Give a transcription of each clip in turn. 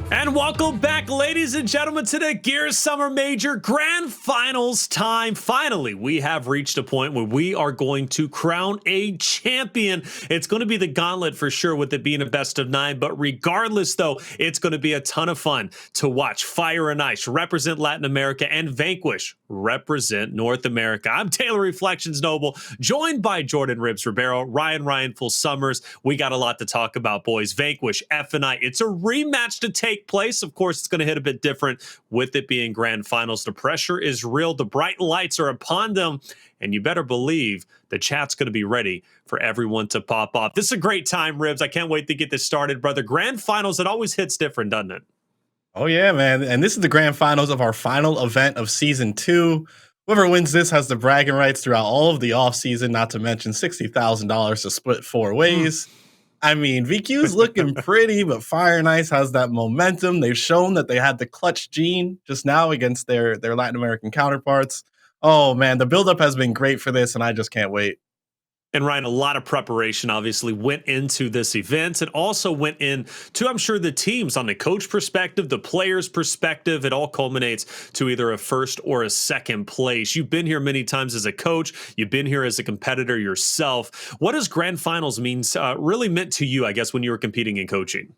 And welcome back, ladies and gentlemen, to the Gears Summer Major Grand Finals time. Finally, we have reached a point where we are going to crown a champion. It's going to be the gauntlet for sure, with it being a best of 9. But regardless, though, it's going to be a ton of fun to watch Fire and Ice represent Latin America and Vanquish represent North America. I'm Taylor Reflections Noble, joined by Jordan Ribs Ribeiro, Ryan Full Summers. We got a lot to talk about, boys. Vanquish, F&I. It's a rematch to take place. Of course, it's going to hit a bit different with it being grand finals. The pressure is real. The bright lights are upon them. And you better believe the chat's going to be ready for everyone to pop off. This is a great time, Ribs. I can't wait to get this started, brother. Grand finals, it always hits different, doesn't it? Oh, yeah, man. And this is the grand finals of our final event of season 2. Whoever wins this has the bragging rights throughout all of the offseason, not to mention $60,000 to split 4 ways. I mean, VQ's looking pretty, but Fire and Ice has that momentum. They've shown that they had the clutch gene just now against their Latin American counterparts. Oh, man, the buildup has been great for this, and I just can't wait. And Ryan, a lot of preparation obviously went into this event. It also went into, I'm sure, the teams on the coach perspective, the players' perspective. It all culminates to either a first or a second place. You've been here many times as a coach. You've been here as a competitor yourself. What does grand finals really meant to you, I guess, when you were competing in coaching?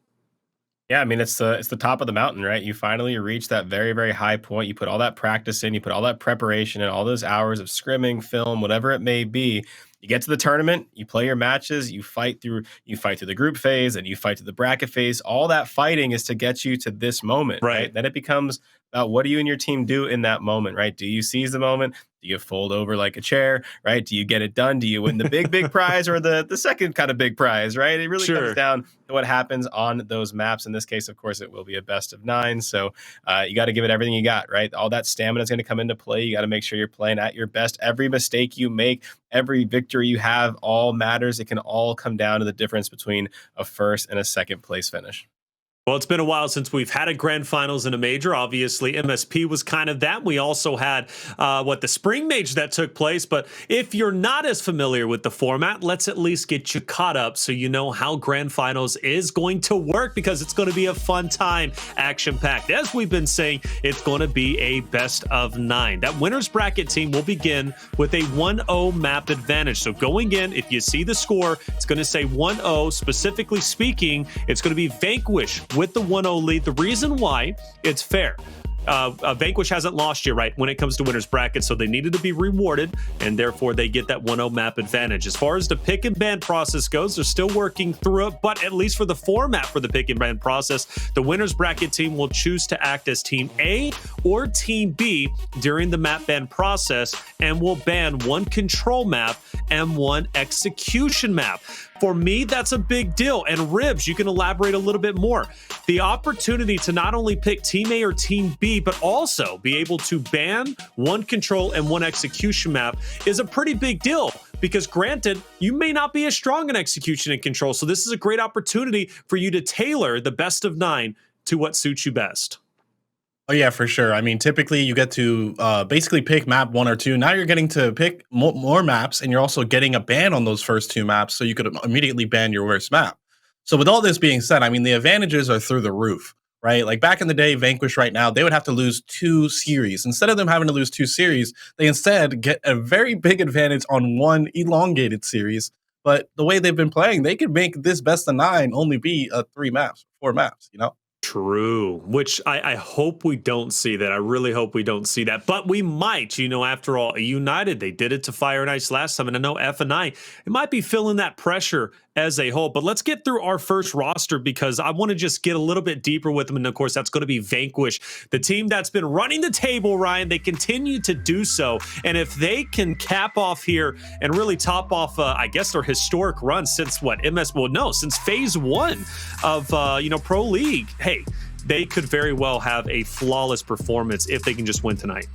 Yeah, I mean, it's the top of the mountain, right? You finally reach that very, very high point. You put all that practice in, you put all that preparation in, all those hours of scrimming, film, whatever it may be. You get to the tournament, you play your matches, you fight through the group phase, and you fight through the bracket phase. All that fighting is to get you to this moment, right? Then it becomes about what do you and your team do in that moment, right? Do you seize the moment? Do you fold over like a chair, right? Do you get it done? Do you win the big prize or the second kind of big prize, right? It really comes down to what happens on those maps. In this case, of course, it will be a best of 9. So you got to give it everything you got, right? All that stamina is going to come into play. You got to make sure you're playing at your best. Every mistake you make, every victory you have, all matters. It can all come down to the difference between a first and a second place finish. Well, it's been a while since we've had a grand finals in a major. Obviously, MSP was kind of that. We also had the spring major that took place. But if you're not as familiar with the format, let's at least get you caught up so you know how grand finals is going to work, because it's going to be a fun time, action-packed. As we've been saying, it's going to be a best of 9. That winner's bracket team will begin with a 1-0 map advantage. So going in, if you see the score, it's going to say 1-0. Specifically speaking, it's going to be Vanquish with the 1-0 lead. The reason why, it's fair. Vanquish hasn't lost yet, right, when it comes to winners bracket, so they needed to be rewarded, and therefore they get that 1-0 map advantage. As far as the pick and ban process goes, they're still working through it, but at least for the format for the pick and ban process, the winners bracket team will choose to act as Team A or Team B during the map ban process, and will ban 1 control map and 1 execution map. For me, that's a big deal. And Ribs, you can elaborate a little bit more. The opportunity to not only pick Team A or Team B, but also be able to ban 1 control and 1 execution map is a pretty big deal. Because granted, you may not be as strong in execution and control. So this is a great opportunity for you to tailor the best of 9 to what suits you best. Oh, yeah, for sure. I mean, typically you get to basically pick map 1 or 2. Now you're getting to pick more maps, and you're also getting a ban on those first 2 maps, so you could immediately ban your worst map. So with all this being said, I mean, the advantages are through the roof, right? Like back in the day, Vanquish right now, they would have to lose 2 series. Instead of them having to lose 2 series, they instead get a very big advantage on 1 elongated series. But the way they've been playing, they could make this best of 9 only be 4 maps, you know? True, which I hope we don't see that. I really hope we don't see that. But we might, after all, United, they did it to Fire and Ice last time. And I know F&I, it might be feeling that pressure as a whole. But let's get through our first roster, because I want to just get a little bit deeper with them. And of course, that's going to be Vanquish, the team that's been running the table, Ryan. They continue to do so. And if they can cap off here and really top off, I guess, their historic run since since phase 1 of, Pro League, hey, they could very well have a flawless performance if they can just win tonight.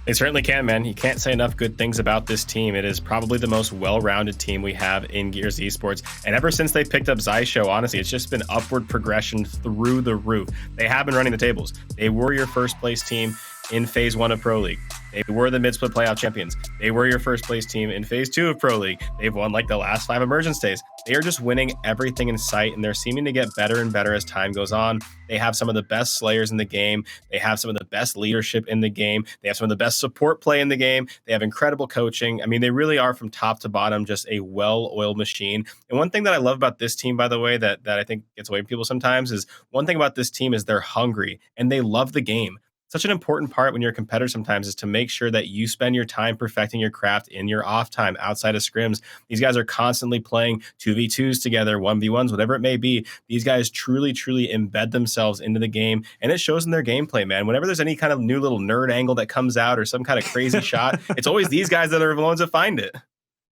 They certainly can, man. You can't say enough good things about this team. It is probably the most well-rounded team we have in Gears Esports. And ever since they picked up Xysho, honestly, it's just been upward progression through the roof. They have been running the tables. They were your first place team in phase 1 of Pro League. They were the mid-split playoff champions. They were your first place team in phase 2 of Pro League. They've won like the last 5 emergence days. They are just winning everything in sight, and they're seeming to get better and better as time goes on. They have some of the best slayers in the game. They have some of the best leadership in the game. They have some of the best support play in the game. They have incredible coaching. I mean, they really are from top to bottom just a well-oiled machine. And one thing that I love about this team, by the way, that I think gets away from people sometimes is one thing about this team is they're hungry and they love the game. Such an important part when you're a competitor sometimes is to make sure that you spend your time perfecting your craft in your off time outside of scrims. These guys are constantly playing 2v2s together, 1v1s, whatever it may be. These guys truly, truly embed themselves into the game, and it shows in their gameplay, man. Whenever there's any kind of new little nerd angle that comes out or some kind of crazy shot, it's always these guys that are the ones that find it.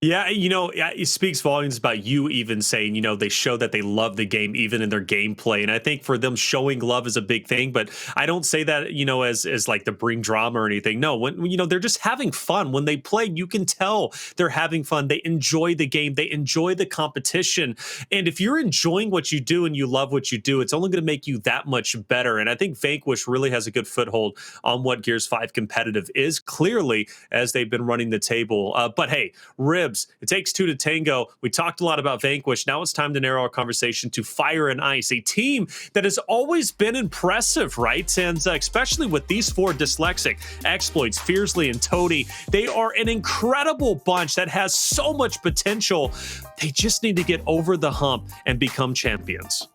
Yeah, it speaks volumes about you even saying, they show that they love the game even in their gameplay. And I think for them, showing love is a big thing, but I don't say that, as like to bring drama or anything. No, when they're just having fun. When they play, you can tell they're having fun. They enjoy the game. They enjoy the competition. And if you're enjoying what you do and you love what you do, it's only going to make you that much better. And I think Vanquish really has a good foothold on what Gears 5 competitive is, clearly, as they've been running the table. But hey, Rib, it takes 2 to tango. We talked a lot about Vanquish. Now it's time to narrow our conversation to Fire and Ice, a team that has always been impressive, right? And especially with these 4, Dsylexic, Xploidz, Fearzly, and Toti, they are an incredible bunch that has so much potential. They just need to get over the hump and become champions.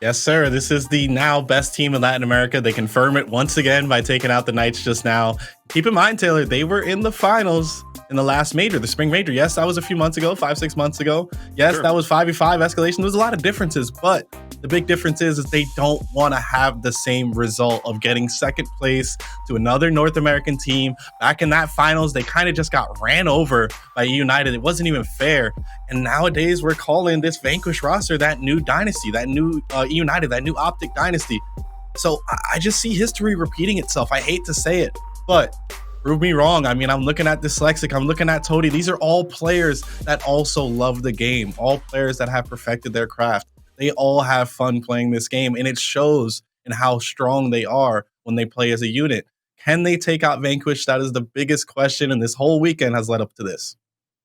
Yes, sir. This is the now best team in Latin America. They confirm it once again by taking out the Knights just now. Keep in mind, Taylor, they were in the finals in the last major, the spring major. Yes, that was a few months ago, 5-6 months ago. Yes, sure. That was 5v5 Escalation. There was a lot of differences, but the big difference is they don't want to have the same result of getting second place to another North American team. Back in that finals, they kind of just got ran over by United. It wasn't even fair. And nowadays, we're calling this Vanquish roster that new dynasty, that new United, that new Optic dynasty. So I just see history repeating itself. I hate to say it, but prove me wrong. I mean, I'm looking at Dsylexic, I'm looking at Toti. These are all players that also love the game, all players that have perfected their craft. They all have fun playing this game, and it shows in how strong they are when they play as a unit. Can they take out Vanquish? That is the biggest question, and this whole weekend has led up to this.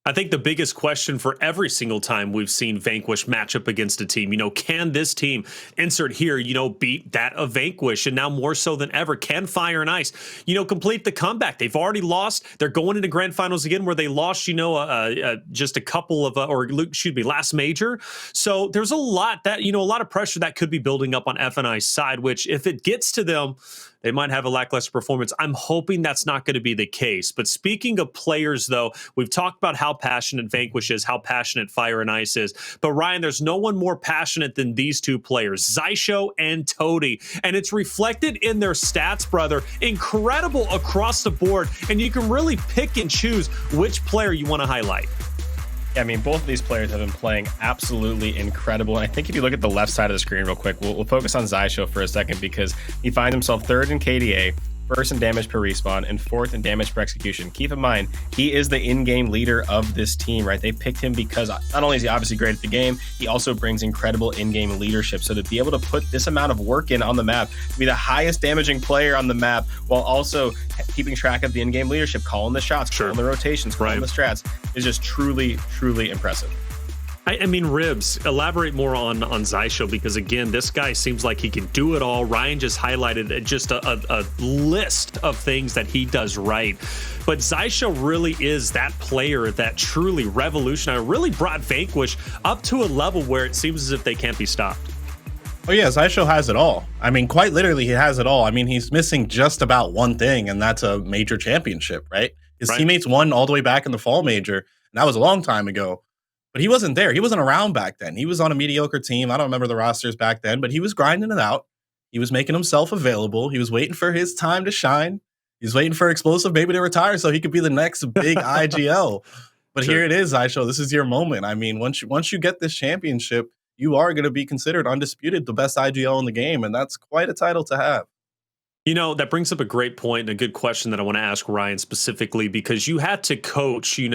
I think the biggest question for every single time we've seen Vanquish match up against a team, can this team insert here, beat that of Vanquish? And now more so than ever, can Fire and Ice, complete the comeback? They've already lost. They're going into grand finals again where they lost, just a couple of, last major. So there's a lot that, a lot of pressure that could be building up on FNI's side, which if it gets to them, they might have a lackluster performance. I'm hoping that's not going to be the case. But speaking of players, though, we've talked about how passionate Vanquish is, how passionate Fire and Ice is. But Ryan, there's no one more passionate than these 2 players, Xysho and Toti. And it's reflected in their stats, brother. Incredible across the board. And you can really pick and choose which player you want to highlight. Yeah, I mean, both of these players have been playing absolutely incredible. And I think if you look at the left side of the screen real quick, we'll focus on Xysho for a second because he finds himself 3rd in KDA, 1st in damage per respawn, and 4th in damage per execution. Keep in mind, he is the in-game leader of this team, right? They picked him because not only is he obviously great at the game, he also brings incredible in-game leadership. So to be able to put this amount of work in on the map, to be the highest damaging player on the map, while also keeping track of the in-game leadership, calling the shots, calling the rotations, calling the strats, is just truly, truly impressive. I mean, Ribs, elaborate more on Xysho, because again, this guy seems like he can do it all. Ryan just highlighted just a list of things that he does right. But Xysho really is that player that truly revolutionized, really brought Vanquish up to a level where it seems as if they can't be stopped. Oh yeah, Xysho has it all. I mean, quite literally, he has it all. I mean, he's missing just about one thing, and that's a major championship, right? His teammates won all the way back in the fall major, and that was a long time ago. But he wasn't there. He wasn't around back then. He was on a mediocre team. I don't remember the rosters back then, but he was grinding it out. He was making himself available. He was waiting for his time to shine. He was waiting for Explosive maybe to retire so he could be the next big IGL. But here it is, Xysho. This is your moment. I mean, once you get this championship, you are going to be considered undisputed the best IGL in the game, and that's quite a title to have. You know, that brings up a great point and a good question that I want to ask Ryan specifically, because you had to coach, you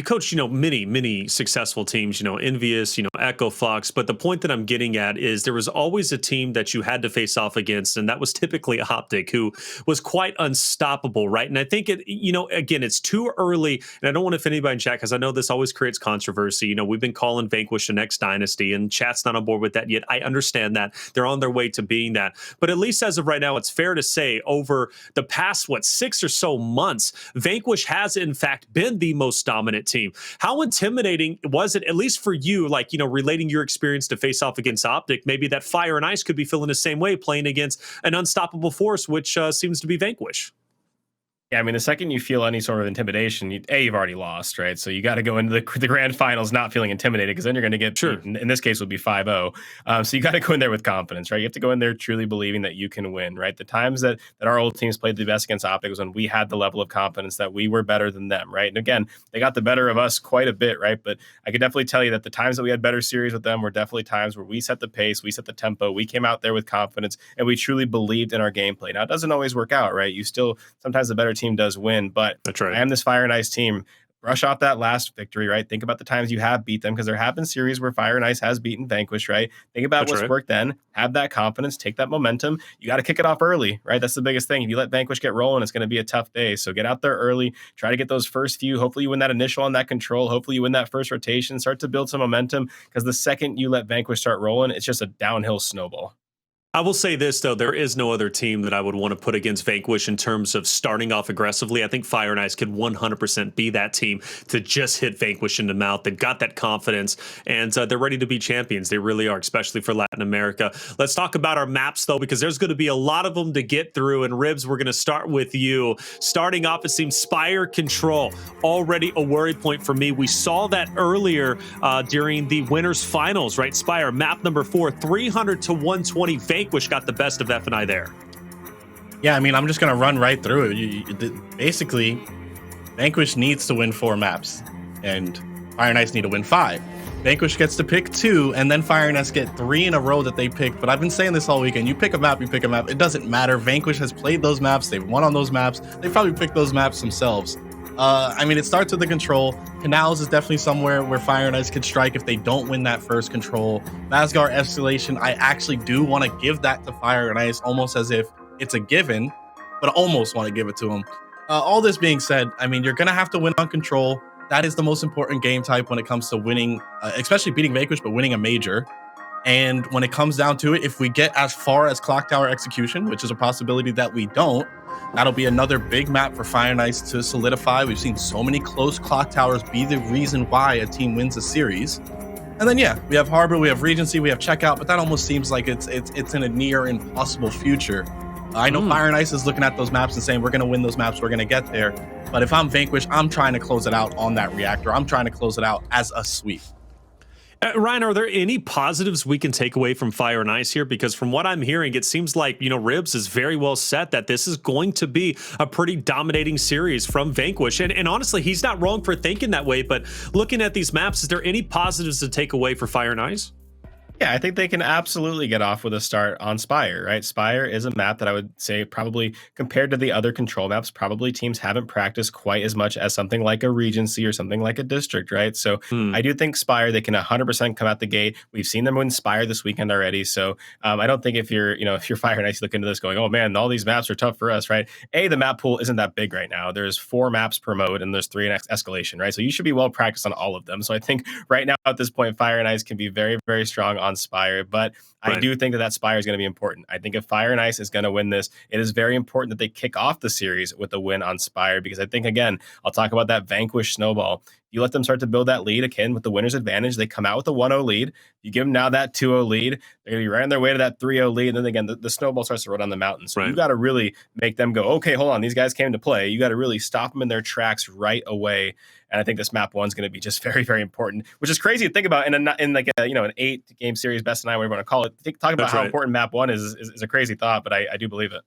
coach, many successful teams, Envious, Echo Fox. But the point that I'm getting at is there was always a team that you had to face off against, and that was typically Optic, who was quite unstoppable, right? And I think again, it's too early, and I don't want to offend anybody in chat because I know this always creates controversy. We've been calling Vanquish the next dynasty, and chat's not on board with that yet. I understand that. They're on their way to being that. But at least as of right now, it's fair to say over the past, 6 or so months, Vanquish has in fact been the most dominant team. How intimidating was it, at least for you, relating your experience to face off against Optic, maybe that Fire and Ice could be feeling the same way playing against an unstoppable force, which seems to be Vanquish? Yeah, I mean, the second you feel any sort of intimidation, you've already lost, right? So you got to go into the grand finals not feeling intimidated, because then you're going to get, sure. In this case, would be 5-0. So you got to go in there with confidence, right? You have to go in there truly believing that you can win, right? The times that our old teams played the best against Optic was when we had the level of confidence that we were better than them, right? And again, they got the better of us quite a bit, right? But I could definitely tell you that the times that we had better series with them were definitely times where we set the pace, we set the tempo, we came out there with confidence, and we truly believed in our gameplay. Now, it doesn't always work out, right? Sometimes the better team does win, but that's right. I am this Fire and Ice team. Brush off that last victory, right? Think about the times you have beat them, because there have been series where Fire and Ice has beaten Vanquish, right? Think about what's worked then. Have that confidence. Take that momentum. You got to kick it off early, right? That's the biggest thing. If you let Vanquish get rolling, it's going to be a tough day. So get out there early. Try to get those first few. Hopefully you win that initial on that control. Hopefully you win that first rotation. Start to build some momentum, because the second you let Vanquish start rolling, it's just a downhill snowball. I will say this, though. There is no other team that I would want to put against Vanquish in terms of starting off aggressively. I think Fire and Ice could 100% be that team to just hit Vanquish in the mouth. They've got that confidence, and they're ready to be champions. They really are, especially for Latin America. Let's talk about our maps, though, because there's going to be a lot of them to get through. And Ribs, we're going to start with you. Starting off, it seems Spire Control, already a worry point for me. We saw that earlier during the winners finals, right? Spire, map number 4, 300 to 120. Vanquish got the best of F&I there. Yeah, I mean, I'm just going to run right through it. Basically, Vanquish needs to win 4 maps, and Fire and Ice need to win 5. Vanquish gets to pick 2, and then Fire and Ice get 3 in a row that they picked. But I've been saying this all weekend. You pick a map, It doesn't matter. Vanquish has played those maps. They've won on those maps. They probably picked those maps themselves. I mean, it starts with the control. Canals is definitely somewhere where Fire and Ice could strike if they don't win that first control. Vasgar Escalation, I actually do want to give that to Fire and Ice, almost as if it's a given, but I almost want to give it to them. All this being said, I mean, you're going to have to win on control. That is the most important game type when it comes to winning, especially beating Vanquish, but winning a major. And when it comes down to it, if we get as far as Clocktower Execution, which is a possibility that we don't, that'll be another big map for Fire and Ice to solidify. We've seen so many close clock towers be the reason why a team wins a series. And then, yeah, we have Harbor, we have Regency, we have Checkout, but that almost seems like it's in a near impossible future. I know Fire and Ice is looking at those maps and saying, we're going to win those maps, we're going to get there. But if I'm Vanquish, I'm trying to close it out on that Reactor. I'm trying to close it out as a sweep. Ryan, are there any positives we can take away from Fire and Ice here? Because from what I'm hearing, it seems like, Ribs is very well set that this is going to be a pretty dominating series from Vanquish. And honestly, he's not wrong for thinking that way. But looking at these maps, is there any positives to take away for Fire and Ice? Yeah, I think they can absolutely get off with a start on Spire, right? Spire is a map that I would say probably compared to the other control maps, probably teams haven't practiced quite as much as something like a Regency or something like a District, right? So I do think Spire, they can 100% come out the gate. We've seen them win Spire this weekend already. So I don't think if you're Fire and Ice, look into this going, oh man, all these maps are tough for us, right? The map pool isn't that big right now. There's 4 maps per mode and there's 3 in Escalation, right? So you should be well practiced on all of them. So I think right now at this point, Fire and Ice can be very, very strong on Spire, but I do think that Spire is going to be important. I think if Fire and Ice is going to win this, it is very important that they kick off the series with a win on Spire, because I think, again, I'll talk about that Vanquish snowball. You let them start to build that lead again with the winner's advantage. They come out with a 1-0 lead. You give them now that 2-0 lead. They're going to be right on their way to that 3-0 lead. And then again, the snowball starts to roll down the mountain. So you got to really make them go, okay, hold on. These guys came to play. You got to really stop them in their tracks right away. And I think this map 1 is going to be just very, very important, which is crazy to think about in an 8-game series, best of 9, whatever you want to call it. Talk about how important map 1 is a crazy thought, but I do believe it.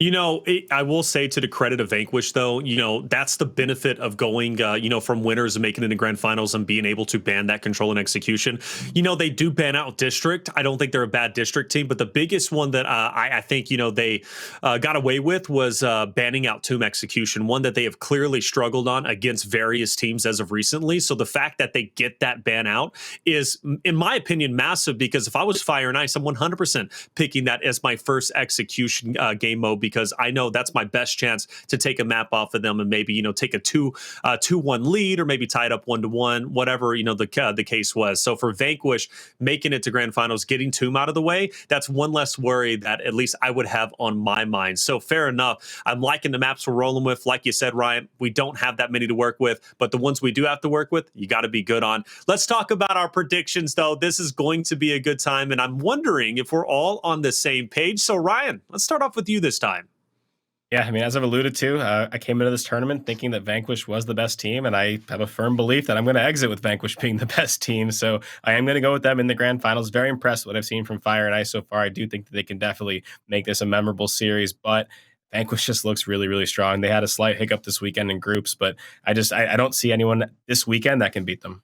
I will say to the credit of Vanquish, though, that's the benefit of going, from winners and making it into grand finals and being able to ban that control and execution. They do ban out District. I don't think they're a bad District team, but the biggest one that I think, they got away with was banning out Tomb Execution, one that they have clearly struggled on against various teams as of recently. So the fact that they get that ban out is, in my opinion, massive, because if I was Fire and Ice, I'm 100% picking that as my first execution game mode, because I know that's my best chance to take a map off of them and maybe, take a 2-1 lead, or maybe tie it up 1-1, whatever, the case was. So for Vanquish making it to grand finals, getting Tomb out of the way, that's one less worry that at least I would have on my mind. So fair enough. I'm liking the maps we're rolling with. Like you said, Ryan, we don't have that many to work with, but the ones we do have to work with, you got to be good on. Let's talk about our predictions, though. This is going to be a good time, and I'm wondering if we're all on the same page. So Ryan, let's start off with you this time. Yeah, I mean, as I've alluded to, I came into this tournament thinking that Vanquish was the best team, and I have a firm belief that I'm going to exit with Vanquish being the best team. So I am going to go with them in the grand finals. Very impressed with what I've seen from Fire and Ice so far. I do think that they can definitely make this a memorable series, but Vanquish just looks really, really strong. They had a slight hiccup this weekend in groups, but I don't see anyone this weekend that can beat them.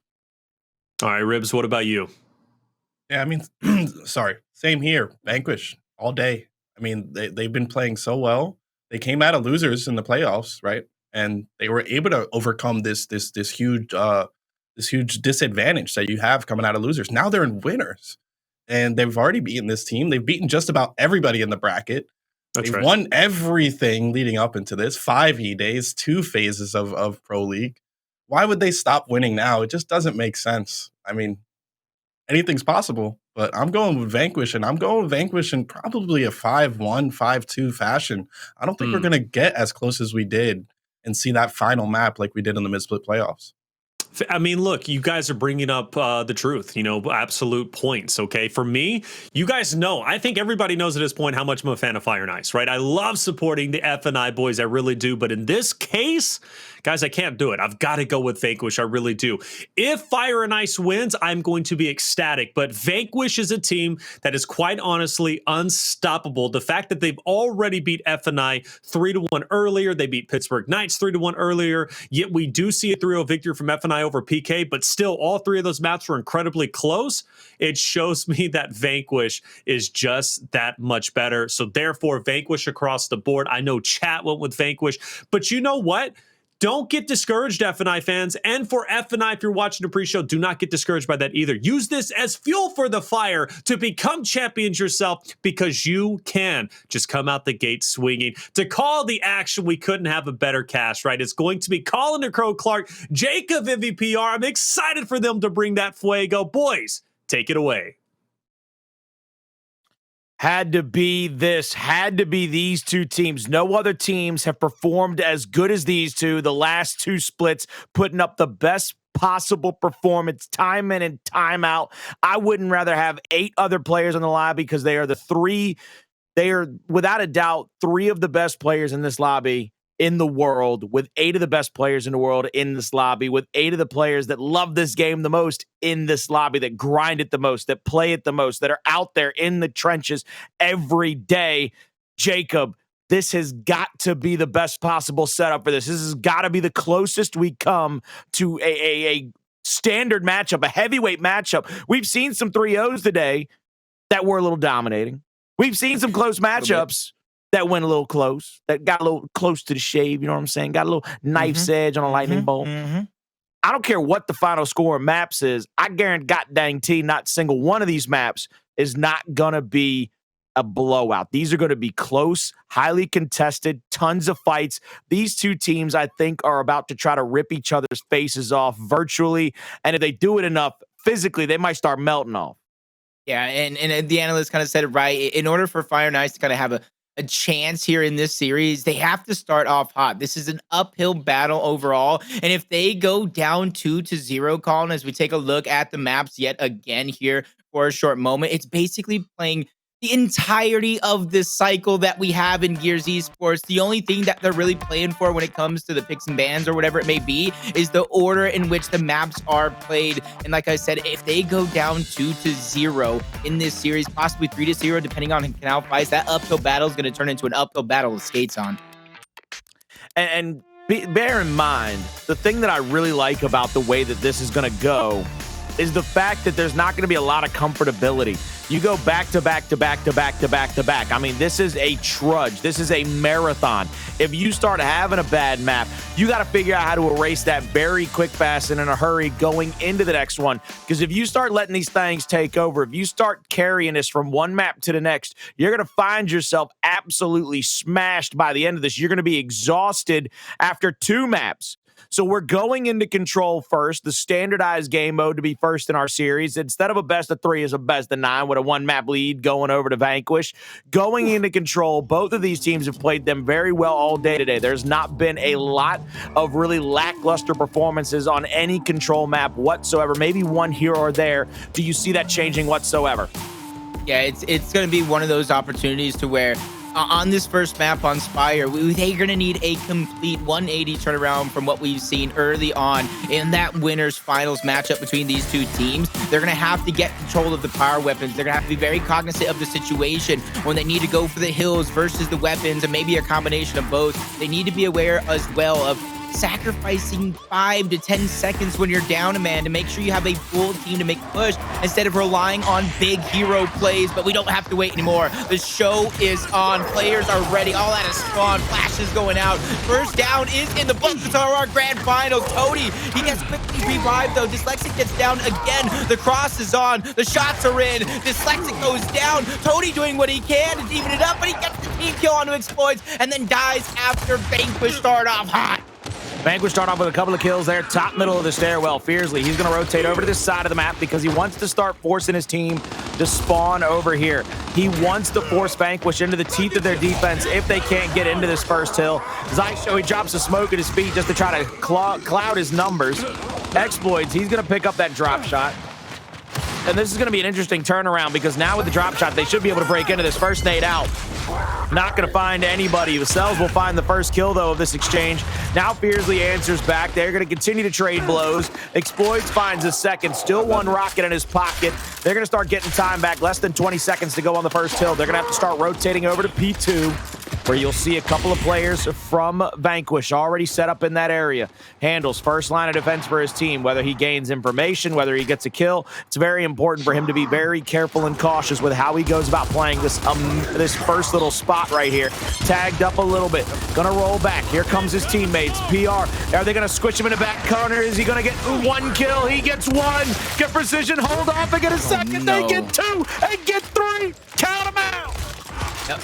All right, Ribs, what about you? Yeah, I mean, sorry, same here. Vanquish all day. I mean, they've been playing so well. They came out of losers in the playoffs, right? And they were able to overcome this huge disadvantage that you have coming out of losers. Now they're in winners, and they've already beaten this team. They've beaten just about everybody in the bracket. They've won everything leading up into this 5 days, 2 phases of Pro League. Why would they stop winning now? It just doesn't make sense. I mean, anything's possible, but I'm going with Vanquish, and I'm going with Vanquish in probably a 5-1, 5-2 fashion. I don't think we're going to get as close as we did and see that final map like we did in the mid-split playoffs. I mean, look, you guys are bringing up the truth, absolute points. Okay. For me, you guys know, I think everybody knows at this point how much I'm a fan of Fire and Ice, right? I love supporting the F&I boys. I really do. But in this case, guys, I can't do it. I've got to go with Vanquish. I really do. If Fire and Ice wins, I'm going to be ecstatic. But Vanquish is a team that is quite honestly unstoppable. The fact that they've already beat F&I 3-1 earlier, they beat Pittsburgh Knights 3-1 earlier, yet we do see a 3-0 victory from F&I over PK, but still all 3 of those maps were incredibly close. It shows me that Vanquish is just that much better. So therefore, Vanquish across the board. I know chat went with Vanquish, but you know what? Don't get discouraged, F&I fans. And for F&I, if you're watching the pre-show, do not get discouraged by that either. Use this as fuel for the fire to become champions yourself, because you can. Just come out the gate swinging. To call the action, we couldn't have a better cast, right? It's going to be Colin the Crow Clark, Jacob MVPR. I'm excited for them to bring that fuego. Boys, take it away. Had to be these two teams. No other teams have performed as good as these two the last 2 splits, putting up the best possible performance time in and time out. I wouldn't rather have 8 other players on the lobby, because they are without a doubt 3 of the best players in this lobby in the world, with 8 of the best players in the world in this lobby, with 8 of the players that love this game the most in this lobby, that grind it the most, that play it the most, that are out there in the trenches every day. Jacob, this has got to be the best possible setup for this. This has got to be the closest we come to a standard matchup, a heavyweight matchup. We've seen some 3-0s today that were a little dominating. We've seen some close matchups that went a little close, that got a little close to the shave, you know what I'm saying? Got a little knife's edge on a lightning bolt. I don't care what the final score of maps is. I guarantee not single one of these maps is not going to be a blowout. These are going to be close, highly contested, tons of fights. These two teams, I think, are about to try to rip each other's faces off virtually. And if they do it enough physically, they might start melting off. Yeah, and the analyst kind of said it right. In order for Fire and Ice to kind of have a chance here in this series, they have to start off hot. This is an uphill battle overall, and if they go down 2-0, Colin, as we take a look at the maps yet again here for a short moment, it's basically playing the entirety of this cycle that we have in Gears Esports. The only thing that they're really playing for when it comes to the picks and bans or whatever it may be is the order in which the maps are played. And like I said, if they go down 2-0 in this series, possibly 3-0, depending on Canal fights, that uphill battle is going to turn into an uphill battle with skates on. And bear in mind, the thing that I really like about the way that this is going to go is the fact that there's not going to be a lot of comfortability. You go back to back to back to back to back to back. I mean, this is a trudge. This is a marathon. If you start having a bad map, you got to figure out how to erase that very quick, fast, and in a hurry going into the next one. Because if you start letting these things take over, if you start carrying this from one map to the next, you're going to find yourself absolutely smashed by the end of this. You're going to be exhausted after 2 maps. So we're going into control first, the standardized game mode to be first in our series. Instead of a best of 3 is a best of 9 with a 1-map lead going over to Vanquish. Going into control, both of these teams have played them very well all day today. There's not been a lot of really lackluster performances on any control map whatsoever. Maybe one here or there. Do you see that changing whatsoever? Yeah, it's going to be one of those opportunities to where on this first map on Spire, they're going to need a complete 180 turnaround from what we've seen early on in that winners finals matchup between these two teams. They're going to have to get control of the power weapons. They're going to have to be very cognizant of the situation when they need to go for the hills versus the weapons, and maybe a combination of both. They need to be aware as well of sacrificing 5 to 10 seconds when you're down a man to make sure you have a full team to make a push instead of relying on big hero plays. But we don't have to wait anymore. The show is on. Players are ready. All out of spawn. Flashes going out. First down is in the books for our grand finals. Toti, he gets quickly revived though. Dsylexic gets down again. The cross is on. The shots are in. Dsylexic goes down. Toti doing what he can to even it up, but he gets the team kill onto Xploidz and then dies after Vanquish start off hot. Vanquish start off with a couple of kills there, top middle of the stairwell. Fearzly, he's going to rotate over to this side of the map because he wants to start forcing his team to spawn over here. He wants to force Vanquish into the teeth of their defense if they can't get into this first hill. Xysho, he drops a smoke at his feet just to try to cloud his numbers. Xploidz, he's going to pick up that drop shot. And this is going to be an interesting turnaround because now with the drop shot, they should be able to break into this first nade out. Not going to find anybody. Acells will find the first kill, though, of this exchange. Now Fearzly answers back. They're going to continue to trade blows. Xploidz finds a second. Still one rocket in his pocket. They're going to start getting time back. Less than 20 seconds to go on the first hill. They're going to have to start rotating over to P2, where you'll see a couple of players from Vanquish already set up in that area. Hndles first line of defense for his team. Whether he gains information, whether he gets a kill, it's very important for him to be very careful and cautious with how he goes about playing this first little spot right here. Tagged up a little bit. Gonna roll back. Here comes his teammates. PR. Are they gonna switch him in the back corner? Is he gonna get 1 kill? He gets 1. Get precision. Hold off and get a second. No. They get 2 and get 3. Count them out.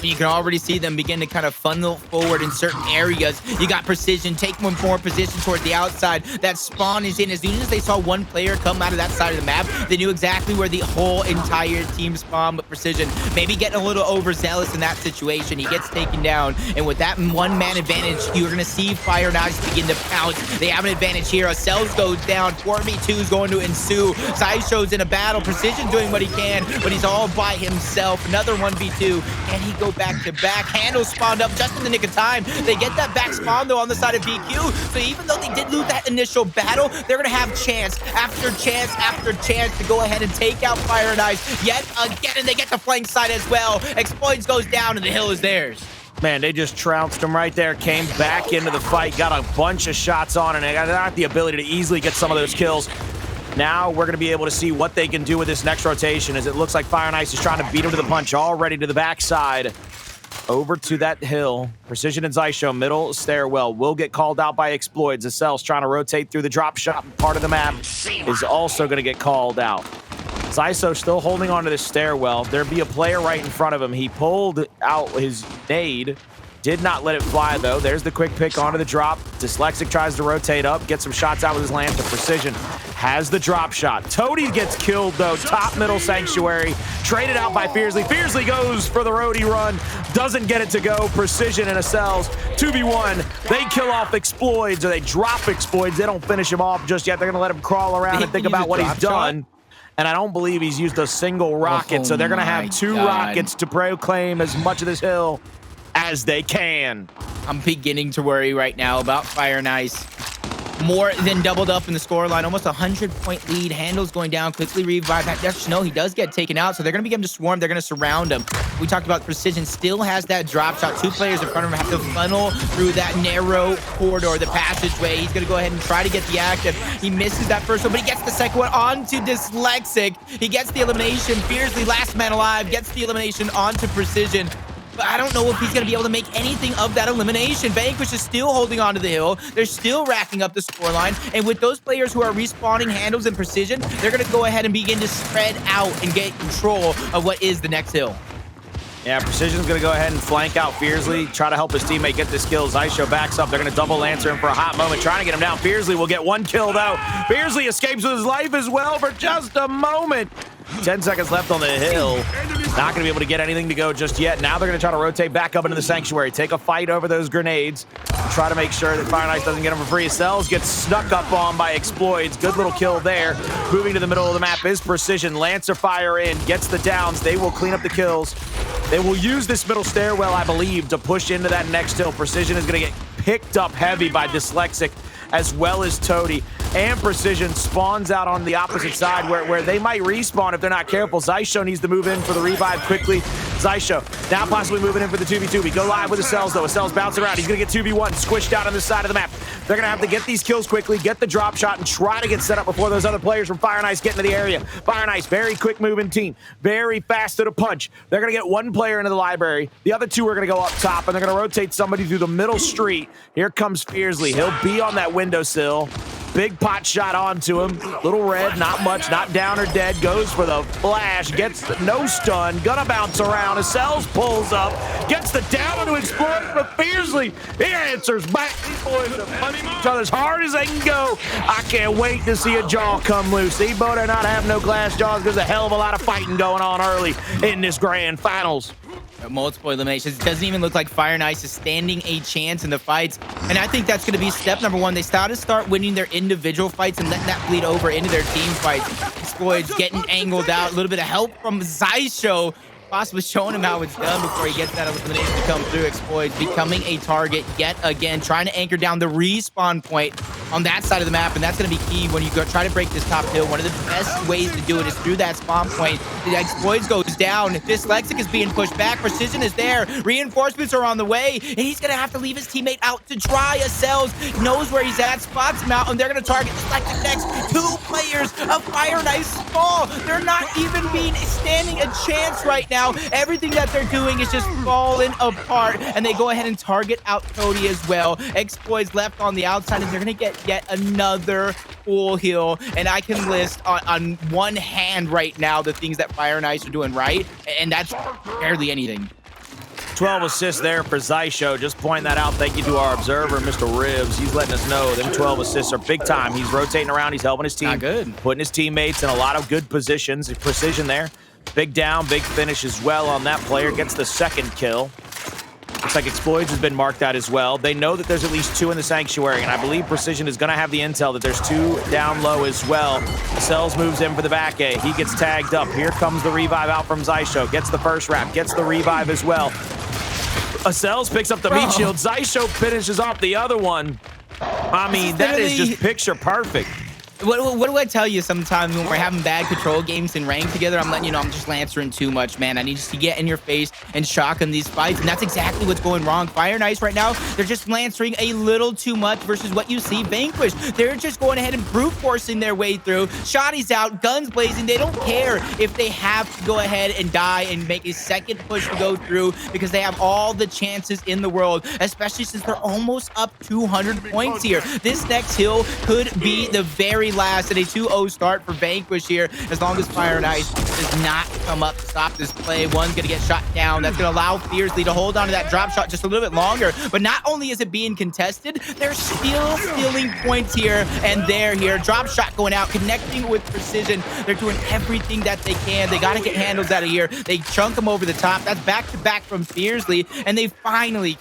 You can already see them begin to kind of funnel forward in certain areas. You got precision, take one more position toward the outside. That spawn is in. As soon as they saw one player come out of that side of the map, they knew exactly where the whole entire team spawned. But precision, maybe getting a little overzealous in that situation. He gets taken down. And with that 1-man advantage, you're going to see Fire Knives begin to pounce. They have an advantage here. Acells goes down. 4v2 is going to ensue. Xysho's in a battle. Precision doing what he can, but he's all by himself. Another 1v2. And he go back to back. Hndles spawned up just in the nick of time. They get that back spawn though on the side of BQ. So even though they did lose that initial battle, they're gonna have chance after chance after chance to go ahead and take out Fire Knives yet again, and they get the flank side as well. Xploidz goes down and the hill is theirs. Man, they just trounced him right there, came back into the fight, got a bunch of shots on, and they got the ability to easily get some of those kills. Now we're going to be able to see what they can do with this next rotation, as it looks like Fire Knives is trying to beat him to the punch already to the backside. Over to that hill. Precision and Xysho, middle stairwell, will get called out by Xploidz. Acells trying to rotate through the drop shot part of the map is also going to get called out. Xysho still holding onto this stairwell. There'd be a player right in front of him. He pulled out his nade. Did not let it fly, though. There's the quick pick onto the drop. Dsylexic tries to rotate up, get some shots out with his lance. Precision has the drop shot. Toti gets killed, though. Top middle sanctuary. Traded out by Fearzly. Fearzly goes for the roadie run. Doesn't get it to go. Precision and Acells. 2v1. They kill off Xploidz, or they drop Xploidz. They don't finish him off just yet. They're going to let him crawl around and think about what he's done. and I don't believe he's used a single rocket, so they're going to have 2 rockets to proclaim as much of this hill as they can. I'm beginning to worry right now about Fire and Ice. More than doubled up in the scoreline, almost 100-point lead. Hndles going down, quickly revive. No, he does get taken out, so they're going to begin to swarm. They're going to surround him. We talked about Precision still has that drop shot. 2 players in front of him have to funnel through that narrow corridor, the passageway. He's going to go ahead and try to get the active. He misses that first one, but he gets the second one onto Dyslexic. He gets the elimination. Fearzly, last man alive, gets the elimination onto Precision. But I don't know if he's going to be able to make anything of that elimination. Vanquish is still holding on to the hill. They're still racking up the scoreline. And with those players who are respawning Hndles and Precision, they're going to go ahead and begin to spread out and get control of what is the next hill. Yeah, Precision's going to go ahead and flank out Fearzly, try to help his teammate get this kill. Xysho backs up. They're going to double Lancer him for a hot moment, trying to get him down. Fearzly will get 1 kill, though. Fearzly escapes with his life as well for just a moment. 10 seconds left on the hill. Not going to be able to get anything to go just yet. Now they're going to try to rotate back up into the Sanctuary, take a fight over those grenades, and try to make sure that Fire and Ice doesn't get them for free. Acells gets snuck up on by Xploidz. Good little kill there. Moving to the middle of the map is Precision. Lancer fire in, gets the downs. They will clean up the kills. They will use this middle stairwell, I believe, to push into that next hill. Precision is going to get picked up heavy by Dyslexic, as well as Toti. And Precision spawns out on the opposite side where they might respawn if they're not careful. Xysho needs to move in for the revive quickly. Xysho now possibly moving in for the 2v2. We go live with Acells, though. Acells bouncing around. He's going to get 2v1, squished out on this side of the map. They're going to have to get these kills quickly, get the drop shot, and try to get set up before those other players from Fire and Ice get into the area. Fire and Ice, very quick moving team, very fast to the punch. They're going to get 1 player into the library. The other 2 are going to go up top, and they're going to rotate somebody through the middle street. Here comes Fearzly. He'll be on that windowsill. Big pot shot onto him. Little red, not much, not down or dead. Goes for the flash, gets no stun. Gonna bounce around. Acells pulls up, gets the down onto Xploidz, but Fearzly, he answers back. These boys are punching each other as hard as they can go. I can't wait to see a jaw come loose. They better not have no glass jaws. There's a hell of a lot of fighting going on early in this grand finals. Multiple eliminations. It doesn't even look like Fire and Ice is standing a chance in the fights. And I think that's going to be step number 1. They start winning their individual fights and letting that bleed over into their team fights. Xploidz getting angled out. A little bit of help from Xysho, possibly showing him how it's done before he gets that elimination to come through. Xploidz becoming a target yet again, trying to anchor down the respawn point on that side of the map, and that's going to be key when you go try to break this top hill. One of the best ways to do it is through that spawn point. The Xploidz goes down. Dyslexic is being pushed back. Precision is there. Reinforcements are on the way, and he's going to have to leave his teammate out to dry. Acells knows where he's at, spots him out, and they're going to target Dyslexic next. 2 players of Fire and Ice fall. They're not even standing a chance right now. Everything that they're doing is just falling apart, and they go ahead and target out Toti as well. Xploidz left on the outside, and they're going to get yet another full heal. And I can list on one hand right now the things that Fire and Ice are doing right, and that's barely anything. 12 assists there for Xysho. Just pointing that out. Thank you to our observer, Mr. Ribs. He's letting us know them 12 assists are big time. He's rotating around. He's helping his team. Not good. Putting his teammates in a lot of good positions. Precision there. Big down, big finish as well on that player. Gets the 2nd kill. Looks like Xploidz has been marked out as well. They know that there's at least 2 in the Sanctuary, and I believe Precision is going to have the intel that there's 2 down low as well. Acells moves in for the back A. He gets tagged up. Here comes the revive out from Xysho. Gets the first wrap, gets the revive as well. Acells picks up the meat shield. Xysho finishes off the other one. I mean, that is just picture perfect. What do I tell you sometimes when we're having bad control games and rank together? I'm letting you know I'm just lancering too much, man. I need just to get in your face and shock in these fights, and that's exactly what's going wrong. Fire and Ice right now, they're just lancering a little too much versus what you see Vanquish. They're just going ahead and brute forcing their way through. Shotties out, guns blazing. They don't care if they have to go ahead and die and make a second push to go through because they have all the chances in the world, especially since they're almost up 200 points here. This next hill could be the very last and a 2-0 start for Vanquish here as long as Fire and Ice does not come up to stop this play. One's going to get shot down. That's going to allow Fearzly to hold on to that drop shot just a little bit longer. But not only is it being contested, they're still stealing points here and there here. Drop shot going out, connecting with Precision. They're doing everything that they can. They got to get Hndles out of here. They chunk them over the top. That's back-to-back from Fearzly, and they finally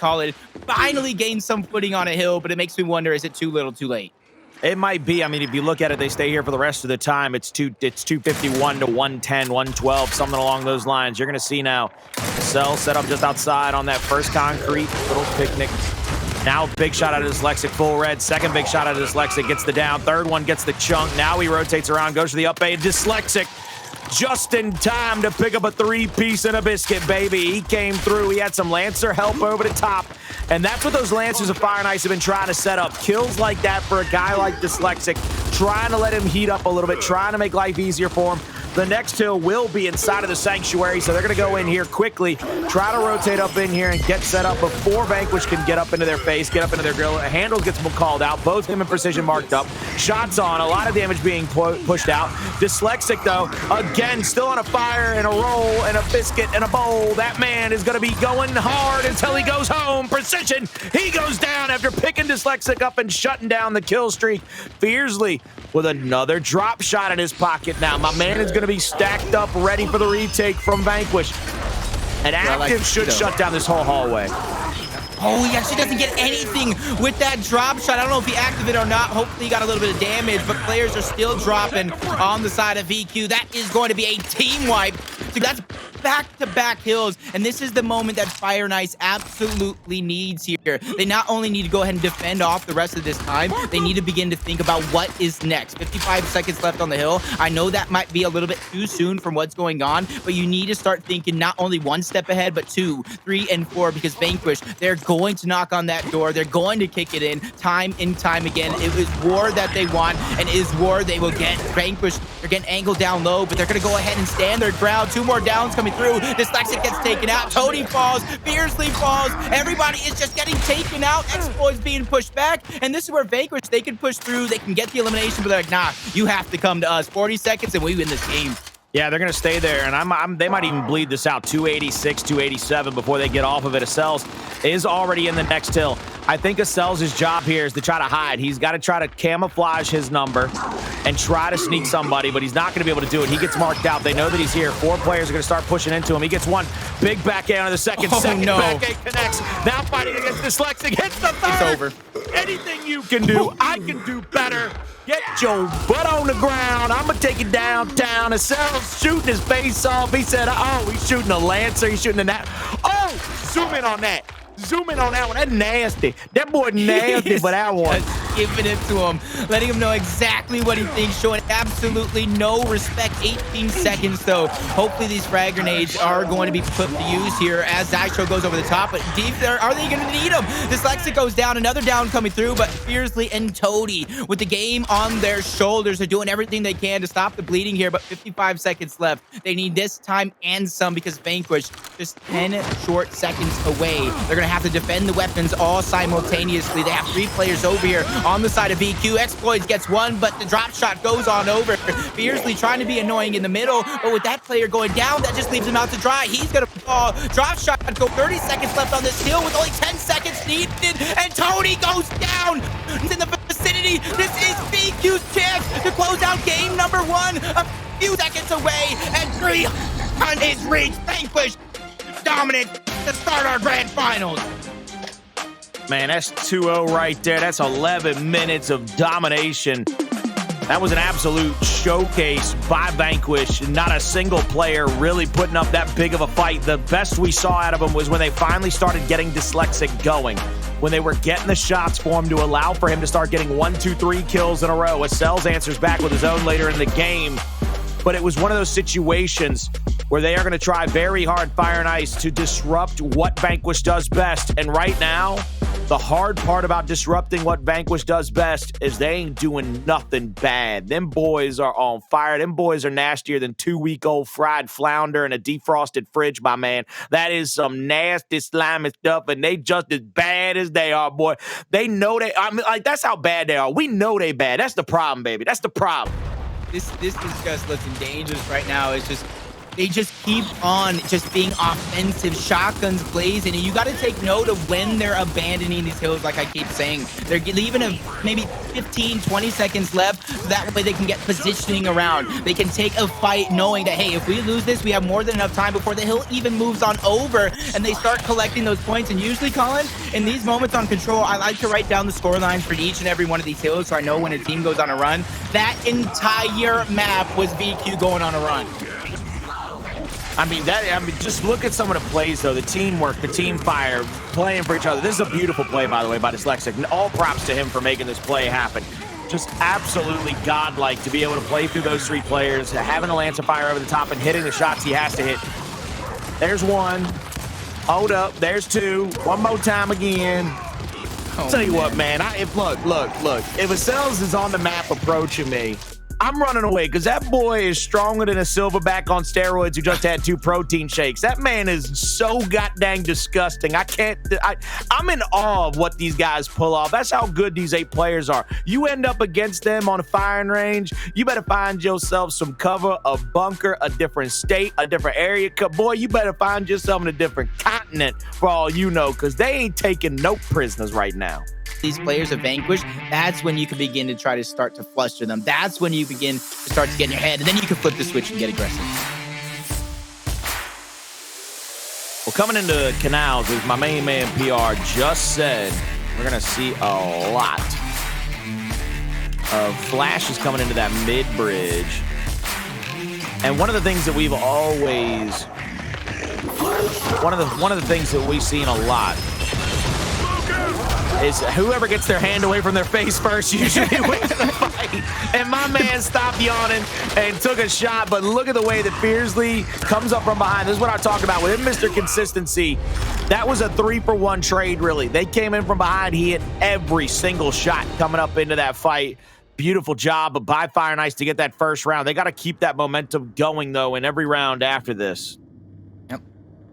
gain some footing on a hill, but it makes me wonder, is it too little too late? It might be. I mean, if you look at it, they stay here for the rest of the time. It's 251 to 110, 112, something along those lines. You're going to see now Acells set up just outside on that first concrete little picnic. Now big shot out of Dsylexic, full red. Second big shot out of Dsylexic, gets the down. Third one gets the chunk. Now he rotates around, goes to the up A. Dsylexic just in time to pick up a 3-piece and a biscuit, baby. He came through. He had some Lancer help over the top. And that's what those Lancers of Fire and Ice have been trying to set up. Kills like that for a guy like Dsylexic, trying to let him heat up a little bit, trying to make life easier for him. The next hill will be inside of the Sanctuary, so they're going to go in here quickly, try to rotate up in here and get set up before Vanquish can get up into their face, get up into their grill. Hndles gets called out, both him and Precision marked up. Shots on, a lot of damage being pushed out. Dsylexic, though, again, still on a fire and a roll and a biscuit and a bowl. That man is going to be going hard until he goes home. Precision, he goes down after picking Dsylexic up and shutting down the kill streak. Fearzly with another drop shot in his pocket now. My man is going to be stacked up, ready for the retake from Vanquish. An active should shut down this whole hallway. Oh, he actually doesn't get anything with that drop shot. I don't know if he activated or not. Hopefully he got a little bit of damage, but players are still dropping on the side of VQ. That is going to be a team wipe. So that's back-to-back hills, and this is the moment that Fire and Ice absolutely needs here. They not only need to go ahead and defend off the rest of this time, they need to begin to think about what is next. 55 seconds left on the hill. I know that might be a little bit too soon from what's going on, but you need to start thinking not only one step ahead, but 2, 3, and 4, because Vanquish, they're going to knock on that door. They're going to kick it in time and time again. It is war that they want, and it is war they will get. Vanquish, they're getting angled down low, but they're going to go ahead and stand their ground. 2 more downs coming through. Dsylexic gets taken out. Toti falls. Fearzly falls. Everybody is just getting taken out. Xploidz being pushed back. And this is where Vanquish, they can push through. They can get the elimination, but they're like, nah, you have to come to us. 40 seconds and we win this game. Yeah, they're going to stay there, and they might even bleed this out 286, 287 before they get off of it. Acells is already in the next hill. I think Acells' job here is to try to hide. He's got to try to camouflage his number and try to sneak somebody, but he's not going to be able to do it. He gets marked out. They know that he's here. 4 players are going to start pushing into him. He gets one big back A on the second. Second back A connects. Now fighting against Dsylexic. Hits the third. It's over. Anything you can do, I can do better. Get your butt on the ground. I'm going to take it downtown. Acells shooting his face off. He said, oh, he's shooting a Lancer. He's shooting a that. Oh, zoom in on that. Zoom in on that one. That's nasty. That boy nasty for that one. Giving it to him, letting him know exactly what he thinks, showing absolutely no respect. 18 seconds, though. Hopefully these frag grenades are going to be put to use here as Xysho goes over the top. But deep there, are they going to need him? Dsylexic goes down, another down coming through, but Fearzly and Toti with the game on their shoulders are doing everything they can to stop the bleeding here, but 55 seconds left. They need this time and some because Vanquish just 10 short seconds away. They're going to have to defend the weapons all simultaneously. They have 3 players over here on the side of VQ. Xploidz gets one, but the drop shot goes on over. Fearzly trying to be annoying in the middle, but with that player going down, that just leaves him out to dry. He's gonna fall. Drop shot go 30 seconds left on this hill with only 10 seconds needed, and Toti goes down in the vicinity. This is VQ's chance to close out game number 1. A few seconds away, and 3 on his reach. Vanquish dominant to start our grand finals. Man, that's 2-0 right there. That's 11 minutes of domination. That was an absolute showcase by Vanquish. Not a single player really putting up that big of a fight. The best we saw out of them was when they finally started getting Dsylexic going. When they were getting the shots for him to allow for him to start getting 1, 2, 3 kills in a row. Acells answers back with his own later in the game. But it was one of those situations where they are going to try very hard, Fire and Ice, to disrupt what Vanquish does best. And right now, the hard part about disrupting what Vanquish does best is they ain't doing nothing bad. Them boys are on fire. Them boys are nastier than 2-week-old fried flounder in a defrosted fridge, my man. That is some nasty, slimy stuff, and they just as bad as they are, boy. They know they, I mean, like, that's how bad they are. We know they bad. That's the problem, baby. That's the problem. This is just looking dangerous right now. It's just They just keep on just being offensive, shotguns blazing, and you got to take note of when they're abandoning these hills, like I keep saying. They're leaving maybe 15, 20 seconds left, so that way they can get positioning around. They can take a fight knowing that, hey, if we lose this, we have more than enough time before the hill even moves on over, and they start collecting those points. And usually, Colin, in these moments on Control, I like to write down the score lines for each and every one of these hills so I know when a team goes on a run. That entire map was VQ going on a run. I mean, just look at some of the plays, though. The teamwork, the team fire, playing for each other. This is a beautiful play, by the way, by Dsylexic. And all props to him for making this play happen. Just absolutely godlike to be able to play through those 3 players, having a lance of fire over the top and hitting the shots he has to hit. There's 1. Hold up. There's 2. One more time again. Oh, tell you what, man. Look. If Acells is on the map approaching me, I'm running away because that boy is stronger than a silverback on steroids who just had 2 protein shakes. That man is so goddamn disgusting. I'm in awe of what these guys pull off. That's how good these 8 players are. You end up against them on a firing range, you better find yourself some cover, a bunker, a different state, a different area. Boy, you better find yourself in a different continent for all you know, because they ain't taking no prisoners right now. These players of Vanquish, that's when you can begin to try to start to fluster them. That's when you begin to start to get in your head, and then you can flip the switch and get aggressive. Well, coming into Canals, as my main man PR just said, we're going to see a lot of flashes coming into that mid-bridge. And one of the things that we've always, one of the things that we've seen a lot is whoever gets their hand away from their face first usually wins the fight. And my man stopped yawning and took a shot, but look at the way that Fearzly comes up from behind. This is what I talked about with him, Mr. Consistency. That was a 3-for-1 trade, really. They came in from behind. He hit every single shot coming up into that fight. Beautiful job by Fire and Ice to get that first round. They got to keep that momentum going, though, in every round after this. Yep.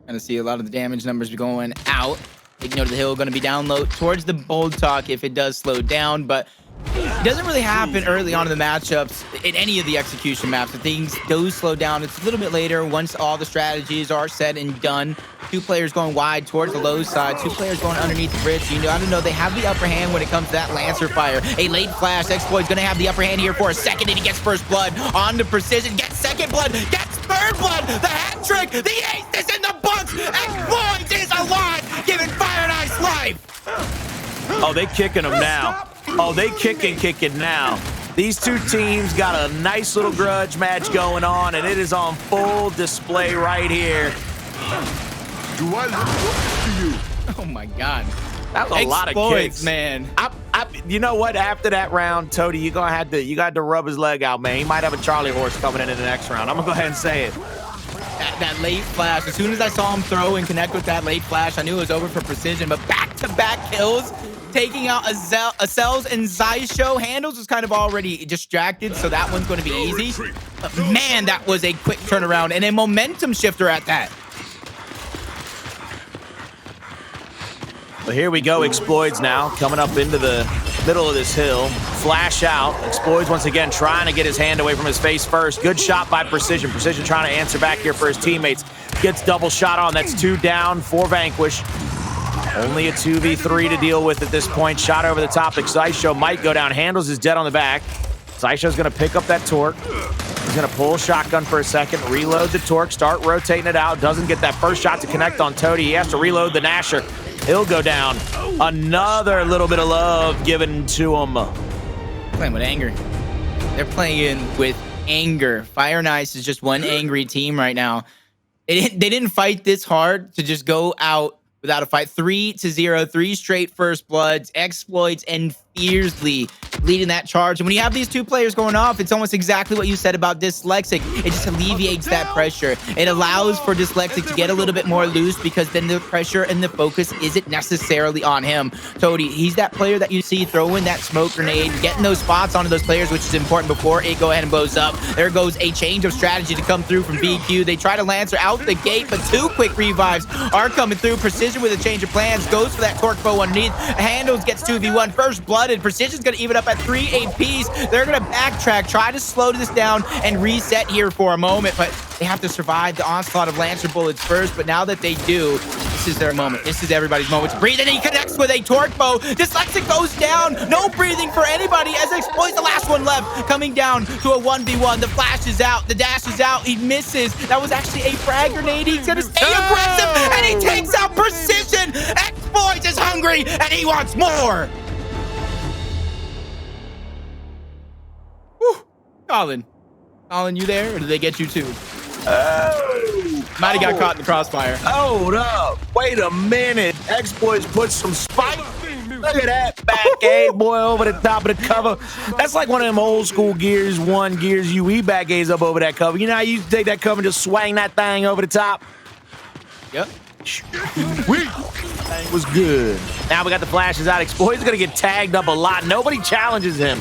Gonna see a lot of the damage numbers going out. Take note of the hill, going to be down low towards the bold talk if it does slow down, but it doesn't really happen early on in the matchups in any of the execution maps. If things do slow down, it's a little bit later once all the strategies are said and done. 2 players going wide towards the low side, 2 players going underneath the bridge. You know, I don't know, they have the upper hand when it comes to that Lancer fire. A late flash, Xploidz going to have the upper hand here for a second, and he gets first blood on the precision, gets second blood, gets third blood, the hat trick, the ace is in the books, Xploidz is alive, giving Fire and Ice life. Oh, they kicking him now. Oh, they kicking now. These 2 teams got a nice little grudge match going on, and it is on full display right here. Do I look to you? Oh my God. That was a lot of kicks, man. You know what? After that round, Toti, you got to rub his leg out, man. He might have a Charlie horse coming in the next round. I'm gonna go ahead and say it. That late flash. As soon as I saw him throw and connect with that late flash, I knew it was over for precision. But back-to-back kills, taking out Acells and Xysho. Hndles was kind of already distracted, so that one's going to be easy. But man, that was a quick turnaround and a momentum shifter at that. But here we go, Xploidz now coming up into the middle of this hill. Flash out. Xploidz once again trying to get his hand away from his face first. Good shot by Precision. Precision trying to answer back here for his teammates. Gets double shot on. That's 2 down for Vanquish. Only a 2v3 to deal with at this point. Shot over the top. Xysho might go down. Hndles is dead on the back. Xysho's going to pick up that torque. He's going to pull shotgun for a second, reload the torque, start rotating it out. Doesn't get that first shot to connect on Toti. He has to reload the Nasher. He'll go down. Another little bit of love given to him. Playing with anger. They're playing with anger. Fire and Ice is just one angry team right now. They didn't fight this hard to just go out without a fight. 3-0, 3 straight first bloods. Xploidz and Fearzly leading that charge. And when you have these 2 players going off, it's almost exactly what you said about Dsylexic. It just alleviates that pressure. It allows for Dsylexic to get a little bit more loose because then the pressure and the focus isn't necessarily on him. Toti, he's that player that you see throwing that smoke grenade, getting those spots onto those players, which is important before it go ahead and blows up. There goes a change of strategy to come through from VQ. They try to Lancer out the gate, but 2 quick revives are coming through. Precision with a change of plans, goes for that torque bow underneath. Hndles gets 2v1. First blood blooded. Precision's going to even up at 3 APs. They're going to backtrack, try to slow this down and reset here for a moment, but they have to survive the onslaught of Lancer bullets first. But now that they do, this is their moment. This is everybody's moment to breathe, and he connects with a torque bow. Dyslexic goes down. No breathing for anybody as Xploidz, the last one left, coming down to a 1v1. The flash is out. The dash is out. He misses. That was actually a frag grenade. He's going to stay aggressive, and he takes out Precision. Xploidz is hungry, and he wants more. Whew. Colin, you there, or did they get you too? Might have got caught in the crossfire. Hold up. Wait a minute. Xploidz put some spike. Look at that back A, boy, over the top of the cover. That's like one of them old school Gears 1, Gears UE back A's up over that cover. You know how you used to take that cover and just swang that thing over the top? Yep. Thing was good. Now we got the flashes out. Xploidz is going to get tagged up a lot. Nobody challenges him.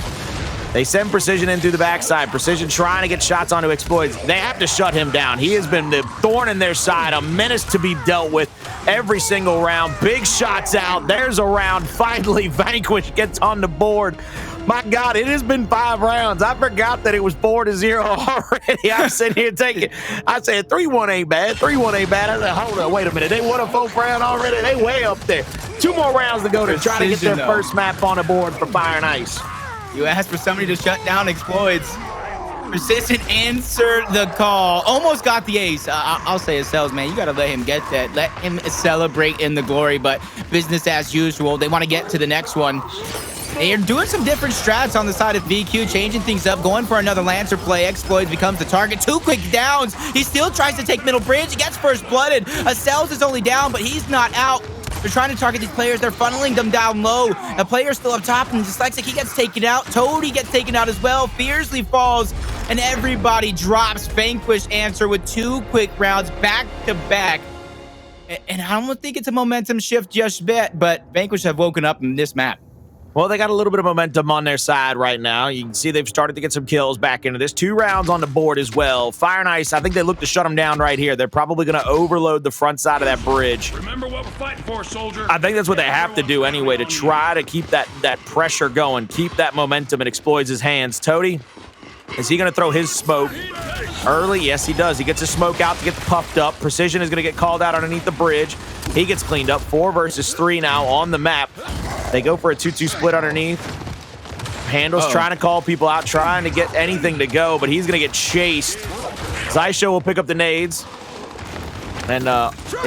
They send Precision in through the backside. Precision trying to get shots onto Xploidz. They have to shut him down. He has been the thorn in their side, a menace to be dealt with every single round. Big shots out. There's a round. Finally, Vanquish gets on the board. My God, it has been 5 rounds. I forgot that it was 4-0 already. I'm sitting here taking, I said 3-1 ain't bad. 3-1 ain't bad. I said, hold on, wait a minute. They won a 4th round already. They way up there. 2 more rounds to go to try to get their first map on the board for Fire and Ice. You asked for somebody to shut down Xploidz. Precision answered the call. Almost got the ace. I'll say Acells, man, you got to let him get that. Let him celebrate in the glory, but business as usual. They want to get to the next one. They are doing some different strats on the side of VQ, changing things up, going for another Lancer play. Xploidz becomes the target. 2 quick downs. He still tries to take middle bridge. He gets first blooded. Acells is only down, but he's not out. They're trying to target these players. They're funneling them down low. A player's still up top, and Dyslexic, he gets taken out. Toti gets taken out as well. Fearzly falls, and everybody drops. Vanquish answer with 2 quick rounds back to back. And I don't think it's a momentum shift just yet, but Vanquish have woken up in this map. Well, they got a little bit of momentum on their side right now. You can see they've started to get some kills back into this. 2 rounds on the board as well. Fire and Ice, I think they look to shut them down right here. They're probably going to overload the front side of that bridge. Remember what we're fighting for, soldier. I think that's what they have to do anyway, to try to keep that pressure going, keep that momentum in Xploidz's hands. Toti, is he going to throw his smoke early? Yes, he does. He gets his smoke out to get puffed up. Precision is going to get called out underneath the bridge. He gets cleaned up. 4 versus 3 now on the map. They go for a 2-2 split underneath. Hndles trying to call people out, trying to get anything to go, but he's going to get chased. Xysho will pick up the nades. And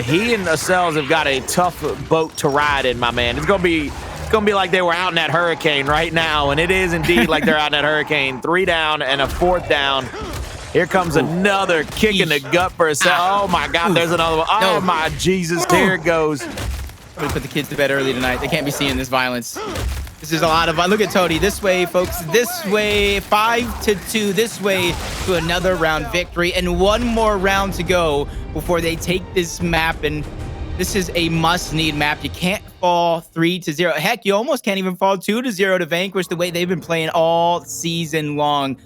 he and Acells have got a tough boat to ride in, my man. It's going to be like they were out in that hurricane right now, and it is indeed like they're out in that hurricane. 3 down and a 4th down. Here comes another kick in the gut for Acells. Oh, my God, there's another one. Oh, my Jesus, there it goes. I'm gonna put the kids to bed early tonight. They can't be seeing this violence. This is a lot of, look at Toti. This way, folks. This way, 5-2. This way to another round victory. And 1 more round to go before they take this map. And this is a must-need map. You can't fall 3-0. Heck, you almost can't even fall 2-0 to Vanquish the way they've been playing all season long.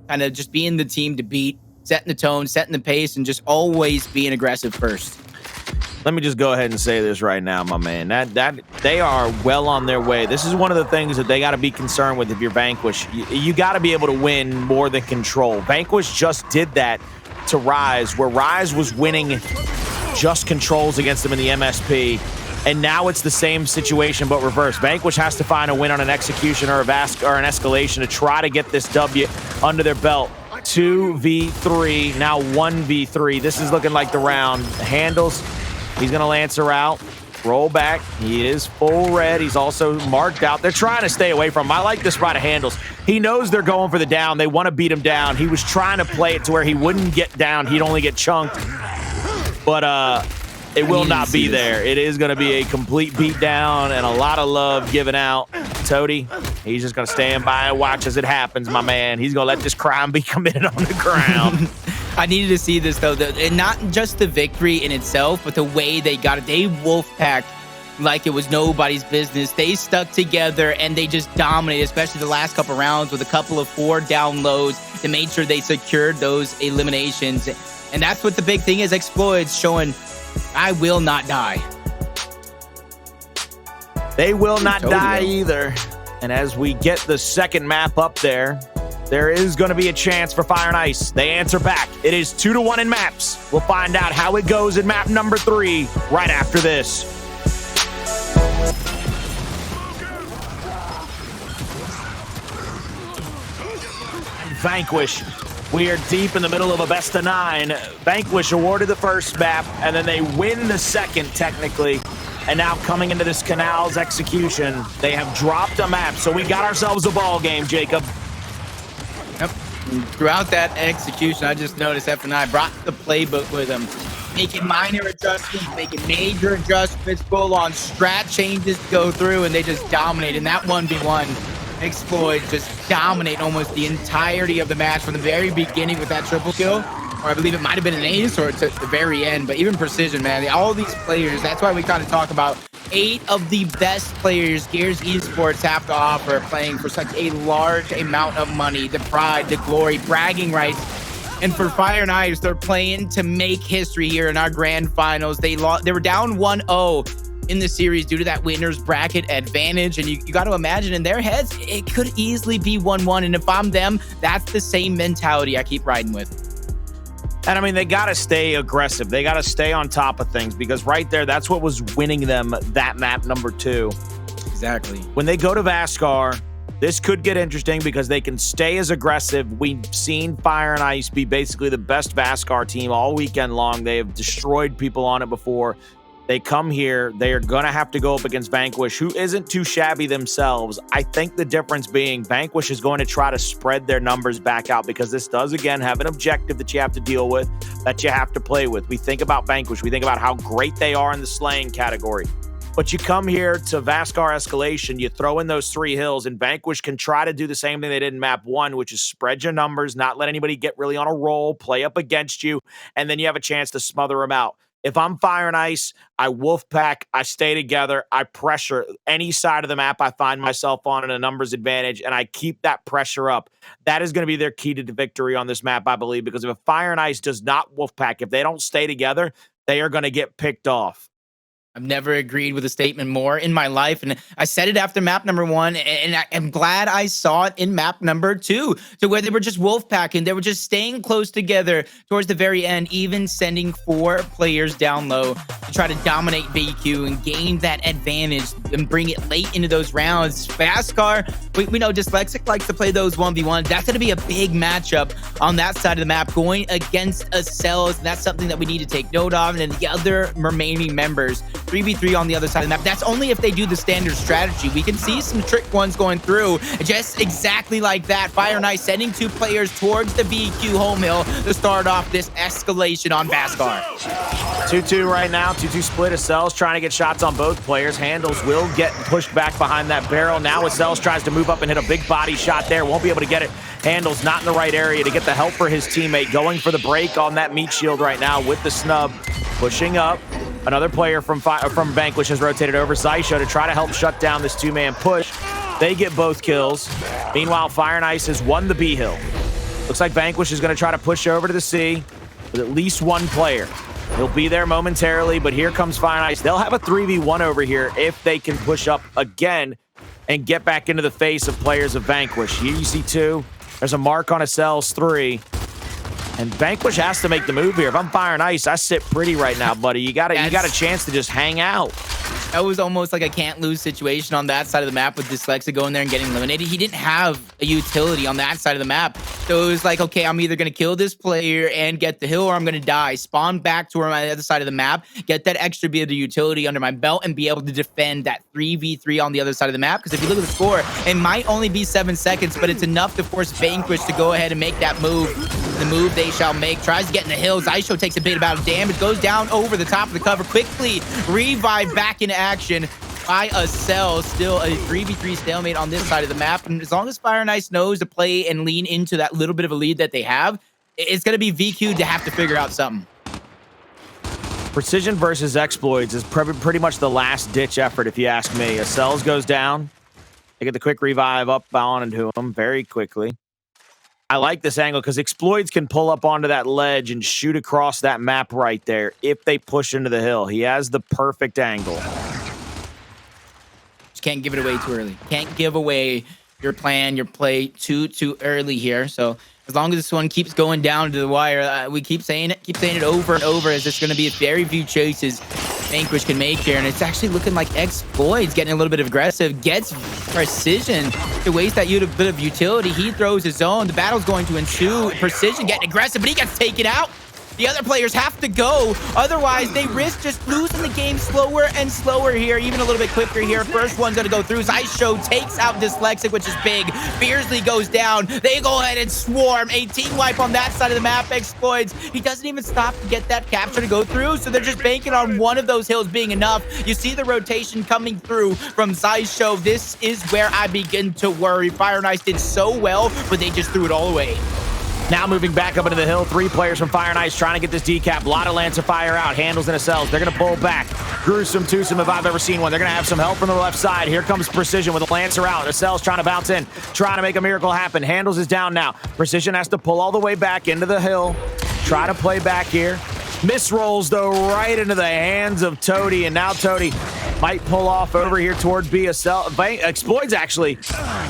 Kind of just being the team to beat, setting the tone, setting the pace, and just always being aggressive first. Let me just go ahead and say this right now, my man. That they are well on their way. This is one of the things that they got to be concerned with if you're Vanquish. You got to be able to win more than control. Vanquish just did that to Rise, where Rise was winning just controls against them in the MSP. And now it's the same situation, but reverse. Vanquish has to find a win on an execution or a Vasgar or an escalation to try to get this W under their belt. 2v3, now 1v3. This is looking like the round. Hndles, he's going to Lancer out. Roll back. He is full red. He's also marked out. They're trying to stay away from him. I like this spot of Hndles. He knows they're going for the down. They want to beat him down. He was trying to play it to where he wouldn't get down. He'd only get chunked. But it will not be there. It is going to be a complete beat down and a lot of love given out. Toti, he's just going to stand by and watch as it happens, my man. He's going to let this crime be committed on the ground. I needed to see this, though. And not just the victory in itself, but the way they got it. They wolf-packed like it was nobody's business. They stuck together, and they just dominated, especially the last couple rounds with a couple of 4 down lows to make sure they secured those eliminations. And that's what the big thing is. Xploidz showing, I will not die. They will not die either. And as we get the second map up there is going to be a chance for Fire and Ice. They answer back. It is 2-1 in maps. We'll find out how it goes in map number 3 right after this. Vanquish. We are deep in the middle of a best of 9. Vanquish awarded the first map, and then they win the second, technically. And now coming into this Canals execution, they have dropped a map. So we got ourselves a ball game, Jacob. Yep. Throughout that execution, I just noticed F9 brought the playbook with him, making minor adjustments, making major adjustments, full-on strat changes to go through, and they just dominate. In that 1v1, Xploidz just dominate almost the entirety of the match from the very beginning with that triple kill. Or I believe it might have been an ace or to the very end, but even precision, man. All these players, that's why we kind of talk about 8 of the best players Gears Esports have to offer, playing for such a large amount of money, the pride, the glory, bragging rights. And for Fire and Ice, they're playing to make history here in our grand finals. They were down 1-0 in the series due to that winner's bracket advantage. And you got to imagine in their heads, it could easily be 1-1. And if I'm them, that's the same mentality I keep riding with. And I mean, they got to stay aggressive. They got to stay on top of things because right there, that's what was winning them that map number 2. Exactly. When they go to Vasgar, this could get interesting because they can stay as aggressive. We've seen Fire and Ice be basically the best Vasgar team all weekend long. They have destroyed people on it before. They come here, they are going to have to go up against Vanquish, who isn't too shabby themselves. I think the difference being Vanquish is going to try to spread their numbers back out because this does, again, have an objective that you have to deal with, that you have to play with. We think about Vanquish. We think about how great they are in the slaying category. But you come here to Vasgar Escalation, you throw in those 3 hills, and Vanquish can try to do the same thing they did in map 1, which is spread your numbers, not let anybody get really on a roll, play up against you, and then you have a chance to smother them out. If I'm Fire and Ice, I wolf pack, I stay together, I pressure any side of the map I find myself on in a numbers advantage, and I keep that pressure up. That is going to be their key to the victory on this map, I believe, because if Fire and Ice does not wolf pack, if they don't stay together, they are going to get picked off. I've never agreed with a statement more in my life. And I said it after map number 1, and I'm glad I saw it in map number 2, to where they were just wolf packing. They were just staying close together towards the very end, even sending 4 players down low to try to dominate VQ and gain that advantage and bring it late into those rounds. Vasgar, we know Dsylexic likes to play those 1v1s. That's going to be a big matchup on that side of the map going against Acells. And that's something that we need to take note of. And then the other remaining members, 3v3 on the other side of the map. That's only if they do the standard strategy. We can see some trick ones going through just exactly like that. Fire and Ice sending 2 players towards the VQ home hill to start off this escalation on Vasgar. 2-2 right now. 2-2 split. Acells trying to get shots on both players. Hndles will get pushed back behind that barrel. Now Acells tries to move up and hit a big body shot there. Won't be able to get it. Hndles not in the right area to get the help for his teammate. Going for the break on that meat shield right now with the snub. Pushing up. Another player from Vanquish has rotated over, Xysho, to try to help shut down this 2-man push. They get both kills. Meanwhile, Fire and Ice has won the B hill. Looks like Vanquish is going to try to push over to the C with at least 1 player. He'll be there momentarily, but here comes Fire and Ice. They'll have a 3v1 over here if they can push up again and get back into the face of players of Vanquish. Here you see 2. There's a mark on Acells 3. And Vanquish has to make the move here. If I'm Fire and Ice, I sit pretty right now, buddy. You got a chance to just hang out. That was almost like a can't-lose situation on that side of the map with Dsylexic going there and getting eliminated. He didn't have a utility on that side of the map. So it was like, okay, I'm either going to kill this player and get the hill, or I'm going to die. Spawn back to where I'm on the other side of the map, get that extra bit of the utility under my belt, and be able to defend that 3v3 on the other side of the map. Because if you look at the score, it might only be 7 seconds, but it's enough to force Vanquish to go ahead and make that move. The move they shall make. Tries to get in the hill. Xysho takes a bit amount of damage, goes down over the top of the cover, quickly revive back into action by Acells. Still a 3v3 stalemate on this side of the map. And as long as Fire and Ice knows to play and lean into that little bit of a lead that they have, it's going to be VQ to have to figure out something. Precision versus Xploidz is pretty much the last-ditch effort, if you ask me. Acells goes down. They get the quick revive up on into him very quickly. I like this angle because Xploidz can pull up onto that ledge and shoot across that map right there if they push into the hill. He has the perfect angle. can't give it away too early. Can't give away your plan, your play too early here. So as long as this one keeps going down to the wire, we keep saying it over and over, as there's going to be very few choices Vanquish can make here. And it's actually looking like Xploidz getting a little bit aggressive, gets Precision to waste that bit of utility. He throws his own. The battle's going to ensue. Precision getting aggressive, but he gets taken out. The other players have to go. Otherwise, they risk just losing the game slower and slower here, even a little bit quicker here. First one's going to go through. Xysho takes out Dyslexic, which is big. Fearzly goes down. They go ahead and swarm. A team wipe on that side of the map. Xploidz, he doesn't even stop to get that capture to go through, so they're just banking on one of those hills being enough. You see the rotation coming through from Xysho. This is where I begin to worry. Fire and Ice did so well, but they just threw it all away. Now moving back up into the hill, 3 players from Fire and Ice trying to get this decap. A lot of Lancer fire out, Hndles and Acells. They're going to pull back. Gruesome twosome if I've ever seen one. They're going to have some help from the left side. Here comes Precision with a Lancer out. Acells trying to bounce in, trying to make a miracle happen. Hndles is down now. Precision has to pull all the way back into the hill. Try to play back here. Misrolls, though, right into the hands of Toti, and now Toti might pull off over here toward B. Xploidz actually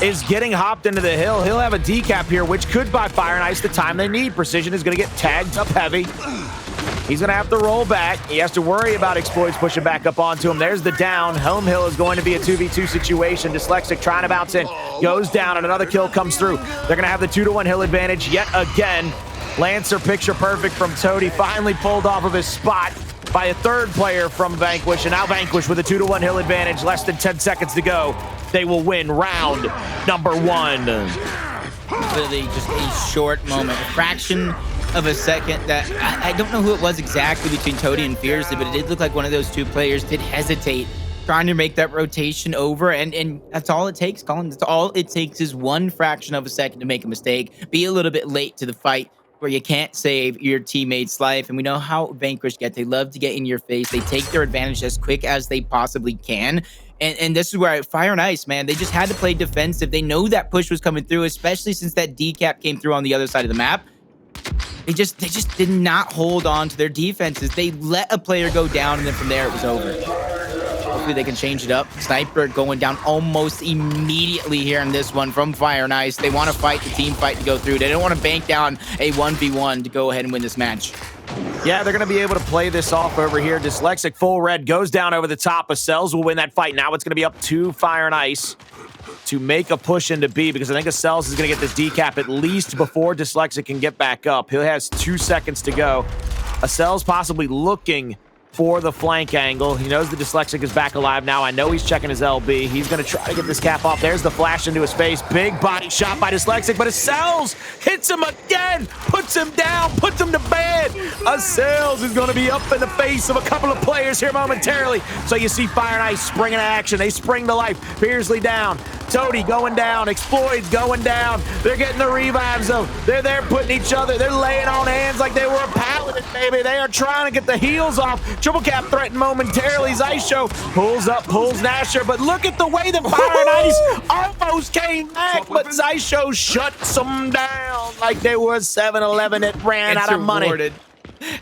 is getting hopped into the hill. He'll have a decap here, which could buy Fire and Ice the time they need. Precision is going to get tagged up heavy. He's going to have to roll back. He has to worry about Xploidz pushing back up onto him. There's the down. Home hill is going to be a 2v2 situation. Dyslexic trying to bounce in, goes down, and another kill comes through. They're going to have the 2-to-1 hill advantage yet again. Lancer picture perfect from Toti, finally pulled off of his spot by a third player from Vanquish, and now Vanquish with a 2-to-1 hill advantage, less than 10 seconds to go. They will win round number 1. Literally just a short moment, a fraction of a second that I don't know who it was exactly between Toti and Fearzly, but it did look like one of those two players did hesitate trying to make that rotation over, and that's all it takes, Colin. That's all it takes is one fraction of a second to make a mistake, be a little bit late to the fight, where you can't save your teammate's life. And we know how Vanquish get. They love to get in your face. They take their advantage as quick as they possibly can. And this is where Fire and Ice, man, they just had to play defensive. They know that push was coming through, especially since that decap came through on the other side of the map. They just did not hold on to their defenses. They let a player go down, and then from there it was over. Hopefully they can change it up. Sniper going down almost immediately here in this one from Fire and Ice. They want to fight the team fight to go through. They don't want to bank down a 1v1 to go ahead and win this match. Yeah, they're going to be able to play this off over here. Dyslexic full red goes down over the top. Acells will win that fight. Now it's going to be up to Fire and Ice to make a push into B, because I think Acells is going to get this decap at least before Dyslexic can get back up. He has 2 seconds to go. Acells possibly looking for the flank angle. He knows the Dyslexic is back alive now. I know he's checking his LB. He's going to try to get this cap off. There's the flash into his face. Big body shot by Dyslexic, but Acells hits him again, puts him down, puts him to bed. Acells is going to be up in the face of a couple of players here momentarily. So you see Fire and Ice spring into action. They spring to life. Fearzly down. Toti going down. Xploidz going down. They're getting the revives, though. They're there putting each other. They're laying on hands like they were a paladin, baby. They are trying to get the heals off. Triple cap threatened momentarily. Xysho pulls up, pulls Nasher, but look at the way that Fire and Ice almost came back, but Xysho shuts them down like they were 7-Eleven that ran out of money.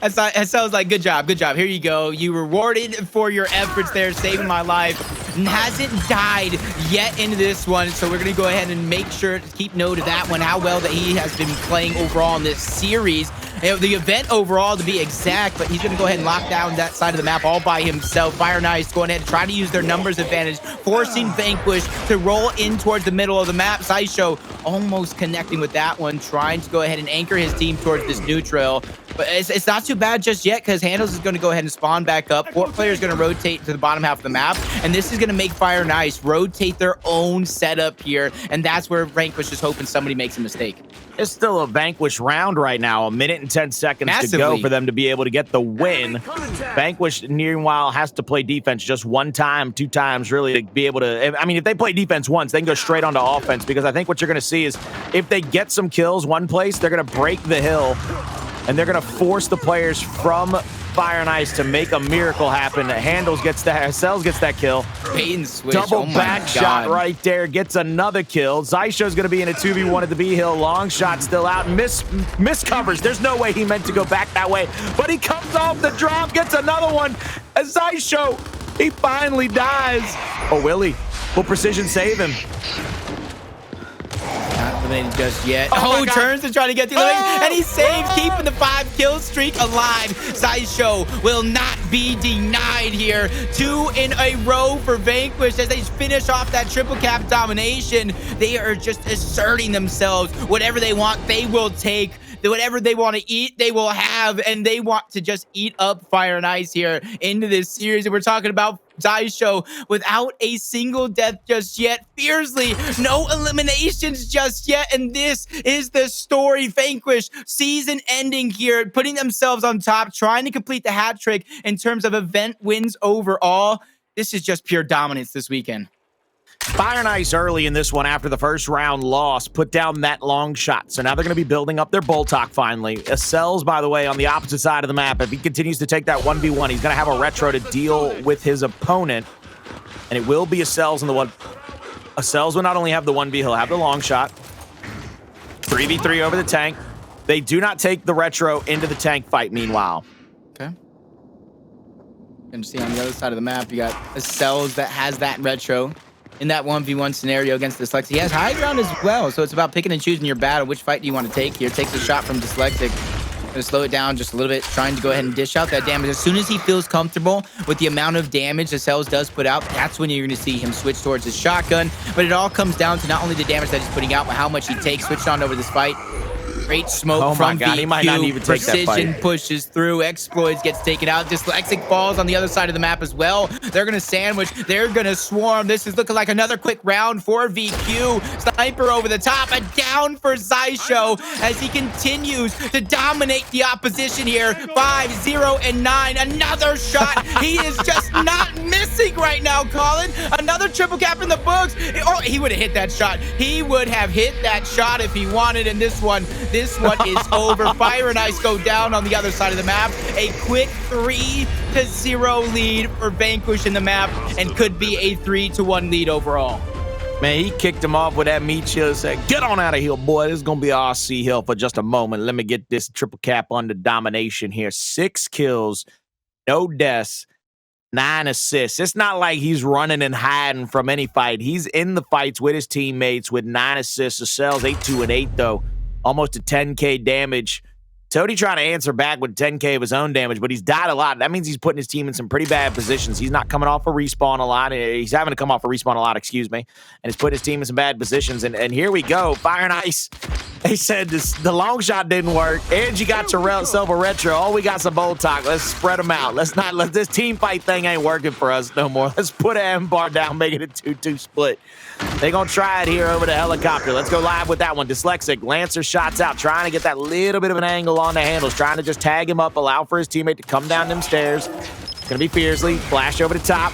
That sounds like, good job. Here you go. You rewarded for your efforts there, saving my life. Hasn't died yet in this one, so we're going to go ahead and make sure to keep note of that one, how well that he has been playing overall in this series. The event overall, to be exact, but he's going to go ahead and lock down that side of the map all by himself. Fire and Ice going ahead and trying to use their numbers advantage, forcing Vanquish to roll in towards the middle of the map. Xysho almost connecting with that one, trying to go ahead and anchor his team towards this neutral. But it's not too bad just yet, because Hndles is going to go ahead and spawn back up. 4 players going to rotate to the bottom half of the map, and this is going to make Fire and Ice rotate their own setup here, and that's where Vanquish is hoping somebody makes a mistake. It's still a Vanquish round right now. 1 minute and 10 seconds to go for them to be able to get the win. Vanquish, meanwhile, has to play defense just 1 time, 2 times, really, to be able to... I mean, if they play defense once, they can go straight onto offense, because I think what you're going to see is if they get some kills one place, they're going to break the hill, and they're going to force the players from Fire and Ice to make a miracle happen. Hndles gets that, Acells gets that kill. Bait and switch. Double back shot right there, gets another kill. Xysho's going to be in a 2v1 at the B hill. Long shot still out. Miss covers. There's no way he meant to go back that way, but he comes off the drop, gets another one. As Xysho, he finally dies. Oh, will he? Will Precision save him? Not eliminated just yet. Oh my God. Turns to try to get the elimination, and he saves, keeping the 5-kill streak alive. Xysho will not be denied here. 2 in a row for Vanquish as they finish off that triple cap domination. They are just asserting themselves. Whatever they want, they will take. Whatever they want to eat, they will have, and they want to just eat up Fire and Ice here into this series. And we're talking about Xysho without a single death just yet. Fearzly, no eliminations just yet. And this is the story. Vanquish, season ending here, putting themselves on top, trying to complete the hat trick in terms of event wins overall. This is just pure dominance this weekend. Fire and Ice early in this one after the first round loss put down that long shot. So now they're going to be building up their Boltok finally. Acells, by the way, on the opposite side of the map. If he continues to take that 1v1, he's going to have a retro to deal with his opponent. And it will be Acells in the one. Acells will not only have the 1v, he'll have the long shot. 3v3 over the tank. They do not take the retro into the tank fight meanwhile. Okay. And see on the other side of the map, you got Acells that has that retro. In that 1v1 scenario against Dyslexic. He has high ground as well, so it's about picking and choosing your battle. Which fight do you want to take here? Takes a shot from Dyslexic. Gonna slow it down just a little bit, trying to go ahead and dish out that damage. As soon as he feels comfortable with the amount of damage Acells does put out, that's when you're gonna see him switch towards his shotgun. But it all comes down to not only the damage that he's putting out, but how much he takes. Switched on over this fight. Great smoke from God, he might not even take that Precision fight. pushes through. Xploidz gets taken out. Dyslexic falls on the other side of the map as well. They're going to sandwich. They're going to swarm. This is looking like another quick round for VQ. Sniper over the top. A down for Xysho as he continues to dominate the opposition here. 5, 0, and 9. Another shot. He is just not missing right now, Colin. Another triple cap in the books. Oh, he would have hit that shot. He would have hit that shot if he wanted. And this one is over. Fire and Ice go down on the other side of the map. A quick 3-0 lead for Vanquish in the map, and could be a 3-1 lead overall. Man, he kicked him off with that meat shield. Said, "Get on out of here, boy. This is going to be RC Hill for just a moment. Let me get this triple cap under domination here. 6 kills, no deaths, 9 assists. It's not like he's running and hiding from any fight. He's in the fights with his teammates with 9 assists. Acells 8-2 and 8 though. Almost a 10K damage. Toti trying to answer back with 10K of his own damage, but he's died a lot. That means he's putting his team in some pretty bad positions. He's not coming off a respawn a lot. He's having to come off a respawn a lot, excuse me. And he's putting his team in some bad positions. And here we go. Fire and Ice. They said the long shot didn't work. And you got yourself a retro. Oh, we got some Boltok. Let's spread them out. Let this team fight thing ain't working for us no more. Let's put an M bar down, make it a 2-2 split. They're going to try it here over the helicopter. Let's go live with that one. Dyslexic, Lancer shots out, trying to get that little bit of an angle on the Hndles, trying to just tag him up, allow for his teammate to come down them stairs. It's going to be Fearzly, flash over the top.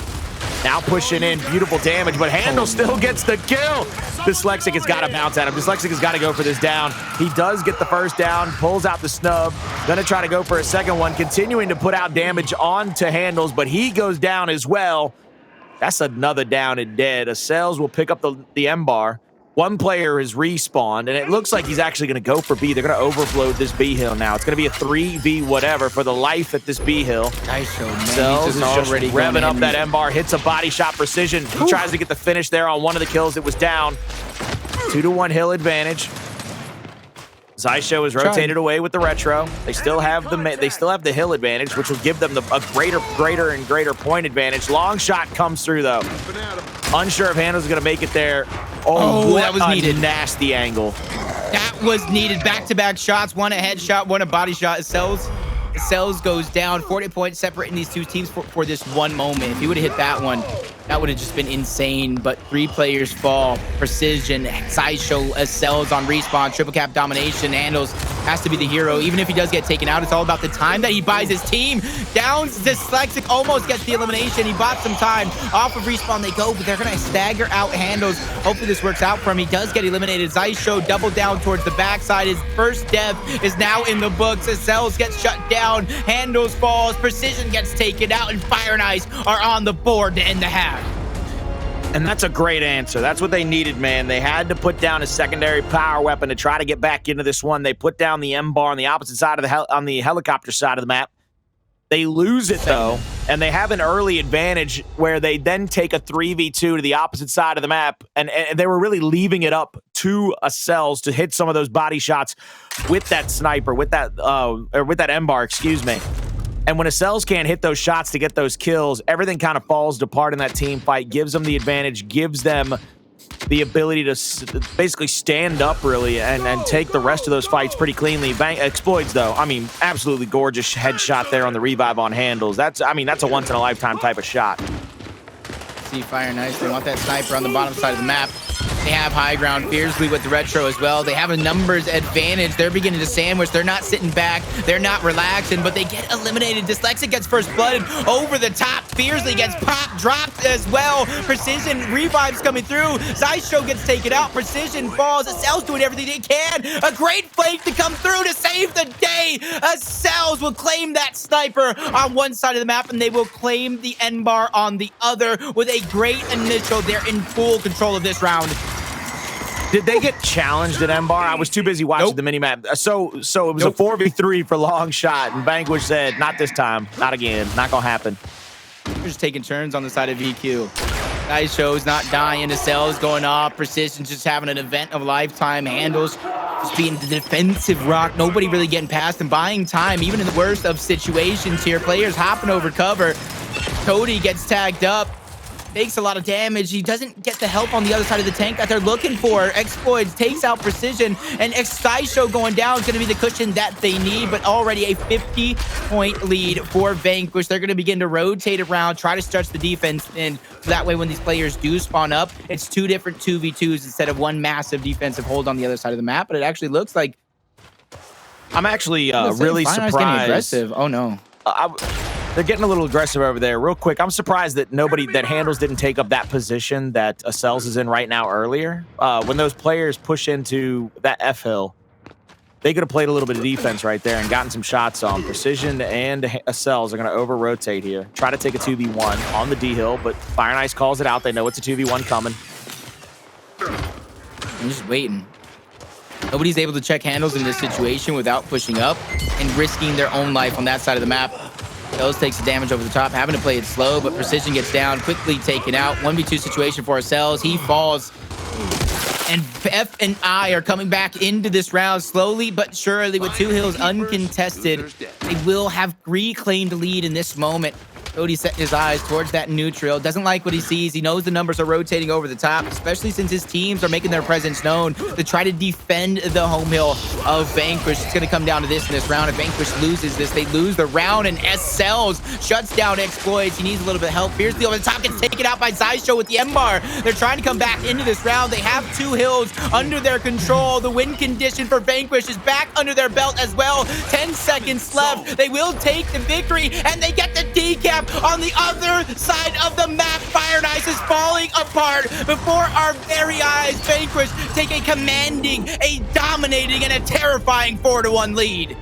Now pushing in, beautiful damage, but Hndles still gets the kill. Dyslexic has got to bounce at him. Dyslexic has got to go for this down. He does get the first down, pulls out the snub. Gonna try to go for a second one, continuing to put out damage onto Hndles, but he goes down as well. That's another down and dead. Acells will pick up the M bar. One player is respawned, and it looks like he's actually going to go for B. They're going to overflow this B hill now. It's going to be a 3v whatever for the life at this B hill. Xysho, man, Acells he's is just just already revving up going that in. M bar, hits a body shot precision. He tries to get the finish there on one of the kills. It was down. 2-1 hill advantage. Xysho is rotated away with the retro. They still have the hill advantage, which will give them a greater point advantage. Long shot comes through though. Unsure if Hndles is going to make it there. Oh, that was needed. Nasty angle. That was needed. Back-to-back shots. One a headshot, one a body shot. Acells goes down. 40 points separating these two teams for this one moment. If he would have hit that one, that would have just been insane. But 3 players fall. Precision, Xysho, Acells on respawn. Triple cap domination. Hndles has to be the hero. Even if he does get taken out, it's all about the time that he buys his team. Downs Dyslexic, almost gets the elimination. He bought some time. Off of respawn they go, but they're going to stagger out Hndles. Hopefully this works out for him. He does get eliminated. Xysho double down towards the backside. His first death is now in the books. Acells gets shut down. Hndles falls. Precision gets taken out, and Fire and Ice are on the board to end the half. And that's a great answer. That's what they needed, man. They had to put down a secondary power weapon to try to get back into this one. They put down the M bar on the opposite side of on the helicopter side of the map. They lose it, though, and they have an early advantage where they then take a 3v2 to the opposite side of the map, and they were really leaving it up to Acells to hit some of those body shots with that sniper, with that or with that M-bar, excuse me. And when Acells can't hit those shots to get those kills, everything kind of falls apart in that team fight, gives them the advantage, gives them the ability to basically stand up really and take the rest of those fights pretty cleanly. Xploidz, though, I mean, absolutely gorgeous headshot there on the revive on Hndles. That's a once-in-a-lifetime type of shot. See Fire nice. They want that sniper on the bottom side of the map. They have high ground. Fearzly with the retro as well. They have a numbers advantage. They're beginning to sandwich. They're not sitting back. They're not relaxing, but they get eliminated. Dsylexic gets first blooded over the top. Fearzly gets popped, dropped as well. Precision revives coming through. Xysho gets taken out. Precision falls. Acells doing everything they can. A great flank to come through to save the day. Acells will claim that sniper on one side of the map, and they will claim the N-bar on the other with a great initial. They're in full control of this round. Did they get challenged at M-bar? I was too busy watching the minimap. So it was a 4v3 for long shot, and Vanquish said, not this time, not again, not gonna happen. They're just taking turns on the side of VQ. Xysho's not dying. Acells going off. Precision just having an event of lifetime. Hndles just being the defensive rock. Nobody really getting past and buying time, even in the worst of situations here. Players hopping over cover. Toti gets tagged up. Takes a lot of damage. He doesn't get the help on the other side of the tank that they're looking for. Xploidz takes out Precision, and Xysho going down is going to be the cushion that they need, but already a 50-point lead for Vanquish. They're going to begin to rotate around, try to stretch the defense in, so that way when these players do spawn up, it's two different 2v2s instead of one massive defensive hold on the other side of the map, but it actually looks like... I'm actually really surprised. Getting aggressive. Oh, no. They're getting a little aggressive over there. Real quick, I'm surprised that that Hndles didn't take up that position that Acells is in right now earlier. When those players push into that F-hill, they could have played a little bit of defense right there and gotten some shots on. Precision and Acells are going to over-rotate here. Try to take a 2v1 on the D-hill, but Fire and Ice calls it out. They know it's a 2v1 coming. I'm just waiting. Nobody's able to check Hndles in this situation without pushing up and risking their own life on that side of the map. Acells takes the damage over the top, having to play it slow, but Precision gets down, quickly taken out. 1v2 situation for Acells. He falls. And F and I are coming back into this round slowly but surely with 2 hills uncontested. They will have reclaimed lead in this moment. Toti setting his eyes towards that neutral. Doesn't like what he sees. He knows the numbers are rotating over the top, especially since his teams are making their presence known to try to defend the home hill of Vanquish. It's going to come down to this in this round. If Vanquish loses this, they lose the round, and Acells shuts down Xploidz. He needs a little bit of help. Fearzly over the top gets taken out by Xysho with the M-bar. They're trying to come back into this round. They have 2 hills under their control. The win condition for Vanquish is back under their belt as well. 10 seconds left. They will take the victory, and they get the decap on the other side of the map. Fire and Ice is falling apart before our very eyes. Vanquish take a commanding, a dominating, and a terrifying 4-1 lead.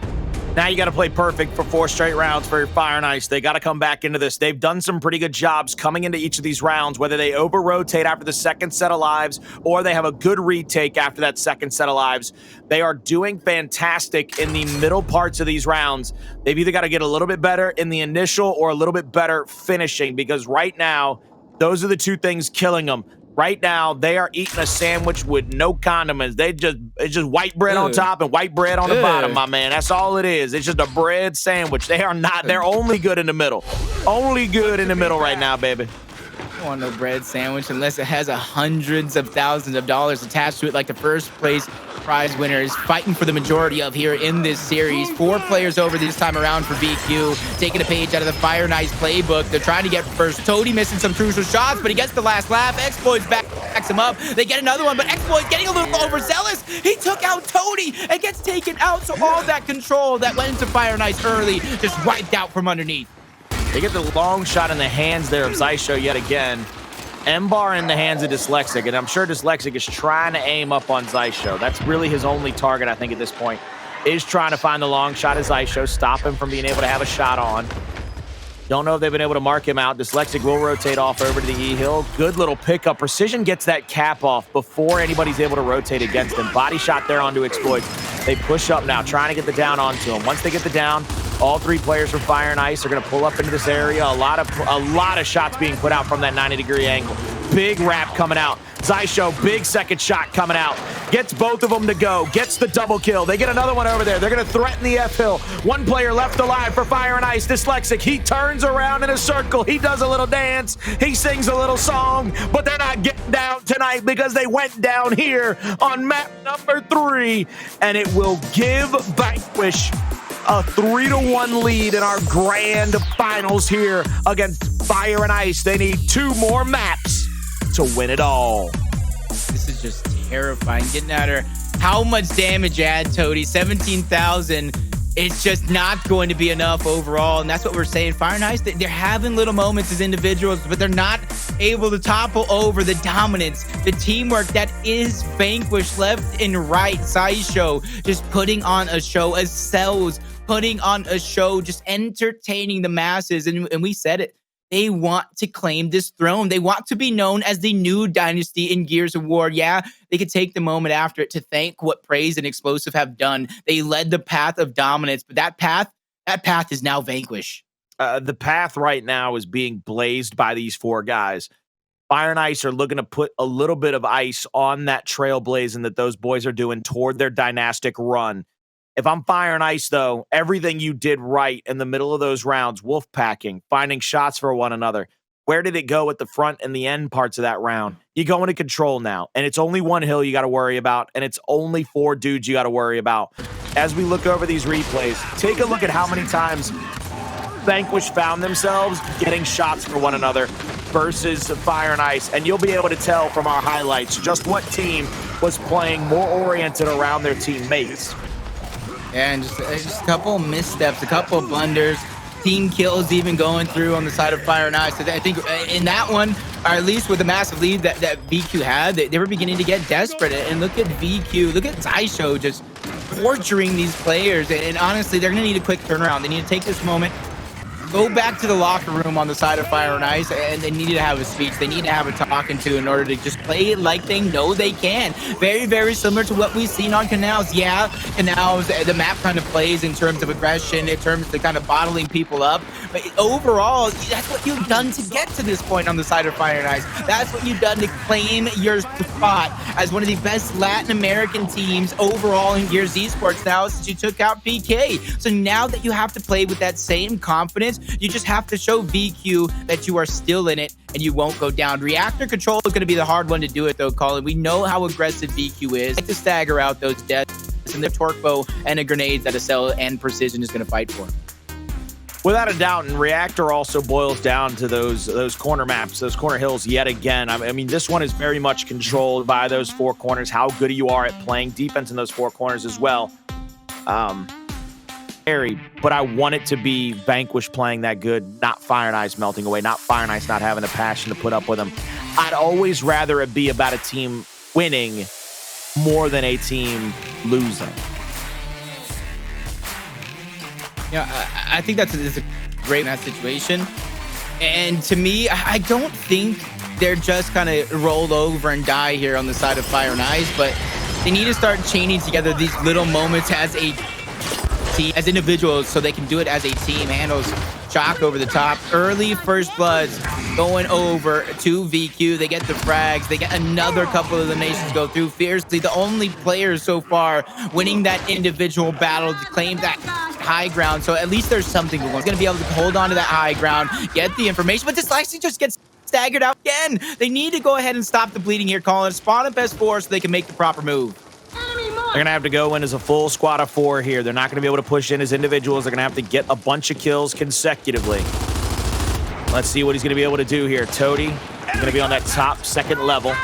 Now you got to play perfect for 4 straight rounds for Fire and Ice. They got to come back into this. They've done some pretty good jobs coming into each of these rounds, whether they over-rotate after the second set of lives or they have a good retake after that second set of lives. They are doing fantastic in the middle parts of these rounds. They've either got to get a little bit better in the initial or a little bit better finishing, because right now, those are the 2 things killing them. Right now, they are eating a sandwich with no condiments. It's just white bread on top and white bread on the bottom, my man. That's all it is. It's just a bread sandwich. They are not. They're only good in the middle. Only good in the middle right now, baby. I don't want no bread sandwich unless it has hundreds of thousands of dollars attached to it, like the first place prize winner is fighting for the majority of here in this series. 4 players over this time around for VQ, taking a page out of the Fire and Ice playbook. They're trying to get first. Toti missing some crucial shots, but he gets the last laugh. Xploidz backs him up. They get another one, but Xploidz getting a little overzealous. He took out Toti and gets taken out, so all that control that went into Fire and Ice early just wiped out from underneath. They get the long shot in the hands there of Xysho yet again. M-bar in the hands of Dsylexic, and I'm sure Dsylexic is trying to aim up on Xysho. That's really his only target, I think, at this point, is trying to find the long shot of Xysho, stop him from being able to have a shot on. Don't know if they've been able to mark him out. Dsylexic will rotate off over to the E-hill. Good little pickup. Precision gets that cap off before anybody's able to rotate against him. Body shot there onto Xploidz. They push up now, trying to get the down onto him. Once they get the down, All three players from Fire and Ice are going to pull up into this area. A lot of shots being put out from that 90-degree angle. Big wrap coming out. Xysho, big second shot coming out. Gets both of them to go. Gets the double kill. They get another one over there. They're going to threaten the F-Hill. One player left alive for Fire and Ice. Dyslexic, he turns around in a circle. He does a little dance. He sings a little song. But they're not getting down tonight because they went down here on map number 3. And it will give Vanquish a 3-1 lead in our grand finals here against Fire and Ice. They need 2 more maps to win it all. This is just terrifying. Getting at her. How much damage you had, Toti? 17,000. It's just not going to be enough overall. And that's what we're saying. Fire and Ice, they're having little moments as individuals, but they're not able to topple over the dominance, the teamwork that is Vanquish left and right. Xysho just putting on a show. Acells putting on a show, just entertaining the masses. And we said it. They want to claim this throne. They want to be known as the new dynasty in Gears of War. Yeah, they could take the moment after it to thank what Praise and Explosive have done. They led the path of dominance, but that path is now Vanquish. The path right now is being blazed by these 4 guys. Fire and Ice are looking to put a little bit of ice on that trailblazing that those boys are doing toward their dynastic run. If I'm Fire and Ice, though, everything you did right in the middle of those rounds, wolf packing, finding shots for one another, where did it go at the front and the end parts of that round? You go into control now, and it's only 1 hill you got to worry about, and it's only 4 dudes you got to worry about. As we look over these replays, take a look at how many times Vanquish found themselves getting shots for one another versus Fire and Ice, and you'll be able to tell from our highlights just what team was playing more oriented around their teammates. And just a couple missteps, a couple blunders, team kills even going through on the side of Fire and Ice. So I think in that one, or at least with the massive lead that VQ had, they were beginning to get desperate. And look at VQ, look at Xysho just torturing these players. And honestly, they're going to need a quick turnaround. They need to take this moment, go back to the locker room on the side of Fire and Ice, and they need to have a speech. They need to have a talking to in order to just play it like they know they can. Very, very similar to what we've seen on Canals. Yeah, Canals, the map kind of plays in terms of aggression, in terms of kind of bottling people up. But overall, that's what you've done to get to this point on the side of Fire and Ice. That's what you've done to claim your spot as one of the best Latin American teams overall in Gears Esports now since you took out PK. So now that you have to play with that same confidence, you just have to show VQ that you are still in it and you won't go down. Reactor control is going to be the hard one to do it, though, Colin. We know how aggressive VQ is. Like to stagger out those deaths and the torque bow and a grenade that Acel and Precision is going to fight for. Without a doubt, and Reactor also boils down to those corner maps, those corner hills yet again. I mean, this one is very much controlled by those 4 corners, how good you are at playing defense in those 4 corners as well. But I want it to be Vanquish playing that good, not Fire and Ice melting away, not Fire and Ice not having the passion to put up with them. I'd always rather it be about a team winning more than a team losing. Yeah, I think that's a great in that situation. And to me, I don't think they're just kind of rolled over and die here on the side of Fire and Ice, but they need to start chaining together these little moments as a team, as individuals, so they can do it as a team. Hndles shock over the top. Early first bloods going over to VQ. They get the frags. They get another couple of eliminations go through. Fearzly, the only player so far winning that individual battle to claim that high ground. So at least there's something going. He's going to be able to hold on to that high ground, get the information, but Dsylexic just gets staggered out again. They need to go ahead and stop the bleeding here, Colin. Spawn up S4 so they can make the proper move. They're going to have to go in as a full squad of 4 here. They're not going to be able to push in as individuals. They're going to have to get a bunch of kills consecutively. Let's see what he's going to be able to do here. Toti is going to be on that top 2nd level.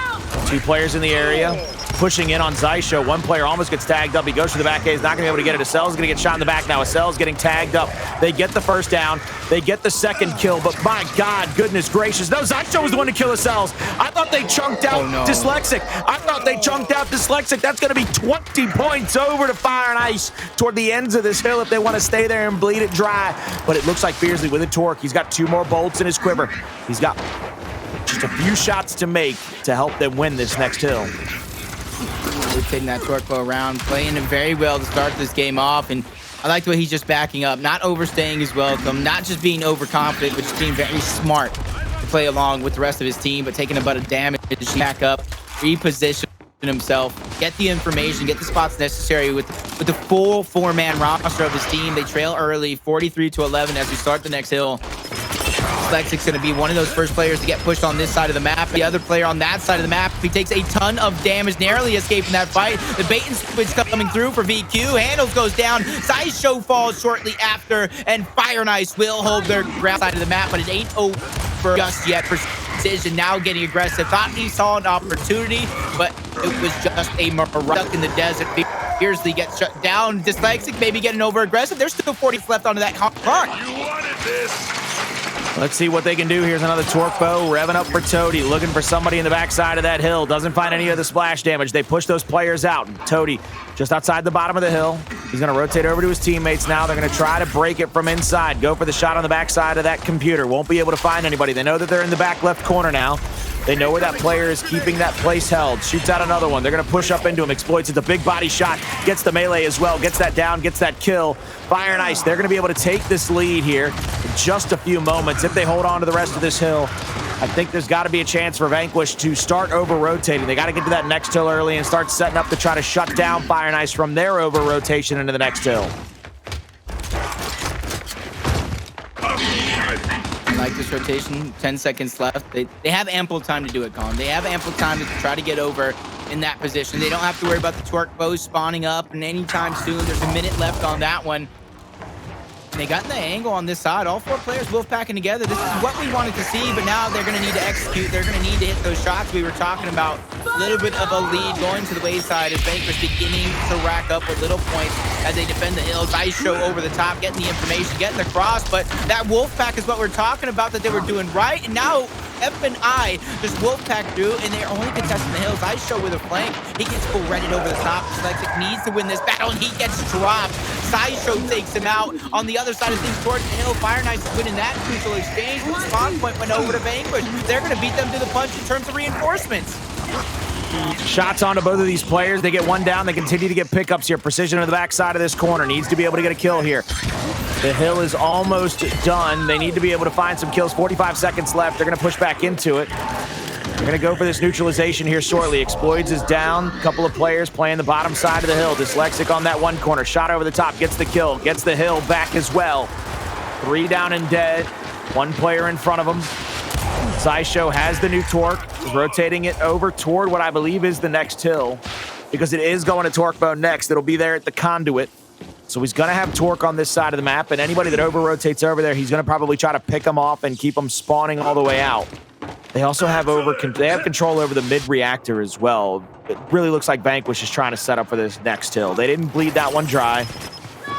2 players in the area. Pushing in on Xysho. 1 player almost gets tagged up. He goes for the back A. He's not going to be able to get it. Acells is going to get shot in the back now. Acells getting tagged up. They get the first down. They get the 2nd kill. But my God, goodness gracious. No, Xysho was the one to kill Acells. I thought they chunked out Dyslexic. I thought they chunked out Dyslexic. That's going to be 20 points over to Fire and Ice toward the ends of this hill if they want to stay there and bleed it dry. But it looks like Fearzly with a torque. He's got 2 more bolts in his quiver. He's got just a few shots to make to help them win this next hill. They're taking that torque bow around, playing it very well to start this game off, and I like the way he's just backing up, not overstaying his welcome, not just being overconfident, but just being very smart to play along with the rest of his team, but taking a butt of damage, back up, reposition himself, get the information, get the spots necessary with the full 4-man roster of his team. They trail early, 43-11 as we start the next hill. Dsylexic going to be one of those first players to get pushed on this side of the map. The other player on that side of the map, he takes a ton of damage, narrowly escaping that fight. The bait and switch coming through for VQ. Hndles goes down. Xysho falls shortly after, and Fire Nice will hold their ground side of the map, but it ain't over just yet. Precision now getting aggressive. Thought he saw an opportunity, but it was just a stuck in the desert. Fearzly gets shut down. Dyslexic maybe getting over aggressive. There's still 40 left onto that clock. You wanted this. Let's see what they can do. Here's another torque bow revving up for Toti, looking for somebody in the backside of that hill. Doesn't find any of the splash damage. They push those players out. Toti just outside the bottom of the hill. He's going to rotate over to his teammates now. They're going to try to break it from inside. Go for the shot on the backside of that computer. Won't be able to find anybody. They know that they're in the back left corner now. They know where that player is keeping that place held. Shoots out another one. They're going to push up into him. Xploidz with a big body shot. Gets the melee as well. Gets that down. Gets that kill. Fire and Ice, they're going to be able to take this lead here in just a few moments. If they hold on to the rest of this hill, I think there's got to be a chance for Vanquish to start over-rotating. They got to get to that next hill early and start setting up to try to shut down Fire and Ice from their over-rotation into the next hill. I like this rotation. 10 seconds left. They have ample time to do it, Colin. They have ample time to try to get over in that position. They don't have to worry about the torque bows spawning up and anytime soon. There's a minute left on that one. And they got in the angle on this side. All 4 players wolf packing together. This is what we wanted to see, but now they're going to need to execute. They're going to need to hit those shots we were talking about. A little bit of a lead going to the wayside as Vanquish beginning to rack up with little points as they defend the hills. Xysho over the top, getting the information, getting the cross, but that wolf pack is what we're talking about that they were doing right. And now F and I just wolf pack through, and they're only contesting the hills. Xysho with a flank. He gets full redded over the top. Dsylexic needs to win this battle, and he gets dropped. Xysho takes him out. On the other side of things, towards the hill, Fire Nice is winning that crucial exchange. The spawn point went over to Vanquish. They're going to beat them to the punch in terms of reinforcements. Shots onto both of these players. They get one down. They continue to get pickups here. Precision on the backside of this corner. Needs to be able to get a kill here. The hill is almost done. They need to be able to find some kills. 45 seconds left. They're going to push back into it. They're going to go for this neutralization here shortly. Xploidz is down. A couple of players playing the bottom side of the hill. Dyslexic on that one corner. Shot over the top. Gets the kill. Gets the hill back as well. 3 down and dead. 1 player in front of him. Xysho has the new torque. He's rotating it over toward what I believe is the next hill, because it is going to torque bow next. It'll be there at the conduit. So he's going to have torque on this side of the map, and anybody that over-rotates over there, he's going to probably try to pick them off and keep them spawning all the way out. They also have control over the mid-reactor as well. It really looks like Vanquish is trying to set up for this next hill. They didn't bleed that one dry.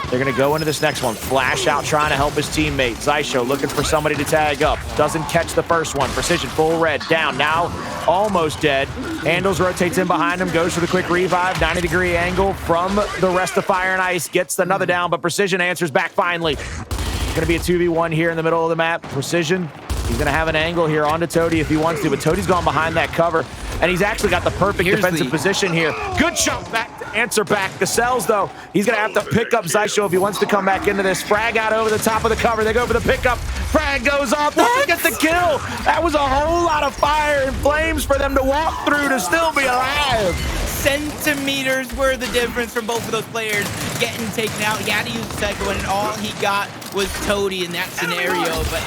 They're going to go into this next one. Flash out, trying to help his teammate. Xysho looking for somebody to tag up. Doesn't catch the first one. Precision, full red, down. Now almost dead. Hndles rotates in behind him, goes for the quick revive. 90-degree angle from the rest of Fire and Ice. Gets another down, but Precision answers back finally. It's going to be a 2v1 here in the middle of the map. Precision, he's going to have an angle here onto Toti if he wants to, but Toti's gone behind that cover, and he's actually got the perfect defensive position here. Good shot back to answer back. Acells, though, he's going to have to pick up Xysho if he wants to come back into this. Frag out over the top of the cover. They go for the pickup. Frag goes off. Doesn't get the kill. That was a whole lot of fire and flames for them to walk through to still be alive. Centimeters were the difference from both of those players getting taken out. He had to use the second one, and all he got was Toti in that scenario. But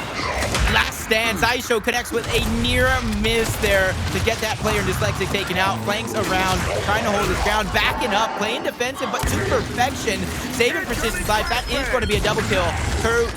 last stand, Xysho connects with a near miss there to get that player Dyslexic taken out. Flanks around, trying to hold his ground, backing up, playing defensive, but to perfection, saving Precision's life. That is going to be a double kill.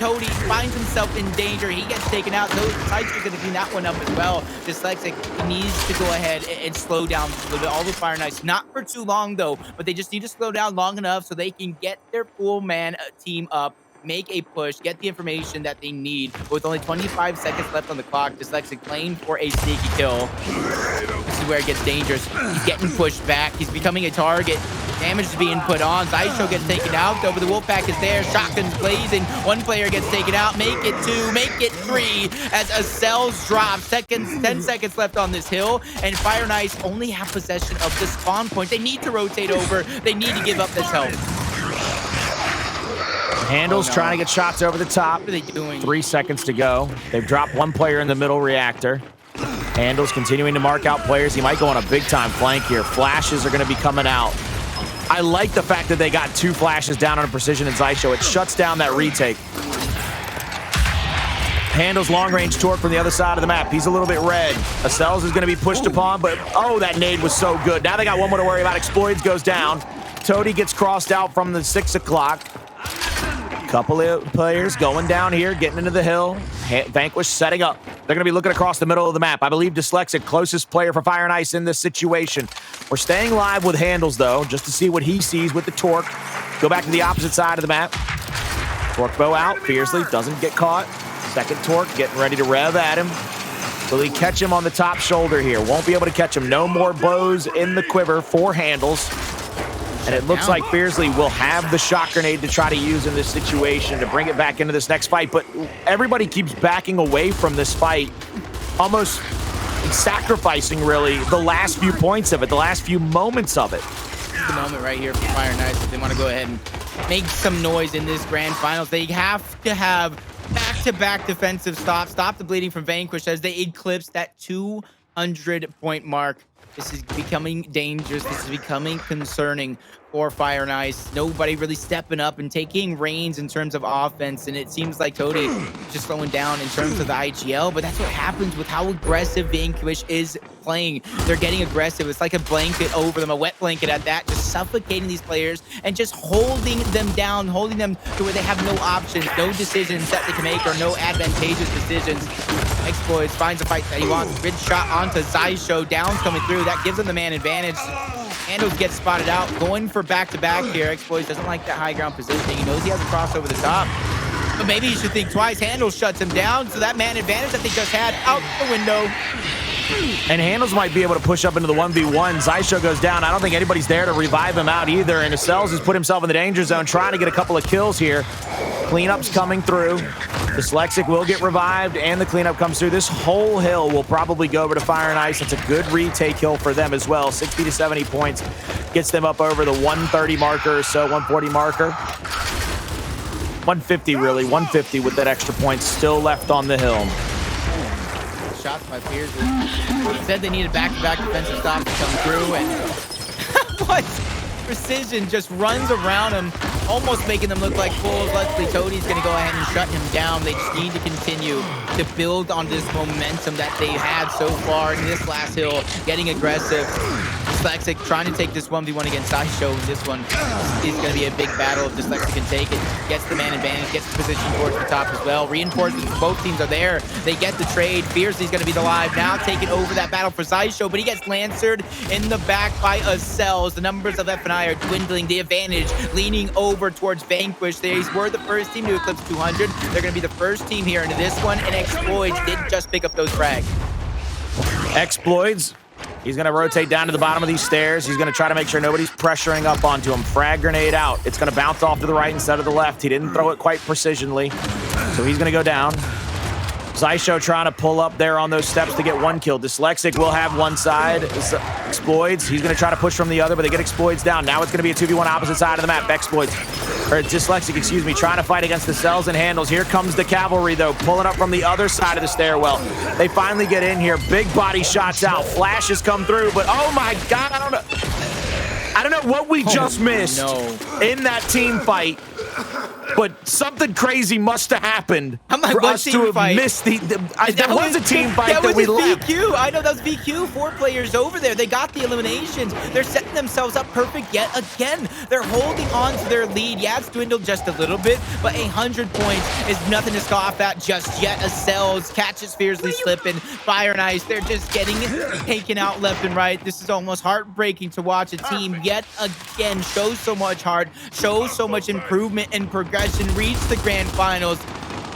Toti finds himself in danger. He gets taken out. Xysho's going to clean that one up as well. Dyslexic needs to go ahead and slow down a little bit. All the Fire Nice, not for too long though, but they just need to slow down long enough so they can get their full man team up, make a push, get the information that they need. But with only 25 seconds left on the clock, Dyslexic playing for a sneaky kill. This is where it gets dangerous. He's getting pushed back. He's becoming a target. Damage is being put on. Xysho gets taken out, though, but the Wolfpack is there. Shotgun's blazing. 1 player gets taken out. Make it 2, make it 3 as Acells drops. 10 seconds left on this hill, and Fire Nice only have possession of the spawn point. They need to rotate over. They need to give up this health. Hndles trying to get shots over the top. What are they doing? 3 seconds to go. They've dropped one player in the middle reactor. Hndles continuing to mark out players. He might go on a big-time flank here. Flashes are going to be coming out. I like the fact that they got 2 flashes down on a precision in Xysho. It shuts down that retake. Hndles long-range torque from the other side of the map. He's a little bit red. Acells is going to be pushed upon, but oh, that nade was so good. Now they got one more to worry about. Xploidz goes down. Toti gets crossed out from the 6 o'clock. Couple of players going down here, getting into the hill. Vanquish setting up. They're going to be looking across the middle of the map. I believe Dsylexic, closest player for Fire and Ice in this situation. We're staying live with Hndles, though, just to see what he sees with the torque. Go back to the opposite side of the map. Torque bow out. Fearzly doesn't get caught. Second torque, getting ready to rev at him. Will he catch him on the top shoulder here? Won't be able to catch him. No more bows in the quiver for Hndles. And it looks like Fearzly will have the shot grenade to try to use in this situation to bring it back into this next fight. But everybody keeps backing away from this fight, almost sacrificing, really, the last few points of it, the last few moments of it. This is the moment right here for Fire and Ice. If they want to go ahead and make some noise in this grand finals, they have to have back-to-back defensive stops. Stop the bleeding from Vanquish as they eclipse that 200-point mark. This is becoming dangerous. This is becoming concerning for Fire and Ice. Nobody really stepping up and taking reins in terms of offense, and it seems like Toti is just slowing down in terms of the IGL, but that's what happens with how aggressive Vanquish is playing. They're getting aggressive. It's like a blanket over them, a wet blanket at that, just suffocating these players and just holding them down, holding them to where they have no options, no decisions that they can make, or no advantageous decisions. Xploidz finds a fight that he wants. Good shot onto Xysho. Downs coming through. That gives him the man advantage. Hndles gets spotted out. Going for back-to-back here. Xploidz doesn't like that high ground positioning. He knows he has a cross over the top. But maybe he should think twice. Hndles shuts him down. So that man advantage that they just had out the window. And Hndles might be able to push up into the 1v1. Xysho goes down. I don't think anybody's there to revive him out either. And Acells has put himself in the danger zone, trying to get a couple of kills here. Cleanup's coming through. Dsylexic will get revived, and the cleanup comes through. This whole hill will probably go over to Fire and Ice. It's a good retake hill for them as well. 60 to 70 points gets them up over the 130 marker or so, 140 marker. 150 really, 150 with that extra point still left on the hill. Shots by Fearzly. He said they needed back-to-back defensive stops to come through, and what? Precision just runs around him, almost making them look like fools. Luckily, Toti's going to go ahead and shut him down. They just need to continue to build on this momentum that they had so far in this last hill, getting aggressive. Dsylexic trying to take this 1v1 against Xysho. This one is going to be a big battle if Dsylexic can take it. Gets the man advantage, gets the position towards the top as well. Reinforcements, both teams are there. They get the trade. Fearzly's going to be the live now, taking over that battle for Xysho, but he gets lancered in the back by Acells. The numbers of F&I are dwindling. The advantage leaning over towards Vanquish. They were the first team to eclipse 200. They're going to be the first team here into this one, and Xploidz did just pick up those frags. Xploidz, he's going to rotate down to the bottom of these stairs. He's going to try to make sure nobody's pressuring up onto him. Frag grenade out. It's going to bounce off to the right instead of the left. He didn't throw it quite precisionally, so he's going to go down. Xysho trying to pull up there on those steps to get one kill. Dsylexic will have one side. Xploidz, he's going to try to push from the other, but they get Xploidz down. Now it's going to be a 2v1 opposite side of the map. Dsylexic, excuse me, trying to fight against the Acells and Hndles. Here comes the cavalry, though, pulling up from the other side of the stairwell. They finally get in here. Big body shots out. Flashes come through, but oh my God, I don't know what we just missed in that team fight. But something crazy must have happened for us to have missed that was a team fight that we left. VQ. I know that was VQ. 4 players over there. They got the eliminations. They're setting themselves up perfect yet again. They're holding on to their lead. Yeah, it's dwindled just a little bit, but 100 points is nothing to scoff at just yet. Acells catches Fearzly slipping. Fire and Ice, they're just getting taken out left and right. This is almost heartbreaking to watch a team yet again show so much heart, show so much improvement and progression, reach the grand finals,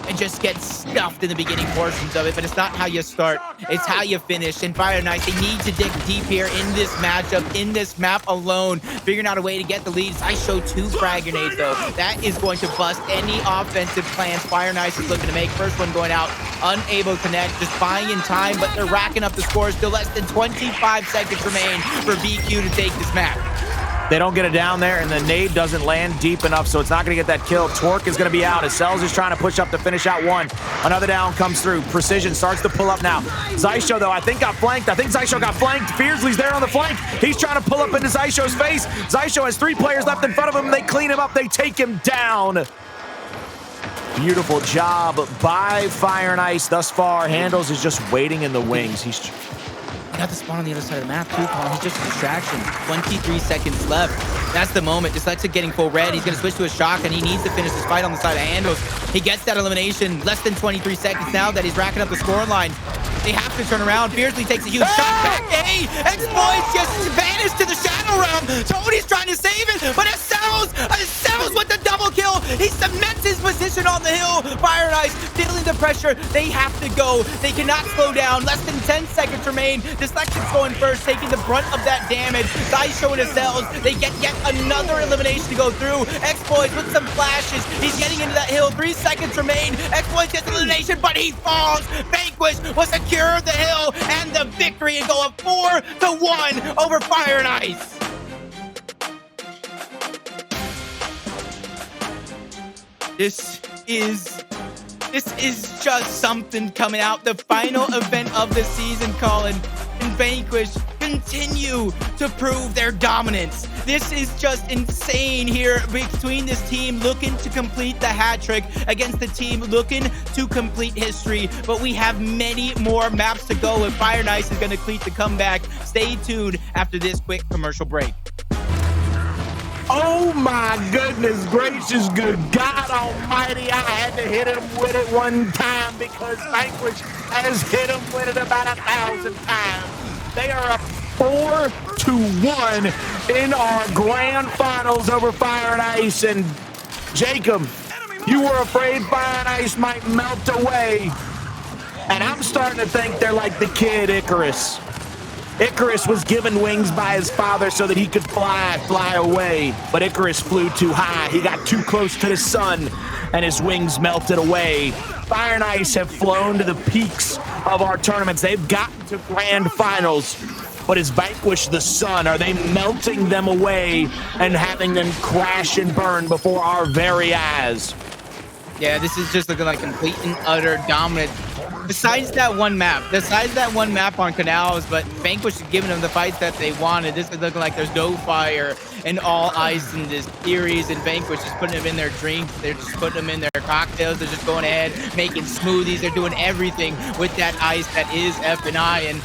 and just get stuffed in the beginning portions of it. But it's not how you start, it's how you finish. And Fire and Ice, they need to dig deep here in this matchup, in this map alone, figuring out a way to get the leads. I show 2 frag grenades, though. That is going to bust any offensive plans Fire and Ice is looking to make. First one going out, unable to connect, just buying in time, but they're racking up the scores. Still less than 25 seconds remain for BQ to take this map. They don't get it down there, and the nade doesn't land deep enough, so it's not going to get that kill. Torque is going to be out. Acells is trying to push up to finish out one. Another down comes through. Precision starts to pull up now. Xysho, though, I think got flanked. I think Xysho got flanked. Fearzly's there on the flank. He's trying to pull up into Xysho's face. Xysho has 3 players left in front of him. They clean him up. They take him down. Beautiful job by Fire and Ice thus far. Hndles is just waiting in the wings. He got the spawn on the other side of the map too, Colin. He's just a distraction. 23 seconds left. That's the moment. Dsylexic getting full red. He's going to switch to a shotgun. He needs to finish this fight on the side of Hndles. He gets that elimination. Less than 23 seconds now that he's racking up the score line. They have to turn around. Fearzly takes a huge shot back. Hey, Xploidz just vanished to the shadow realm. Toti's trying to save it, but Acells with the double kill. He cements his position on the hill. Fire and Ice feeling the pressure. They have to go. They cannot slow down. Less than 10 seconds remain. Dyslexic's going first, taking the brunt of that damage. Xysho and Acells, they get yet another elimination to go through. Xploidz with some flashes. He's getting into that hill. 3 seconds remain. Xploidz gets elimination, but he falls. Vanquish will secure the hill and the victory and go up 4-1 over Fire and Ice. This is just something coming out. The final event of the season, Colin, and Vanquish continue to prove their dominance. This is just insane here between this team looking to complete the hat trick against the team looking to complete history. But we have many more maps to go, and Fire and Ice is going to complete the comeback. Stay tuned after this quick commercial break. Oh my goodness gracious, good God almighty. I had to hit him with it one time because Vanquish has hit him with it about 1,000 times. They are up 4-1 in our grand finals over Fire and Ice. And Jacob, you were afraid Fire and Ice might melt away. And I'm starting to think they're like the kid Icarus. Icarus was given wings by his father so that he could fly away. But Icarus flew too high. He got too close to the sun, and his wings melted away. Fire and Ice have flown to the peaks of our tournaments. They've gotten to grand finals. But is Vanquish the sun? Are they melting them away and having them crash and burn before our very eyes? Yeah, this is just looking like complete and utter dominance. Besides that one map on Canals, but Vanquish is giving them the fights that they wanted. This is looking like there's no fire and all ice in this series, and Vanquish is putting them in their drinks. They're just putting them in their cocktails. They're just going ahead, making smoothies. They're doing everything with that ice that is F&I. And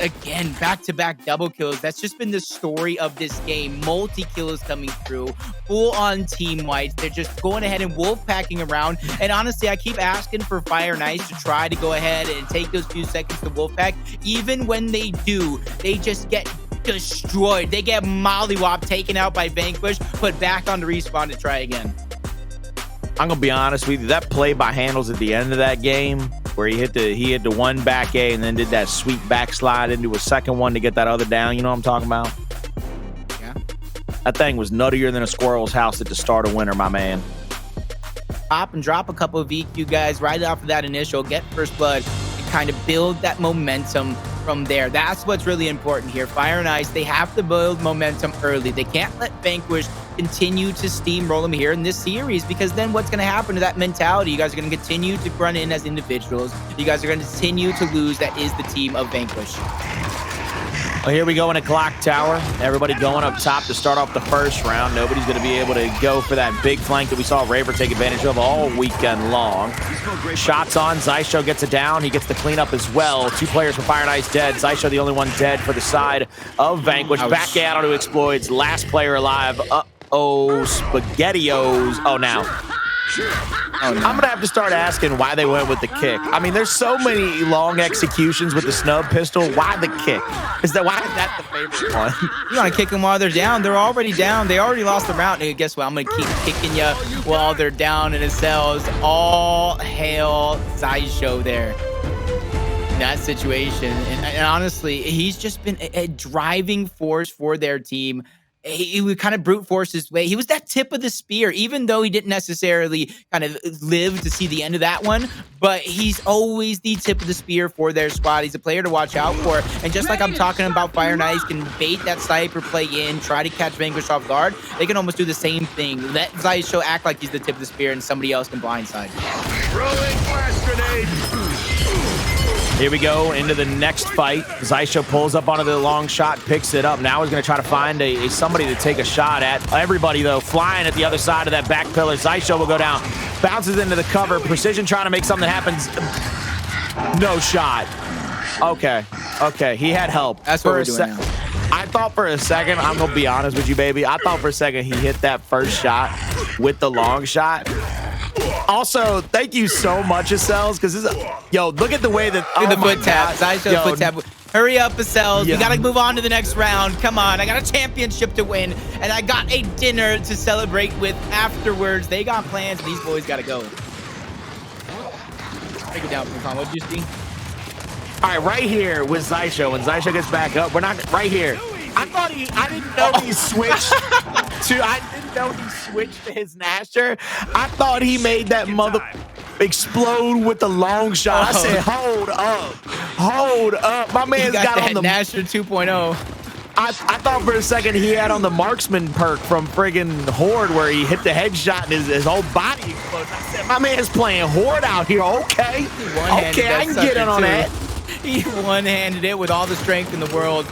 again, back-to-back double kills. That's just been the story of this game. Multi-kills coming through, full-on team wipes. They're just going ahead and wolf packing around. And honestly, I keep asking for Fire and Ice to try to go ahead and take those few seconds to wolf pack. Even when they do, they just get destroyed. They get mollywopped, taken out by Vanquish, put back on the respawn to try again. I'm gonna be honest with you. That play by Hndles at the end of that game, where he hit the one back A and then did that sweet backslide into a second one to get that other down. You know what I'm talking about? Yeah. That thing was nuttier than a squirrel's house at the start of winter, my man. Pop and drop a couple of VQ guys right off of that initial, get first blood, and kind of build that momentum from there. That's what's really important here. Fire and Ice, they have to build momentum early. They can't let Vanquish continue to steamroll them here in this series, because then what's going to happen to that mentality? You guys are going to continue to run in as individuals. You guys are going to continue to lose. That is the team of Vanquish. Well, here we go in a Clocktower. Everybody going up top to start off the first round. Nobody's going to be able to go for that big flank that we saw Raver take advantage of all weekend long. Shots on. Xysho gets it down. He gets the cleanup as well. 2 players for Fire and Ice dead. Xysho the only one dead for the side of Vanquish. Back out onto Xploidz. Last player alive. Uh-oh, SpaghettiOs. Oh, now. I'm going to have to start asking why they went with the kick. I mean, there's so many long executions with the snub pistol. Why the kick? Why is that the favorite one? You want to kick them while they're down. They're already down. They already lost the round. And guess what? I'm going to keep kicking you while they're down in Acells. All hail Xysho there. In that situation. And honestly, he's just been a driving force for their team. he would kind of brute force his way. He was that tip of the spear, even though he didn't necessarily kind of live to see the end of that one. But he's always the tip of the spear for their squad. He's a player to watch out for. And just like I'm talking about, Fire and Ice can bait that sniper play in, try to catch Vanquish off guard. They can almost do the same thing. Let Xysho act like he's the tip of the spear, and somebody else can blindside. Throwing blast grenade. Here we go into the next fight. Xysho pulls up onto the long shot, picks it up. Now he's going to try to find somebody to take a shot at. Everybody, though, flying at the other side of that back pillar. Xysho will go down, bounces into the cover. Precision trying to make something happen. No shot. Okay, he had help. That's what we're doing now. I thought for a second, I'm going to be honest with you, baby. I thought for a second he hit that first shot with the long shot. Also, thank you so much, Acells, because this is, yo, look at the way that, Look at the foot tap. Xysho foot tap. Hurry up, Acells. Yeah. We got to move on to the next round. Come on. I got a championship to win, and I got a dinner to celebrate with afterwards. They got plans, and these boys got to go. Break it down, Picon. What did you see? All right, right here with Xysho. When Xysho gets back up, we're not right here. I didn't know he switched to his Nasher. I thought he made that mother explode with the long shot. I said, hold up. My man's got on the Nasher 2.0. I thought for a second he had on the marksman perk from friggin' Horde where he hit the headshot and his whole body exploded. I said, my man's playing Horde out here. Okay, I can get in on that. He one-handed it with all the strength in the world.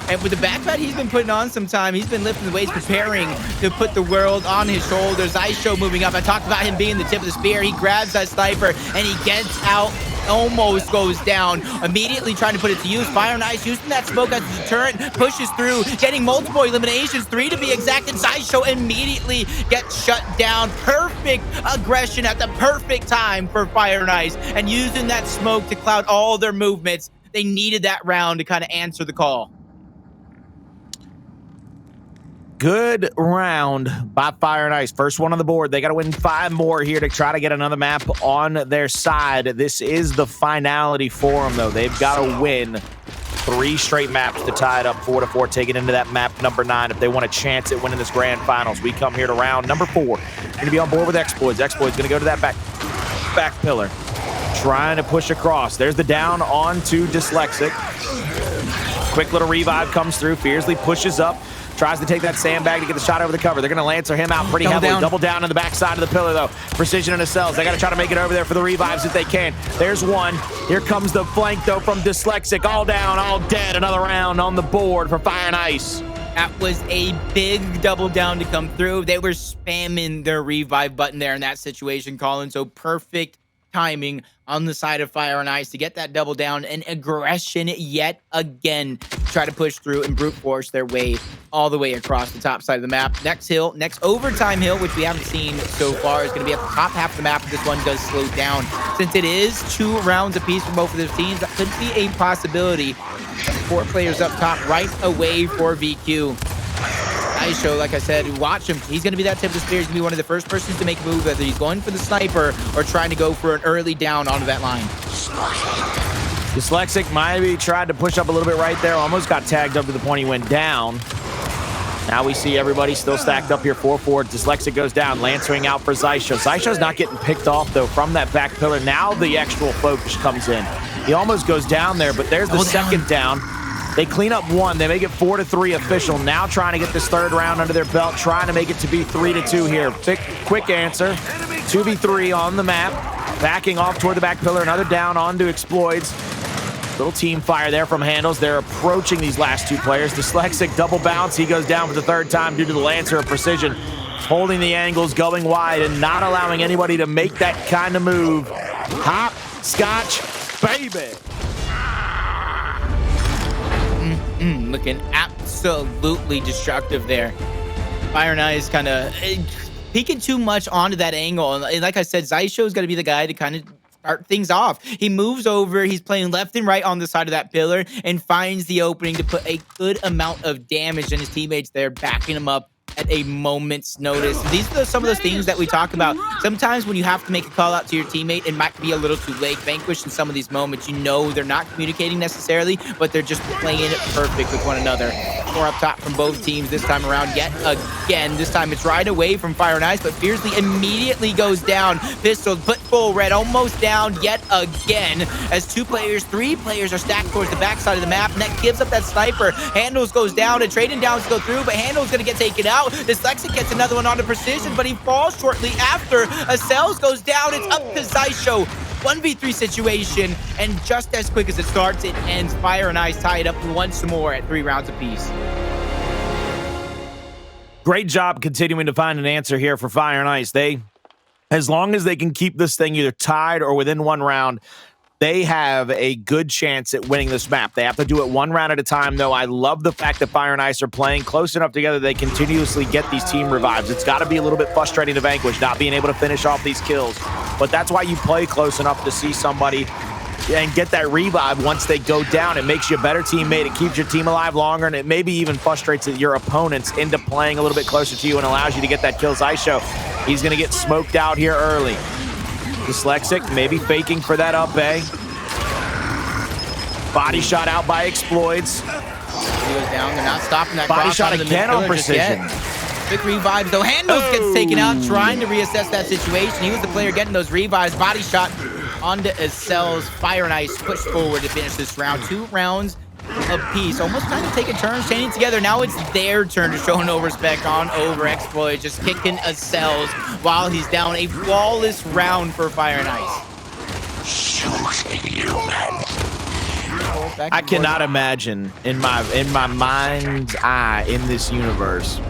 And with the backpack he's been putting on some time, he's been lifting the weights, preparing to put the world on his shoulders. Xysho moving up. I talked about him being the tip of the spear. He grabs that sniper and he gets out, almost goes down, immediately trying to put it to use. Fire and Ice using that smoke as a deterrent, pushes through, getting multiple eliminations, 3 to be exact, and Xysho immediately gets shut down. Perfect aggression at the perfect time for Fire and Ice, and using that smoke to cloud all their movements. They needed that round to kind of answer the call. Good round by Fire and Ice. First one on the board. They got to win 5 more here to try to get another map on their side. This is the finality for them, though. They've got to win 3 straight maps to tie it up 4-4, taking into that map number 9 if they want a chance at winning this grand finals. We come here to round number 4. Going to be on board with Xploidz. Xploidz going to go to that back pillar. Trying to push across. There's the down onto Dyslexic. Quick little revive comes through. Fearzly pushes up. Tries to take that sandbag to get the shot over the cover. They're going to Lancer him out pretty heavily. Double down on the backside of the pillar, though. Precision and Acells. They got to try to make it over there for the revives if they can. There's one. Here comes the flank, though, from Dyslexic. All down, all dead. Another round on the board for Fire and Ice. That was a big double down to come through. They were spamming their revive button there in that situation, Colin. So perfect timing on the side of Fire and Ice to get that double down and aggression yet again. Try to push through and brute force their way all the way across the top side of the map. Next hill, next overtime hill, which we haven't seen so far, is going to be at the top half of the map. This one does slow down. Since it is 2 rounds apiece for both of those teams, that could be a possibility. 4 players up top right away for VQ. Xysho, like I said, watch him. He's going to be that tip of the spear. He's going to be one of the first persons to make a move, whether he's going for the sniper or trying to go for an early down onto that line. Dyslexic maybe tried to push up a little bit right there. Almost got tagged up to the point he went down. Now we see everybody still stacked up here 4-4. Dyslexic goes down, lancering out for Xysho. Xysho's not getting picked off, though, from that back pillar. Now the extra focus comes in. He almost goes down there, but there's the second down. They clean up 1. They make it 4-3 official. Now trying to get this 3rd round under their belt, trying to make it to be 3-2 here. Quick answer. 2v3 on the map. Backing off toward the back pillar. Another down onto Xploidz. Little team fire there from Hndles. They're approaching these last 2 players. Dyslexic double bounce. He goes down for the 3rd time due to the Lancer of precision. Holding the angles, going wide, and not allowing anybody to make that kind of move. Hop, scotch, baby. Looking absolutely destructive there. Fire and Ice kind of peeking too much onto that angle. And like I said, Xysho's got to be the guy to kind of start things off. He moves over. He's playing left and right on the side of that pillar and finds the opening to put a good amount of damage, and his teammates there backing him up at a moment's notice. These are some of those things that we talk about. Sometimes when you have to make a call out to your teammate, it might be a little too late. Vanquish in some of these moments, you know they're not communicating necessarily, but they're just playing it perfect with one another. More up top from both teams this time around yet again. This time it's right away from Fire and Ice, but Fearzly immediately goes down. Pistol put full red, almost down yet again as 3 players are stacked towards the backside of the map, and that gives up that sniper. Hndles goes down and trading downs go through, but Hndles gonna get taken out. Dsylexic gets another one onto precision, but he falls shortly after. Acells goes down. It's up to Xysho. 1v3 situation, and just as quick as it starts, it ends. Fire and Ice tie it up once more at 3 rounds apiece. Great job continuing to find an answer here for Fire and Ice. As long as they can keep this thing either tied or within 1 round, they have a good chance at winning this map. They have to do it 1 round at a time, though. I love the fact that Fire and Ice are playing close enough together they continuously get these team revives. It's got to be a little bit frustrating to Vanquish not being able to finish off these kills, but that's why you play close enough to see somebody and get that revive once they go down. It makes you a better teammate. It keeps your team alive longer, and it maybe even frustrates your opponents into playing a little bit closer to you and allows you to get that kill. Xysho, he's going to get smoked out here early. Dyslexic maybe faking for that up A. Body shot out by Xploidz. He goes down. They're not stopping that body shot again on precision. Quick revives, though. Hndles gets taken out, trying to reassess that situation. He was the player getting those revives. Body shot onto Acells. Fire and Ice push forward to finish this round. 2 rounds apiece. Almost kind of taking turns, chaining together. Now it's their turn to show no respect on over. Xploidz just kicking Acells while he's down. A flawless round for Fire and Ice. I cannot imagine in my mind's eye in this universe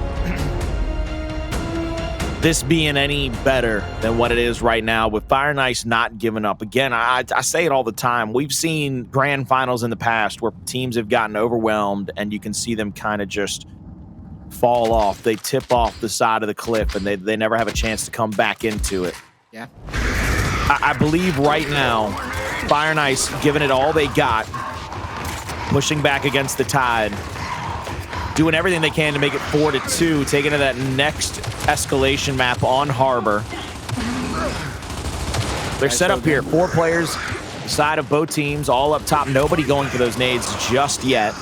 this being any better than what it is right now with Fire and Ice not giving up. Again, I say it all the time. We've seen grand finals in the past where teams have gotten overwhelmed and you can see them kind of just fall off. They tip off the side of the cliff and they never have a chance to come back into it. Yeah. I believe right now, Fire and Ice giving it all they got, pushing back against the tide, doing everything they can to make it 4-2, taking to that next escalation map on Harbor. They're set up here, 4 players, side of both teams, all up top, nobody going for those nades just yet.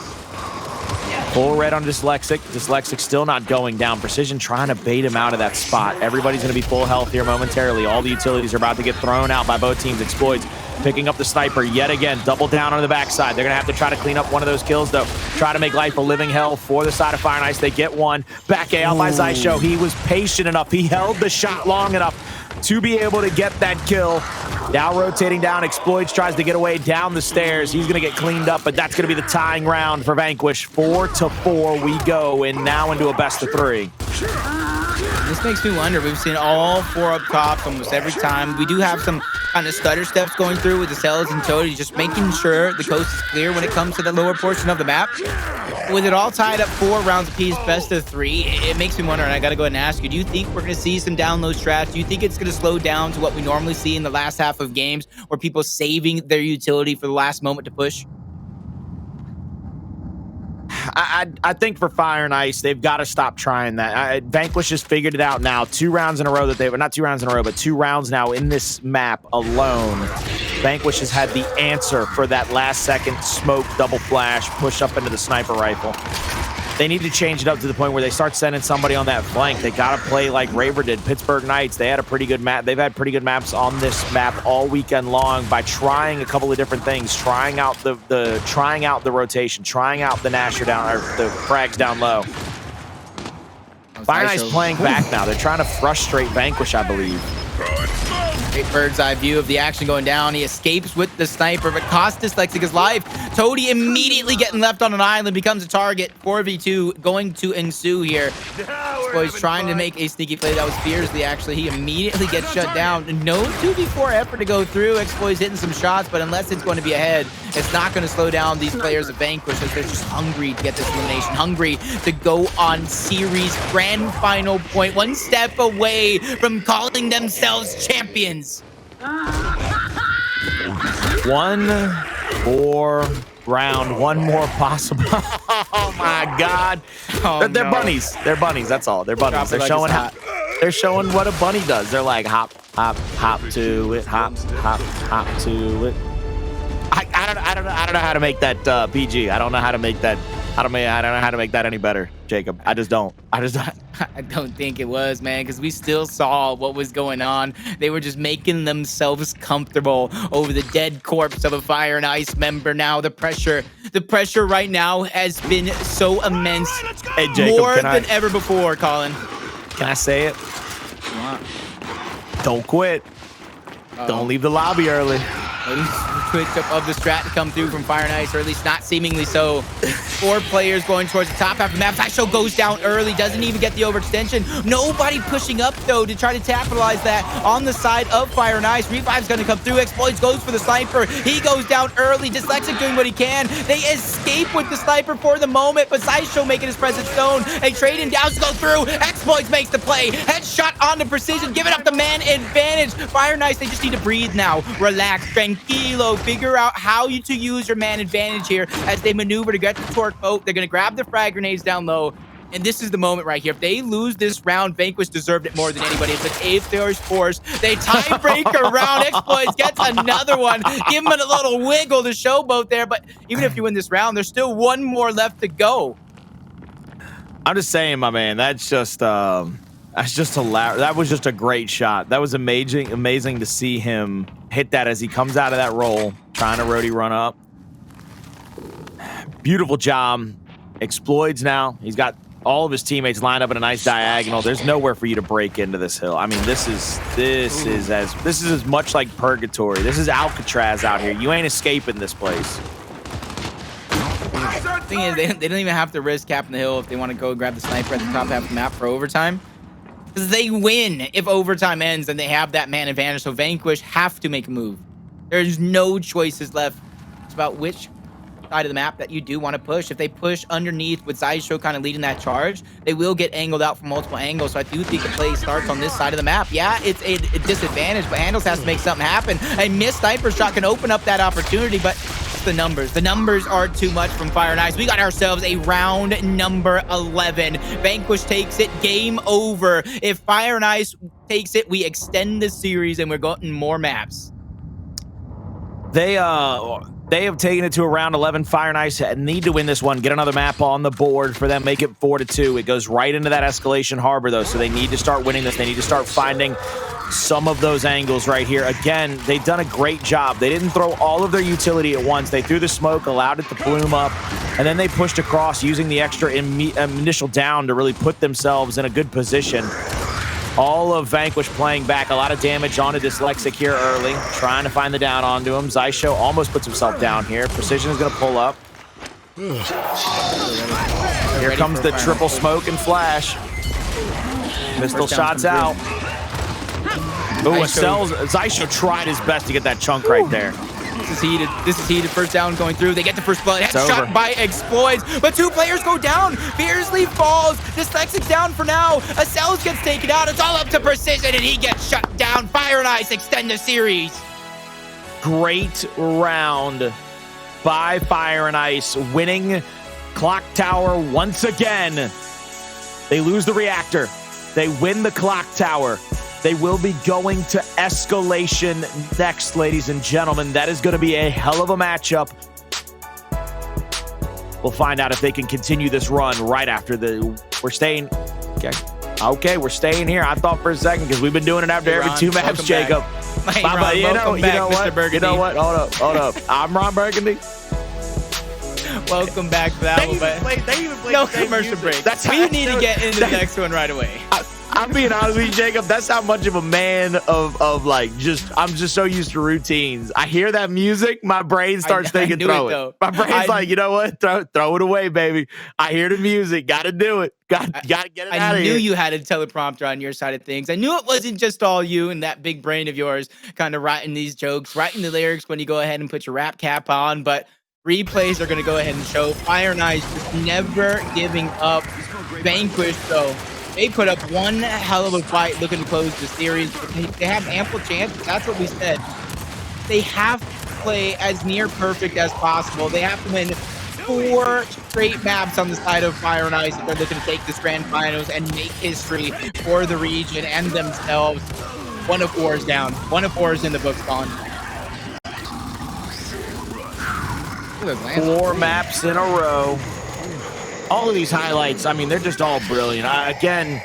Full red on Dyslexic. Dyslexic still not going down. Precision trying to bait him out of that spot. Everybody's going to be full health here momentarily. All the utilities are about to get thrown out by both teams. Xploidz picking up the sniper yet again. Double down on the backside. They're going to have to try to clean up one of those kills, though. Try to make life a living hell for the side of Fire and Ice. They get one. Back A out by Xysho. He was patient enough. He held the shot long enough to be able to get that kill. Now rotating down, Xploidz tries to get away down the stairs. He's going to get cleaned up, but that's going to be the tying round for Vanquish. 4-4 we go, and now into a best-of-3. This makes me wonder. We've seen all 4 up top almost every time. We do have some kind of stutter steps going through with the Acells and Toti, just making sure the coast is clear when it comes to the lower portion of the map. With it all tied up 4 rounds apiece, best-of-3, it makes me wonder, and I got to go ahead and ask you, do you think we're going to see some down low strats? Do you think it's going to slow down to what we normally see in the last half of games, where people saving their utility for the last moment to push? I think for Fire and Ice, they've got to stop trying that. Vanquish has figured it out now. 2 rounds in a row that they've, not 2 rounds in a row, but 2 rounds now in this map alone. Vanquish has had the answer for that last second smoke, double flash, push up into the sniper rifle. They need to change it up to the point where they start sending somebody on that flank. They got to play like Raver did. Pittsburgh Knights, they had a pretty good map. They've had pretty good maps on this map all weekend long by trying a couple of different things, trying out the rotation, trying out the Nasher down, or the frags down low. Fire and Ice playing back now. They're trying to frustrate Vanquish, I believe. Great bird's eye view of the action going down. He escapes with the sniper, but costs Dyslexic his life. Toti immediately getting left on an island, becomes a target. 4v2 going to ensue here. Xploidz trying to make a sneaky play. That was Fearzly, actually. He immediately gets shut down. No 2v4 effort to go through. Xploidz hitting some shots, but unless it's going to be ahead, it's not going to slow down these players of Vanquish, as they're just hungry to get this elimination, hungry to go on series grand final point, 1 step away from calling themselves champions. 1 more round, 1 more possible. Oh my my God. Oh, They're no. bunnies. They're bunnies. That's all. They're bunnies. Drop it They're like showing it's how. hot. They're showing what a bunny does. They're like hop, hop, hop to it, hop, hop, hop to it. I don't know how to make that PG. I don't know how to make that. I don't know how to make that any better, Jacob. I just don't. I don't think it was, man, because we still saw what was going on. They were just making themselves comfortable over the dead corpse of a Fire and Ice member. Now the pressure right now has been so immense. Hey, Jacob, more than ever before, Colin. Can I say it? Don't quit. Don't leave the lobby early. Quick up of the strat to come through from Fire and Ice, or at least not seemingly so. 4 players going towards the top half of the map. Xysho goes down early, doesn't even get the overextension. Nobody pushing up, though, to try to capitalize that on the side of Fire and Ice. Revive's going to come through. Xploidz goes for the sniper. He goes down early. Dsylexic doing what he can. They escape with the sniper for the moment, but Xysho making his presence known. A trade in downs go through. Xploidz makes the play. Headshot on the precision, giving up the man advantage. Fire and Ice, they just need to breathe now. Relax, tranquilo. Figure out how to use your man advantage here as they maneuver to get the torque boat. They're going to grab the frag grenades down low. And this is the moment right here. If they lose this round, Vanquish deserved it more than anybody. It's like if there's force, they tiebreaker round. Xploidz gets another one. Give him a little wiggle to showboat there. But even if you win this round, there's still one more left to go. I'm just saying, my man, that's just hilarious. That was just a great shot. That was amazing to see him hit that as he comes out of that roll, trying to roadie run up. Beautiful job. Exploits now. He's got all of his teammates lined up in a nice diagonal. There's nowhere for you to break into this hill. I mean, this is as much like purgatory. This is Alcatraz out here. You ain't escaping this place. The thing is, they don't even have to risk capping the hill if they want to go grab the sniper at the top half of the map for overtime. Because they win if overtime ends and they have that man advantage. So Vanquish have to make a move. There's no choices left. It's about which side of the map that you do want to push. If they push underneath with Xysho kind of leading that charge, they will get angled out from multiple angles. So I do think the play starts on this side of the map. Yeah, it's a disadvantage, but Hndles has to make something happen. A missed sniper shot can open up that opportunity, but it's the numbers. The numbers are too much from Fire and Ice. We got ourselves a round number 11. Vanquish takes it. Game over. If Fire and Ice takes it, we extend the series and we're getting more maps. They have taken it to a round 11. Fire and Ice need to win this one, get another map on the board for them, make it 4-2. It goes right into that Escalation harbor, though, so they need to start winning this. They need to start finding some of those angles right here. Again, they've done a great job. They didn't throw all of their utility at once. They threw the smoke, allowed it to bloom up, and then they pushed across using the extra initial down to really put themselves in a good position. All of Vanquish playing back, a lot of damage onto Dsylexic here early, trying to find the down onto him. Xysho almost puts himself down here. Precision is going to pull up. Here comes the triple smoke and flash. Missile shots out. Ooh, Acells. Xysho tried his best to get that chunk right there. This is heated. This is heated. First down going through. They get the first blood. Headshot by Xploidz. But 2 players go down. Fearzly falls. Dyslexic's down for now. Acells gets taken out. It's all up to Precision, and he gets shut down. Fire and Ice extend the series. Great round by Fire and Ice, winning Clocktower once again. They lose the Reactor. They win the Clocktower. They will be going to Escalation next, ladies and gentlemen. That is going to be a hell of a matchup. We'll find out if they can continue this run right after we're staying. Okay, we're staying here. I thought for a second because we've been doing it after every 2 maps, Jacob. Hey, Ron, you know what? You know what? Hold up. I'm Ron Burgundy. Welcome back to that one, but they even play no commercial break. We need to get into the next one right away. I'm being honest with you, Jacob. That's how much of a man of like I'm just so used to routines. I hear that music, my brain starts thinking throw it. My brain's like, you know what? Throw it away, baby. I hear the music. Got to do it. Got to get it out of here. I knew you had a teleprompter on your side of things. I knew it wasn't just all you and that big brain of yours kind of writing these jokes, writing the lyrics when you go ahead and put your rap cap on, but replays are going to go ahead and show Fire and Ice just never giving up. Vanquish, though. They put up one hell of a fight looking to close the series. They have ample chances. That's what we said. They have to play as near perfect as possible. They have to win 4 straight maps on the side of Fire and Ice if they're looking to take this grand finals and make history for the region and themselves. 1 of 4 is down. 1 of 4 is in the books, gone. 4 maps in a row. All of these highlights, I mean, they're just all brilliant. Again,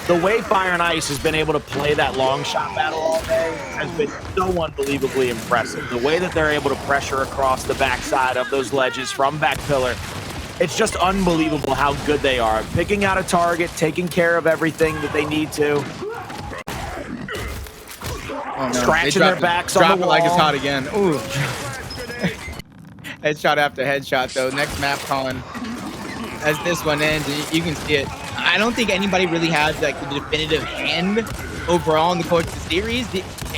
the way Fire and Ice has been able to play that long shot battle all day has been so unbelievably impressive. The way that they're able to pressure across the backside of those ledges from back pillar, it's just unbelievable how good they are. Picking out a target, taking care of everything that they need to. Oh, no. Scratching their backs on the wall. Like it's hot again. Ooh. Headshot after headshot, though. Next map, Colin. As this one ends, you can see it. I don't think anybody really has like the definitive hand overall in the course of the series.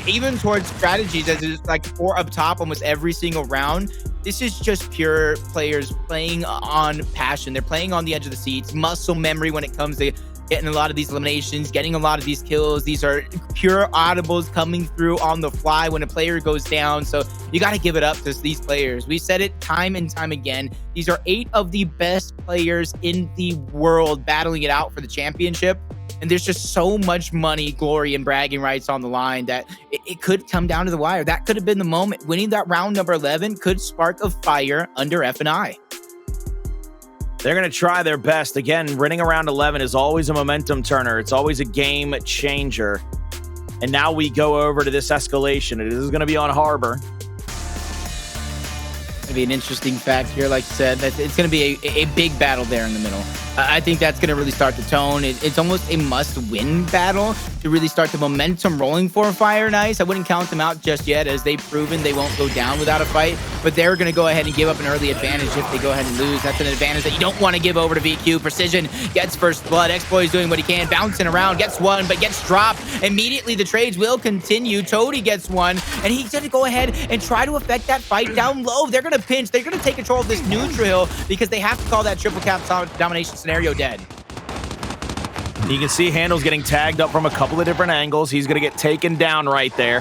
Even towards strategies, as it's like 4 up top almost every single round. This is just pure players playing on passion. They're playing on the edge of the seats, muscle memory when it comes to getting a lot of these eliminations, getting a lot of these kills. These are pure audibles coming through on the fly when a player goes down. So you got to give it up to these players. We said it time and time again. These are 8 of the best players in the world battling it out for the championship. And there's just so much money, glory, and bragging rights on the line that it could come down to the wire. That could have been the moment. Winning that round number 11 could spark a fire under F&I. They're going to try their best. Again, winning around 11 is always a momentum turner. It's always a game changer. And now we go over to this escalation. It is going to be on Harbor. Going to be an interesting fact here, like you said. That it's going to be a big battle there in the middle. I think that's going to really start the tone. It's almost a must-win battle to really start the momentum rolling for Fire and Ice. I wouldn't count them out just yet, as they've proven they won't go down without a fight. But they're going to go ahead and give up an early advantage if they go ahead and lose. That's an advantage that you don't want to give over to VQ. Precision gets first blood. Xploidz doing what he can, bouncing around, gets one, but gets dropped. Immediately, the trades will continue. Toti gets one, and he's going to go ahead and try to affect that fight down low. They're going to pinch. They're going to take control of this neutral because they have to call that triple cap domination scenario dead. You can see Hndles getting tagged up from a couple of different angles. He's going to get taken down right there.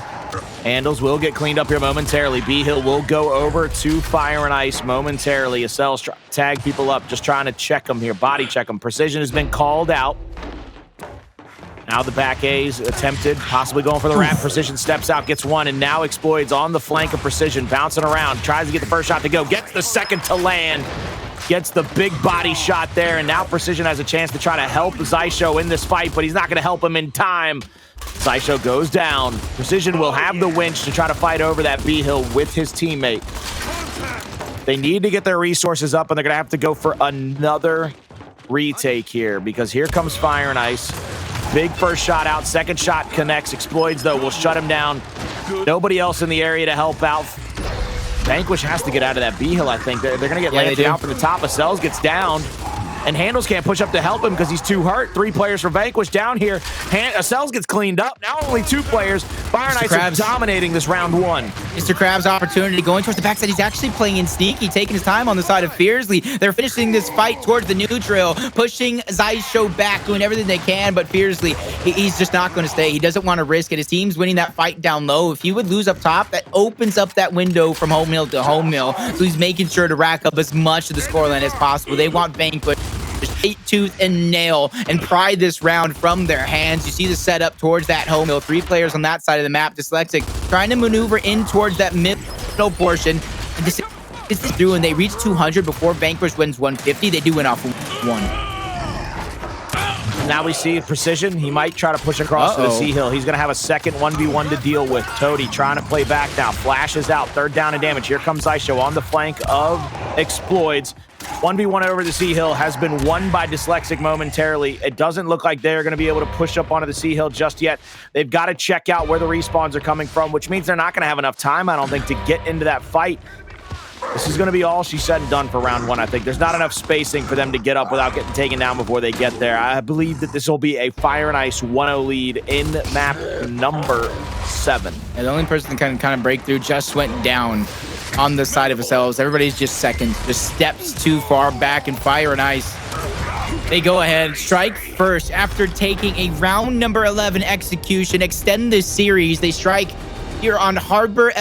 Hndles will get cleaned up here momentarily. B-Hill will go over to Fire and Ice momentarily. Acells tag people up, just trying to check them here, body check them. Precision has been called out. Now the back A's attempted, possibly going for the wrap. Precision steps out, gets one, and now Xploidz on the flank of Precision, bouncing around, tries to get the first shot to go, gets the second to land. Gets the big body shot there, and now Precision has a chance to try to help Xysho in this fight, but he's not going to help him in time. Xysho goes down. Precision will have the winch to try to fight over that B-Hill with his teammate. They need to get their resources up, and they're going to have to go for another retake here, because here comes Fire and Ice. Big first shot out, second shot connects. Xploidz, though, will shut him down. Nobody else in the area to help out. Vanquish has to get out of that B-Hill, I think. They're going to get landed out from the top. Acells gets down, and Hndles can't push up to help him because he's too hurt. 3 players for Vanquish down here. Acells gets cleaned up. Now only 2 players. Fire and Ice are dominating this round 1. Mr. Krabs' opportunity going towards the backside. He's actually playing in sneaky, taking his time on the side of Fearzly. They're finishing this fight towards the neutral, pushing Xysho back, doing everything they can, but Fearzly, he's just not going to stay. He doesn't want to risk it. His team's winning that fight down low. If he would lose up top, that opens up that window from home mill to home mill. So he's making sure to rack up as much of the scoreline as possible. They want Vanquish tooth and nail and pry this round from their hands. You see the setup towards that home mill. 3 players on that side of the map. Dsylexic trying to maneuver in towards that middle portion. And this is doing. They reach 200 before Vanquish wins 150. They do win off 1. Now we see Precision. He might try to push across to the C-Hill. He's going to have a second 1v1 to deal with. Toti trying to play back now. Flashes out. 3rd down and damage. Here comes Xysho on the flank of Xploidz. 1v1 over the C-Hill has been won by Dyslexic momentarily. It doesn't look like they're going to be able to push up onto the C-Hill just yet. They've got to check out where the respawns are coming from, which means they're not going to have enough time, I don't think, to get into that fight. This is going to be all she said and done for round 1, I think. There's not enough spacing for them to get up without getting taken down before they get there. I believe that this will be a Fire and Ice 1-0 lead in map number 7. And the only person that can kind of break through just went down on the side of Acells. Everybody's just second, just steps too far back, and Fire and Ice, they go ahead, strike first after taking a round number 11 execution, extend this series. They strike here on Harbor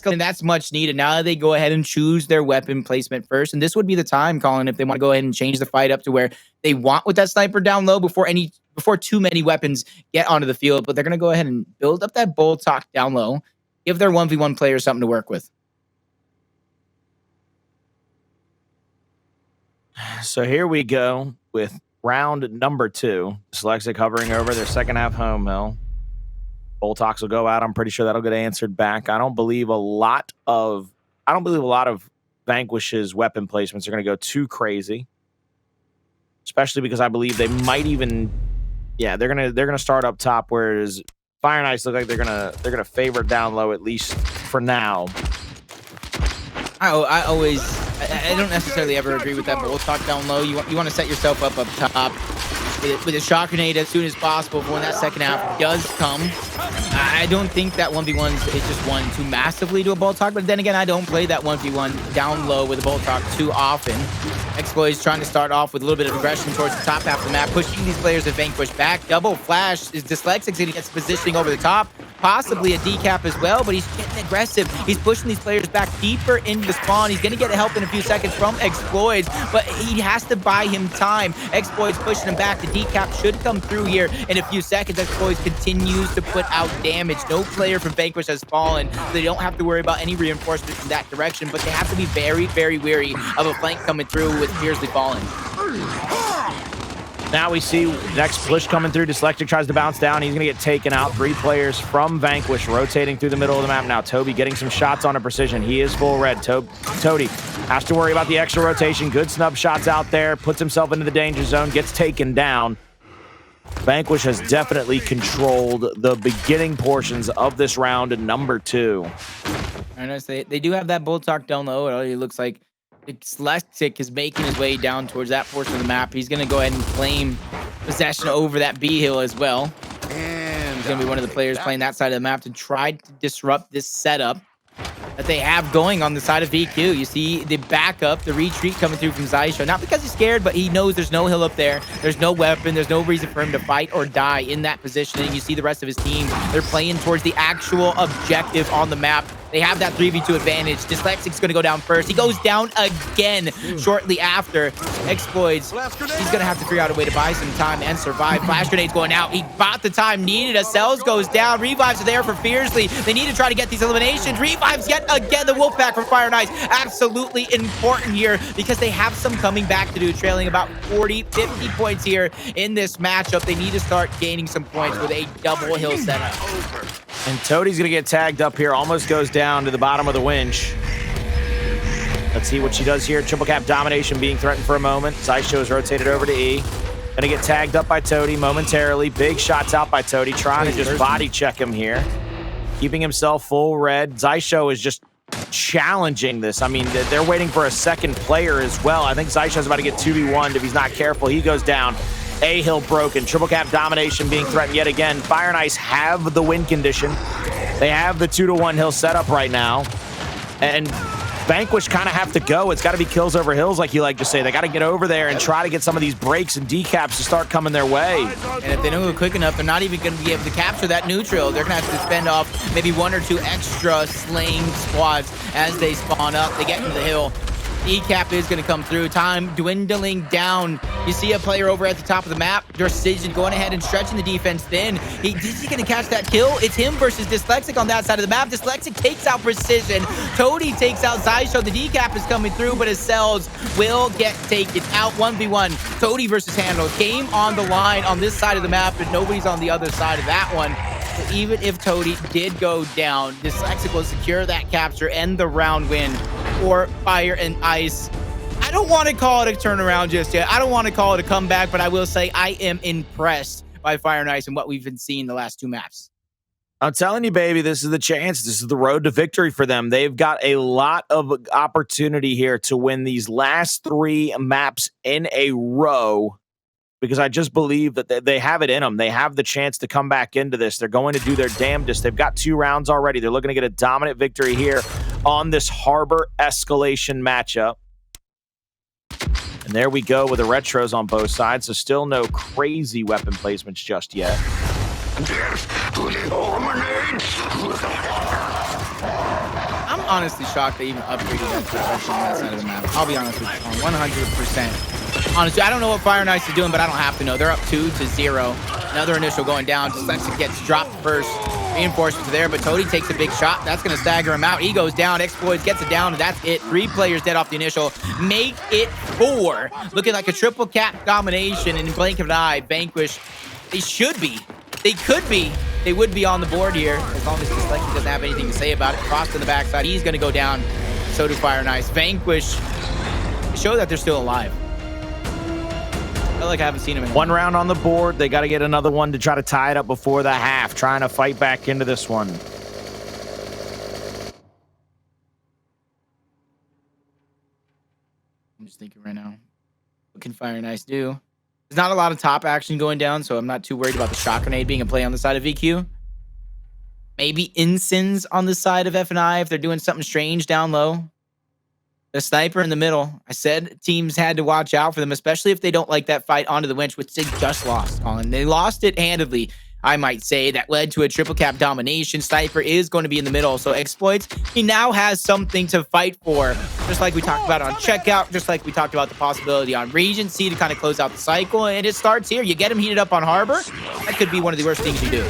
and that's much needed. Now that they go ahead and choose their weapon placement first, and this would be the time, Colin, if they want to go ahead and change the fight up to where they want with that sniper down low before too many weapons get onto the field. But they're going to go ahead and build up that bull talk down low, give their 1v1 players something to work with. So here we go with round number 2. Dsylexic hovering over their second half home hill. Boltox will go out. I'm pretty sure that'll get answered back. I don't believe a lot of Vanquish's weapon placements are going to go too crazy, especially because I believe they might even, they're gonna start up top. Whereas Fire and Ice look like they're gonna favor down low, at least for now. I don't necessarily ever agree with that, but we'll talk down low. You want to set yourself up top with a shock grenade as soon as possible for when that second half does come. I don't think that 1v1 is just one too massively to a bolt talk, but then again, I don't play that 1v1 down low with a bolt talk too often. Xploidz trying to start off with a little bit of aggression towards the top half of the map, pushing these players to Vanquish back. Double flash is Dyslexic, and he gets positioning over the top. Possibly a decap as well, but he's getting aggressive. He's pushing these players back deeper into the spawn. He's going to get help in a few seconds from Xploidz, but he has to buy him time. Xploidz pushing him back. The decap should come through here in a few seconds. Xploidz continues to put out damage. No player from Vanquish has fallen, so they don't have to worry about any reinforcements in that direction, but they have to be very, very wary of a flank coming through with Fearzly falling. Now we see next push coming through. Dyslexic tries to bounce down. He's going to get taken out. 3 players from Vanquish rotating through the middle of the map now. Toby getting some shots on a precision. He is full red. Toti has to worry about the extra rotation. Good snub shots out there. Puts himself into the danger zone. Gets taken down. Vanquish has definitely controlled the beginning portions of this round in number 2. I know they do have that bull talk down low. It already looks like Dsylexic is making his way down towards that portion of the map. He's going to go ahead and claim possession over that B hill as well. And he's going to be one of the players playing that side of the map to try to disrupt this setup that they have going on the side of VQ. You see the backup, the retreat coming through from Xysho. Not because he's scared, but he knows there's no hill up there. There's no weapon. There's no reason for him to fight or die in that position. And you see the rest of his team. They're playing towards the actual objective on the map. They have that 3v2 advantage. Dyslexic's going to go down first. He goes down again shortly after. Xploidz, he's going to have to figure out a way to buy some time and survive. Flash grenade's going out. He bought the time needed. Acells goes down. Revives are there for Fearzly. They need to try to get these eliminations. Revives yet again. The Wolfpack from Fire and Ice. Absolutely important here because they have some coming back to do, trailing about 40, 50 points here in this matchup. They need to start gaining some points with a double hill setup. And Toti's going to get tagged up here. Almost goes down to the bottom of the winch. Let's see what she does here. Triple cap domination being threatened for a moment. Xysho is rotated over to E. Going to get tagged up by Toti momentarily. Big shots out by Toti. Trying to just body check him here. Keeping himself full red. Xysho is just challenging this. I mean, they're waiting for a second player as well. I think Xysho's about to get 2v1'd if he's not careful. He goes down. A hill broken. Triple cap domination being threatened yet again. Fire and Ice have the win condition. They have the 2-1 hill setup right now. And Vanquish kind of have to go. It's got to be kills over hills, like you like to say. They got to get over there and try to get some of these breaks and decaps to start coming their way. And if they don't go quick enough, they're not even going to be able to capture that neutral. They're going to have to spend off maybe 1 or 2 extra slaying squads as they spawn up. They get into the hill. E-cap is going to come through. Time dwindling down. You see a player over at the top of the map. Precision going ahead and stretching the defense thin. Is he going to catch that kill? It's him versus Dyslexic on that side of the map. Dyslexic takes out Precision. Toti takes out Xysho. The decap is coming through, but Acells will get taken out. 1v1. Toti versus Hndles. Game on the line on this side of the map, but nobody's on the other side of that one. So even if Toti did go down, Dyslexic will secure that capture and the round win for Fire and Ice. I don't want to call it a turnaround just yet. I don't want to call it a comeback, but I will say I am impressed by Fire and Ice and what we've been seeing the last 2 maps. I'm telling you, baby, this is the chance. This is the road to victory for them. They've got a lot of opportunity here to win these last 3 maps in a row, because I just believe that they have it in them. They have the chance to come back into this. They're going to do their damnedest. They've got 2 rounds already. They're looking to get a dominant victory here on this Harbor Escalation matchup. And there we go with the retros on both sides. So still no crazy weapon placements just yet. honestly shocked they even upgraded that suppression on that side of the map. I'll be honest with you, 100%. Honestly, I don't know what Fire and Ice are doing, but I don't have to know. They're up 2-0. Another initial going down. Dsylexic gets dropped first. Reinforcements are there, but Toti takes a big shot. That's going to stagger him out. He goes down. Xploidz gets it down, and that's it. 3 players dead off the initial. Make it 4. Looking like a triple cap domination, and in blink of an eye, Vanquish. They should be. They could be. They would be on the board here, as long as Dsylexic doesn't have anything to say about it. Frost in the backside. He's going to go down. So do Fire and Ice. Vanquish show that they're still alive. I feel like I haven't seen him in a while. 1 round on the board. They got to get another one to try to tie it up before the half. Trying to fight back into this one. I'm just thinking right now. What can Fire and Ice do? There's not a lot of top action going down, so I'm not too worried about the shot grenade being a play on the side of VQ. Maybe Ensigns on the side of F&I if they're doing something strange down low. The sniper in the middle. I said teams had to watch out for them, especially if they don't like that fight onto the winch, which they just lost on. They lost it handedly, I might say. That led to a triple cap domination. Sniper is going to be in the middle. So Xploidz, he now has something to fight for. Just like we talked about on Checkout, just like we talked about the possibility on Regency to kind of close out the cycle. And it starts here. You get him heated up on Harbor. That could be one of the worst things you do.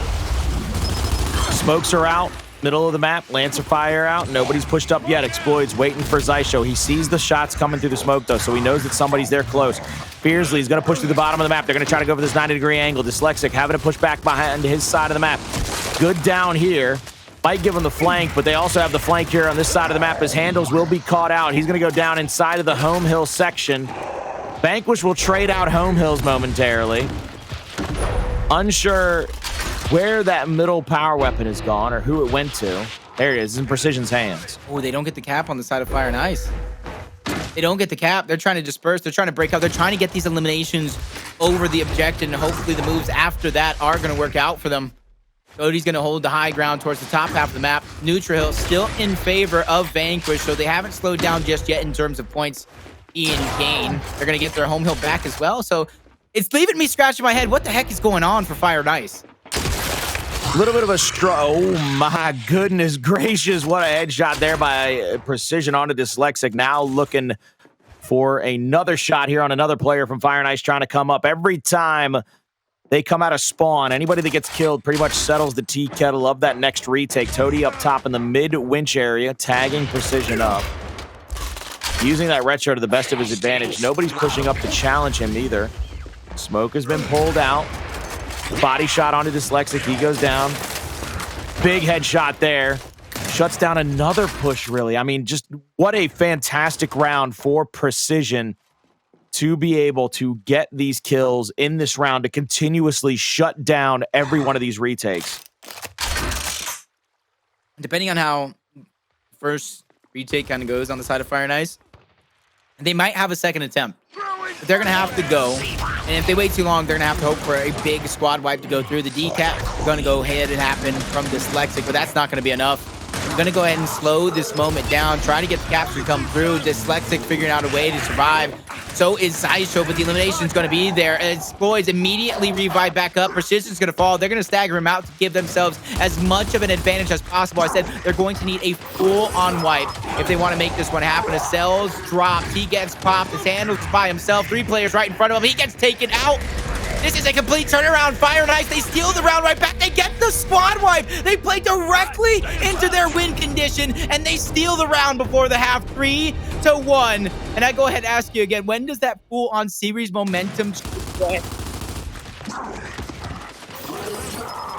Smokes are out. Middle of the map, Lancer Fire out. Nobody's pushed up yet. Xploidz waiting for Xysho. He sees the shots coming through the smoke, though, so he knows that somebody's there close. Fearzly is going to push through the bottom of the map. They're going to try to go for this 90-degree angle. Dsylexic having to push back behind his side of the map. Good down here. Might give him the flank, but they also have the flank here on this side of the map as Hndles will be caught out. He's going to go down inside of the home hill section. Vanquish will trade out home hills momentarily. Unsure where that middle power weapon is gone or who it went to. There it is. It's in Precision's hands. Oh, they don't get the cap on the side of Fire and Ice. They don't get the cap. They're trying to disperse. They're trying to break out. They're trying to get these eliminations over the objective, and hopefully the moves after that are going to work out for them. Toti's going to hold the high ground towards the top half of the map. Neutral Hill still in favor of Vanquish, so they haven't slowed down just yet in terms of points in gain. They're going to get their home hill back as well, so it's leaving me scratching my head. What the heck is going on for Fire and Ice? A little bit of a oh my goodness gracious. What a headshot there by Precision onto Dyslexic. Now looking for another shot here on another player from Fire and Ice trying to come up. Every time they come out of spawn, anybody that gets killed pretty much settles the tea kettle of that next retake. Toti up top in the mid-winch area, tagging Precision up. Using that retro to the best of his advantage. Nobody's pushing up to challenge him either. Smoke has been pulled out. Body shot onto Dyslexic. He goes down. Big headshot there. Shuts down another push, really. I mean, just what a fantastic round for Precision to be able to get these kills in this round to continuously shut down every one of these retakes. Depending on how first retake kind of goes on the side of Fire and Ice, they might have a second attempt. But they're going to have to go. And if they wait too long, they're going to have to hope for a big squad wipe to go through. The decap is going to go ahead and happen from Dyslexic, but that's not going to be enough. I'm going to go ahead and slow this moment down, try to get the capture to come through. Dyslexic figuring out a way to survive. So is Xysho, but the elimination is going to be there. Xploidz immediately revive back up. Precision's going to fall. They're going to stagger him out to give themselves as much of an advantage as possible. I said they're going to need a full-on wipe if they want to make this one happen. Acells drops. He gets popped. His Hndles by himself. 3 players right in front of him. He gets taken out. This is a complete turnaround. Fire and Ice, they steal the round right back. They get the squad wipe. They play directly into their win condition, and they steal the round before the half, 3-1. And I go ahead and ask you again, when does that full-on series momentum change?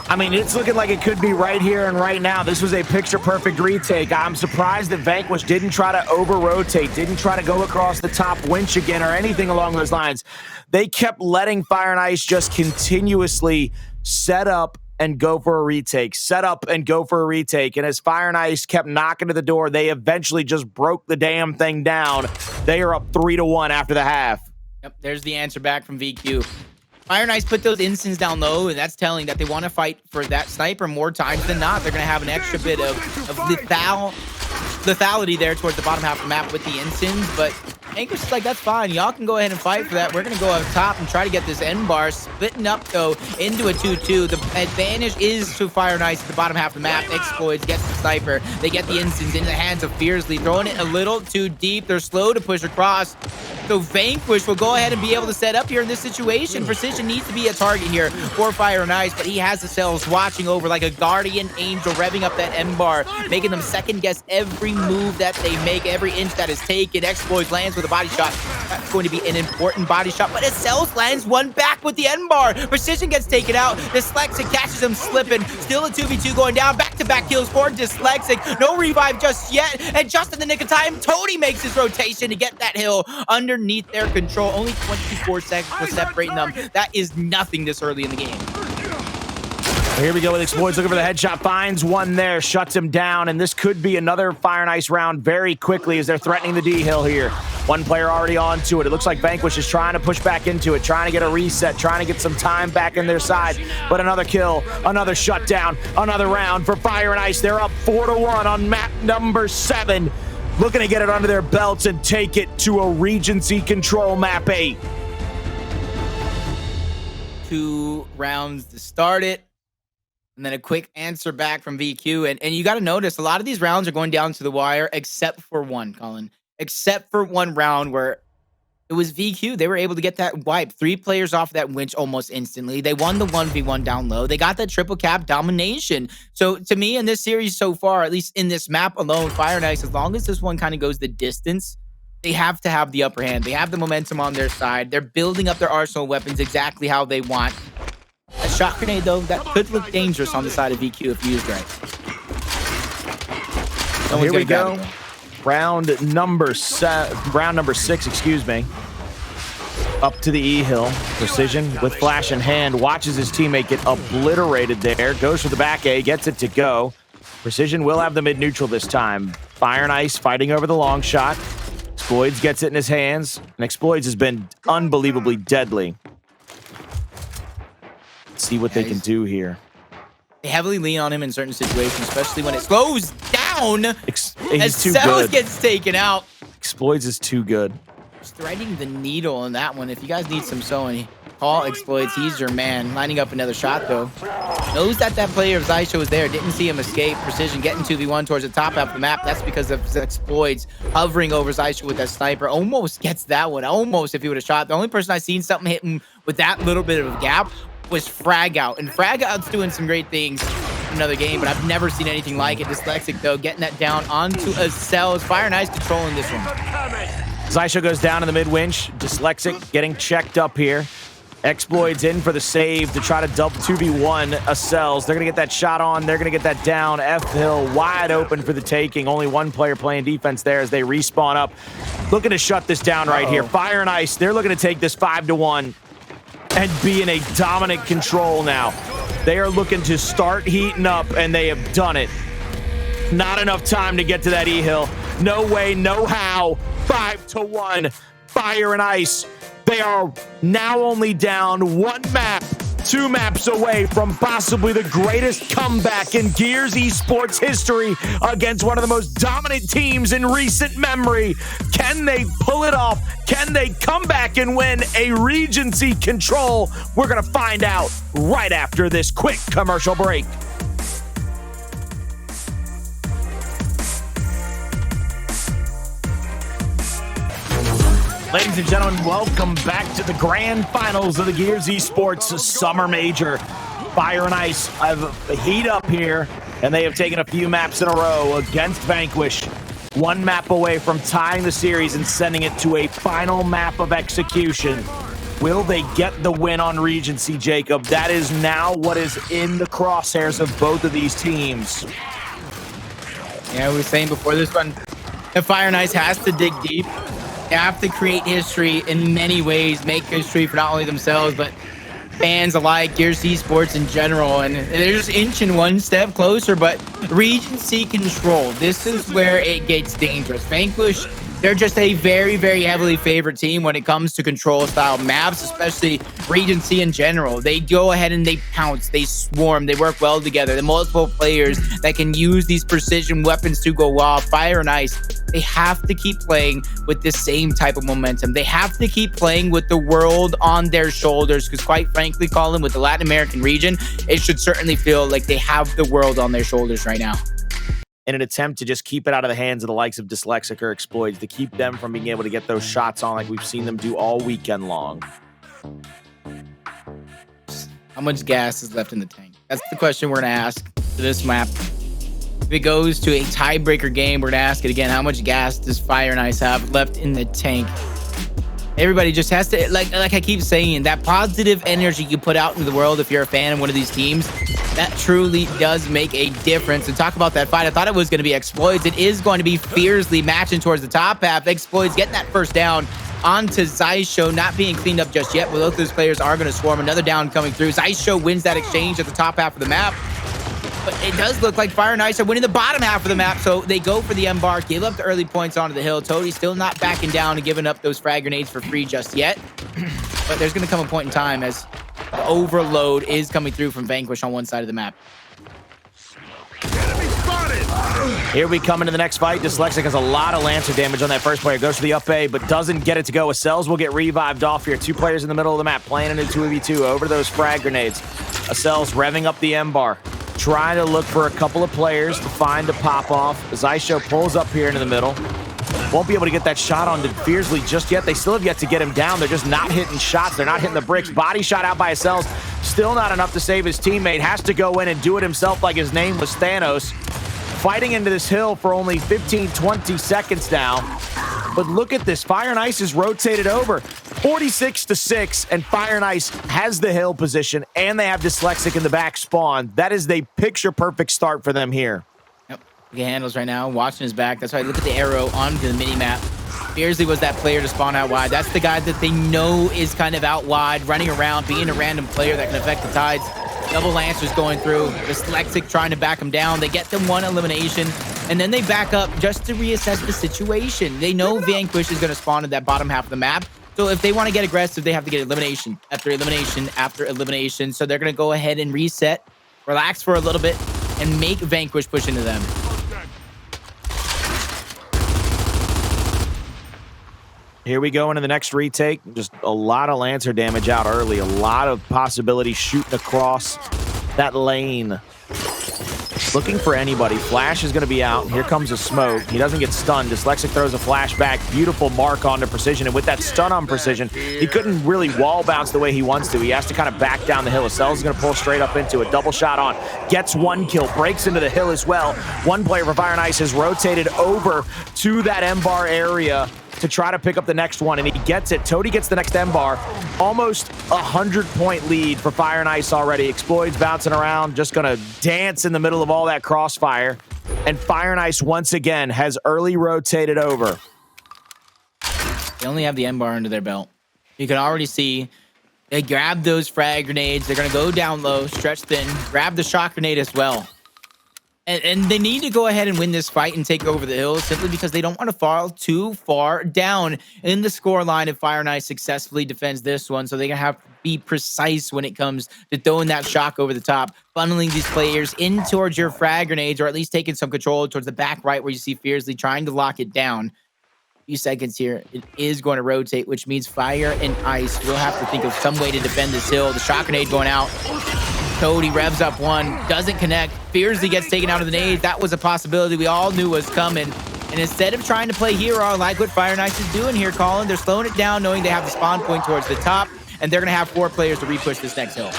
I mean, it's looking like it could be right here and right now. This was a picture-perfect retake. I'm surprised that Vanquish didn't try to over-rotate, didn't try to go across the top winch again or anything along those lines. They kept letting Fire and Ice just continuously set up and go for a retake, set up and go for a retake. And as Fire and Ice kept knocking to the door, they eventually just broke the damn thing down. They are up 3-1 after the half. Yep, there's the answer back from VQ. Fire and Ice put those instants down low, and that's telling that they want to fight for that sniper more times than not. They're going to have an extra bit of lethality there towards the bottom half of the map with the instants, but Vanquish is like, that's fine. Y'all can go ahead and fight for that. We're going to go up top and try to get this end bar splitting up, though, into a 2-2. The advantage is to Fire and Ice at the bottom half of the map. Xploidz gets the sniper. They get the instance into the hands of Fearzly, throwing it a little too deep. They're slow to push across. So Vanquish will go ahead and be able to set up here in this situation. Precision needs to be a target here for Fire and Ice, but he has the Acells watching over like a guardian angel, revving up that end bar, making them second guess every move that they make, every inch that is taken. Xploidz lands with a body shot. That's going to be an important body shot, but Acells lands one back with the end bar. Precision gets taken out. Dsylexic catches him slipping. Still a 2v2 going down. Back-to-back kills for Dsylexic. No revive just yet, and just in the nick of time, Toti makes his rotation to get that hill underneath their control. Only 24 seconds was separating them. That is nothing this early in the game. Here we go with Xploidz looking for the headshot, finds one there, shuts him down, and this could be another Fire and Ice round very quickly as they're threatening the D hill here. One player already onto it. It looks like Vanquish is trying to push back into it, trying to get a reset, trying to get some time back in their side. But another kill, another shutdown, another round for Fire and Ice. They're up 4-1 on map number 7. Looking to get it under their belts and take it to a Regency control map 8. 2 rounds to start it. And then a quick answer back from VQ. And you got to notice, a lot of these rounds are going down to the wire, except for one, Colin. Except for one round where it was VQ. They were able to get that wipe. 3 players off that winch almost instantly. They won the 1v1 down low. They got that triple cap domination. So to me, in this series so far, at least in this map alone, Fire and Ice, as long as this one kind of goes the distance, they have to have the upper hand. They have the momentum on their side. They're building up their arsenal of weapons exactly how they want. A shot grenade, though, that could look dangerous on the side of VQ if used right. Here we go. Round number 6, excuse me. Up to the E hill. Precision with flash in hand. Watches his teammate get obliterated there. Goes for the back A. Gets it to go. Precision will have the mid-neutral this time. Fire and Ice fighting over the long shot. Xploidz gets it in his hands. And Xploidz has been unbelievably deadly. See what they can do here. They heavily lean on him in certain situations, especially when it slows down. He's as too Acells good. gets taken out. Xploidz is too good. Just threading the needle on that one. If you guys need some sewing, call Xploidz. He's your man. Lining up another shot, though. Knows that player of Xysho was there. Didn't see him escape. Precision getting 2v1 towards the top half of the map. That's because of Xploidz hovering over Xysho with that sniper. Almost gets that one. Almost if he would have shot. The only person I've seen something hit him with that little bit of a gap was Frag Out. And Frag Out's doing some great things in another game, but I've never seen anything like it. Dyslexic, though, getting that down onto Acells. Fire and Ice controlling this one. Xysho goes down in the mid-winch. Dyslexic getting checked up here. Xploidz in for the save to try to double 2v1 Acells. They're going to get that shot on. They're going to get that down. F-Hill wide open for the taking. Only one player playing defense there as they respawn up. Looking to shut this down right here. Fire and Ice, they're looking to take this 5-1 and be in a dominant control now. They are looking to start heating up, and they have done it. Not enough time to get to that E-Hill. No way, no how. 5-1. Fire and Ice. They are now only down 1 map, 2 maps away from possibly the greatest comeback in Gears Esports history against one of the most dominant teams in recent memory. Can they pull it off? Can they come back and win a Regency control? We're going to find out right after this quick commercial break. Ladies and gentlemen, welcome back to the grand finals of the Gears Esports Summer Major. Fire and Ice have heat up here, and they have taken a few maps in a row against Vanquish. 1 map away from tying the series and sending it to a final map of execution. Will they get the win on Regency, Jacob? That is now what is in the crosshairs of both of these teams. Yeah, we were saying before this one, if Fire and Ice has to dig deep, they have to create history in many ways, make history for not only themselves, but fans alike, Gears Esports in general. And they're just inching 1 step closer, but Regency control, this is where it gets dangerous. Vanquish They're just a very, very heavily favored team when it comes to control style maps, especially Regency in general. They go ahead and they pounce, they swarm, they work well together. The multiple players that can use these precision weapons to go off, fire and ice. They have to keep playing with the same type of momentum. They have to keep playing with the world on their shoulders, because quite frankly, Colin, with the Latin American region, it should certainly feel like they have the world on their shoulders right now. In an attempt to just keep it out of the hands of the likes of Dsylexic or Xploidz, to keep them from being able to get those shots on like we've seen them do all weekend long. How much gas is left in the tank? That's the question we're going to ask for this map. If it goes to a tiebreaker game, we're going to ask it again. How much gas does Fire and Ice have left in the tank? Everybody just has to, like I keep saying, that positive energy you put out into the world if you're a fan of one of these teams, that truly does make a difference. And talk about that fight. I thought it was going to be Xploidz. It is going to be Fearzly matching towards the top half. Xploidz getting that first down onto Xysho, not being cleaned up just yet, but both those players are going to swarm. Another down coming through. Xysho wins that exchange at the top half of the map. But it does look like Fire and Ice are winning the bottom half of the map, so they go for the M-bar, give up the early points onto the hill. Toti still not backing down and giving up those frag grenades for free just yet. But there's going to come a point in time as the overload is coming through from Vanquish on one side of the map. Here we come into the next fight. Dsylexic has a lot of Lancer damage on that first player. Goes for the up A, but doesn't get it to go. Acells will get revived off here. Two players in the middle of the map playing into 2v2 over those frag grenades. Acells revving up the M-bar, trying to look for a couple of players to find a pop-off. Xysho pulls up here into the middle. Won't be able to get that shot on Fearzly just yet. They still have yet to get him down. They're just not hitting shots. They're not hitting the bricks. Body shot out by Acells. Still not enough to save his teammate. Has to go in and do it himself like his name was Thanos. Fighting into this hill for only 15, 20 seconds now. But look at this. Fire and Ice is rotated over. 46-6, and Fire and Ice has the hill position, and they have Dsylexic in the back spawn. That is the picture-perfect start for them here. Yep. Look at Hndles right now, watching his back. That's why I look at the arrow onto the mini-map. Fearzly was that player to spawn out wide. That's the guy that they know is kind of out wide, running around, being a random player that can affect the tides. Double Lancers going through. Dsylexic trying to back him down. They get them one elimination, and then they back up just to reassess the situation. They know Vanquish is going to spawn in that bottom half of the map. So if they want to get aggressive, they have to get elimination after elimination after elimination. So they're going to go ahead and reset, relax for a little bit, and make Vanquish push into them. Here we go into the next retake. Just a lot of Lancer damage out early. A lot of possibilities shooting across that lane. Looking for anybody. Flash is going to be out. Here comes a smoke. He doesn't get stunned. Dsylexic throws a flash back. Beautiful mark onto Precision. And with that stun on Precision, he couldn't really wall bounce the way he wants to. He has to kind of back down the hill. Acells is going to pull straight up into it. Double shot on. Gets one kill. Breaks into the hill as well. One player for Fire and Ice has rotated over to that M-bar area to try to pick up the next one, and he gets it. Toti gets the next M-bar. Almost 100-point lead for Fire and Ice already. Xploidz bouncing around, just gonna dance in the middle of all that crossfire. And Fire and Ice once again has early rotated over. They only have the M-bar under their belt. You can already see they grab those frag grenades. They're gonna go down low, stretch thin, grab the shock grenade as well. And they need to go ahead and win this fight and take over the hill simply because they don't want to fall too far down in the score line if Fire and Ice successfully defends this one. So they're going to have to be precise when it comes to throwing that shock over the top, funneling these players in towards your frag grenades, or at least taking some control towards the back right where you see Fearzly trying to lock it down. A few seconds here. It is going to rotate, which means Fire and Ice will have to think of some way to defend this hill. The shock grenade going out. Toti revs up one, doesn't connect. Fearzly gets taken out of the nade. That was a possibility we all knew was coming. And instead of trying to play hero like what Fire and Ice is doing here, Colin, they're slowing it down, knowing they have the spawn point towards the top, and they're going to have 4 players to re-push this next hill.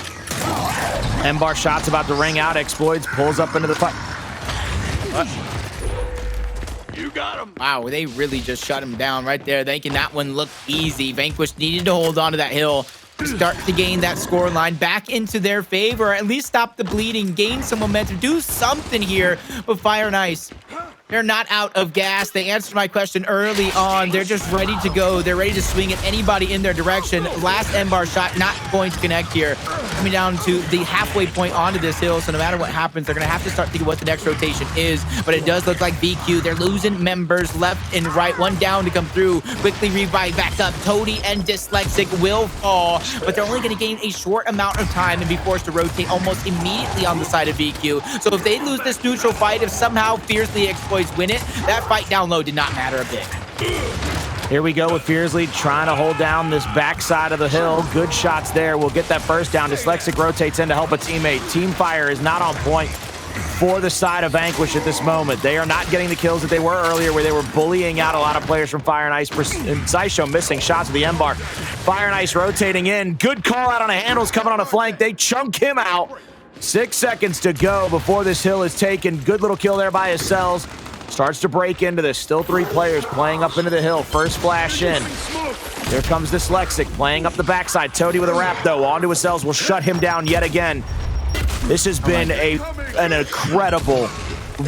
M-bar shot's about to ring out. Xploidz pulls up into the fight. You got him. Wow, they really just shut him down right there, making that one look easy. Vanquish needed to hold on to that hill, start to gain that score line back into their favor, or at least stop the bleeding, gain some momentum, do something here with Fire and Ice. They're not out of gas. They answered my question early on. They're just ready to go. They're ready to swing at anybody in their direction. Last M-bar shot not going to connect here. Coming down to the halfway point onto this hill. So no matter what happens, they're going to have to start thinking what the next rotation is. But it does look like VQ. They're losing members left and right. One down to come through. Quickly revive back up. Toti and Dsylexic will fall. But they're only going to gain a short amount of time and be forced to rotate almost immediately on the side of VQ. So if they lose this neutral fight, if somehow Fearzly Xploidz win it, that fight down low did not matter a bit. Here we go with Fearzly trying to hold down this backside of the hill. Good shots there. We'll get that first down. Dsylexic rotates in to help a teammate. Team Fire is not on point for the side of Vanquish at this moment. They are not getting the kills that they were earlier, where they were bullying out a lot of players from Fire and Ice. Xysho missing shots with the M-bar. Fire and Ice rotating in. Good call out on a Hndles coming on a flank. They chunk him out. 6 seconds to go before this hill is taken. Good little kill there by Acells. Starts to break into this. Still 3 players playing up into the hill. First flash in. There comes Dsylexic playing up the backside. Toti with a wrap, though. Onto Acells will shut him down yet again. This has been an incredible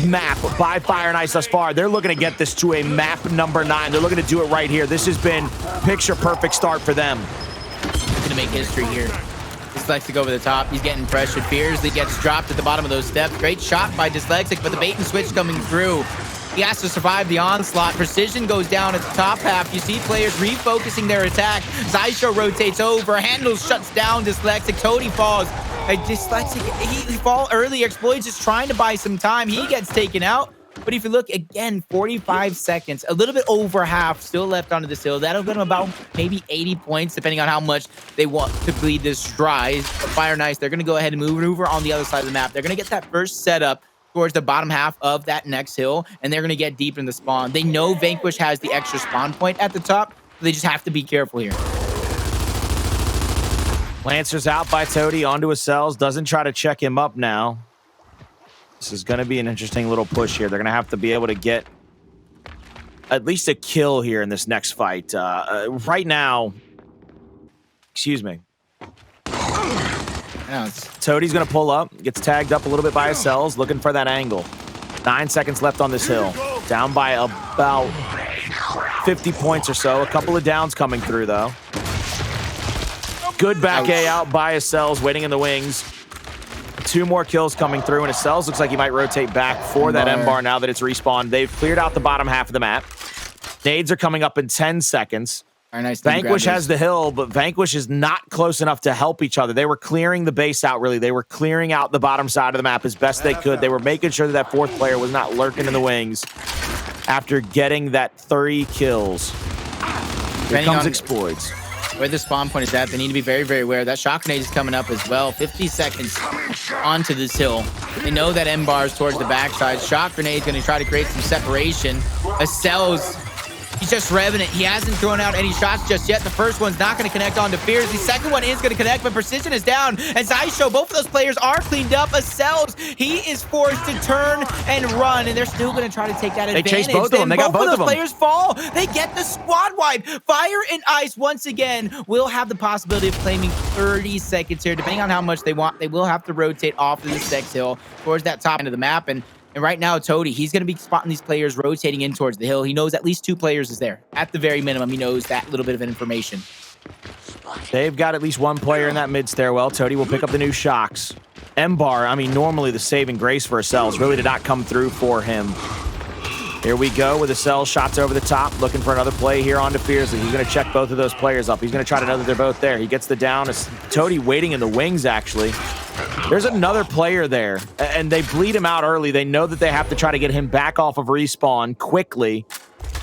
map by Fire and Ice thus far. They're looking to get this to a map number 9. They're looking to do it right here. This has been picture-perfect start for them. They're going to make history here. Dsylexic over the top. He's getting pressured. Fearzly gets dropped at the bottom of those steps. Great shot by Dsylexic, but the bait and switch coming through. He has to survive the onslaught. Precision goes down at the top half. You see players refocusing their attack. Xysho rotates over. Hndles shuts down Dsylexic. Toti falls. Dsylexic, he fall early. Xploidz is trying to buy some time. He gets taken out. But if you look again, 45 seconds, a little bit over half still left onto this hill. That'll get them about maybe 80 points, depending on how much they want to bleed this dry. Fire and Ice, they're going to go ahead and move over on the other side of the map. They're going to get that first setup towards the bottom half of that next hill, and they're going to get deep in the spawn. They know Vanquish has the extra spawn point at the top, so they just have to be careful here. Lancer's out by Toti onto Acells. Doesn't try to check him up now. This is going to be an interesting little push here. They're going to have to be able to get at least a kill here in this next fight. Right now, excuse me. Toti's going to pull up, gets tagged up a little bit by Acells, looking for that angle. 9 seconds left on this hill. Down by about 50 points or so. A couple of downs coming through, though. Good back A out by Acells, waiting in the wings. 2 more kills coming through, and Acells looks like he might rotate back for that M-bar now that it's respawned. They've cleared out the bottom half of the map. Nades are coming up in 10 seconds. Nice. Vanquish has the hill, but Vanquish is not close enough to help each other. They were clearing the base out, really. They were clearing out the bottom side of the map as best they could. They were making sure that that 4th player was not lurking in the wings after getting that 30 kills. Here comes Xploidz. Where the spawn point is at, they need to be very, very aware. That shock grenade is coming up as well. 50 seconds onto this hill. They know that M-bar is towards the backside. Shock grenade is going to try to create some separation. Acells, he's just revving it. He hasn't thrown out any shots just yet. The first one's not going to connect on to Fearzly. The second one is going to connect, but Precision is down. And Xysho, both of those players are cleaned up. Acells, he is forced to turn and run, and they're still going to try to take that advantage. They chase both of them. They got both of them. Both of those players fall. They get the squad wipe. Fire and Ice, once again, will have the possibility of claiming 30 seconds here. Depending on how much they want, they will have to rotate off of this next hill towards that top end of the map. And right now, Toti, he's going to be spotting these players rotating in towards the hill. He knows at least 2 players is there. At the very minimum, he knows that little bit of information. They've got at least 1 player in that mid stairwell. Toti will pick up the new shocks. M-bar, I mean, normally the saving grace for Acells really did not come through for him. Here we go with Acells, shots over the top, looking for another play here onto Fearzly. He's going to check both of those players up. He's going to try to know that they're both there. He gets the down. Toti waiting in the wings, actually. There's another player there, and they bleed him out early. They know that they have to try to get him back off of respawn quickly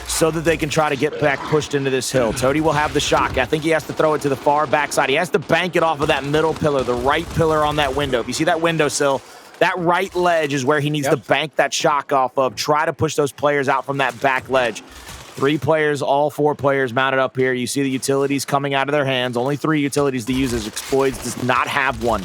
so that they can try to get back pushed into this hill. Toti will have the shock. I think he has to throw it to the far backside. He has to bank it off of that middle pillar, the right pillar on that window. If you see that windowsill, that right ledge is where he needs to bank that shock off of. Try to push those players out from that back ledge. 3 players, all 4 players mounted up here. You see the utilities coming out of their hands. Only 3 utilities to use as Xploidz does not have one.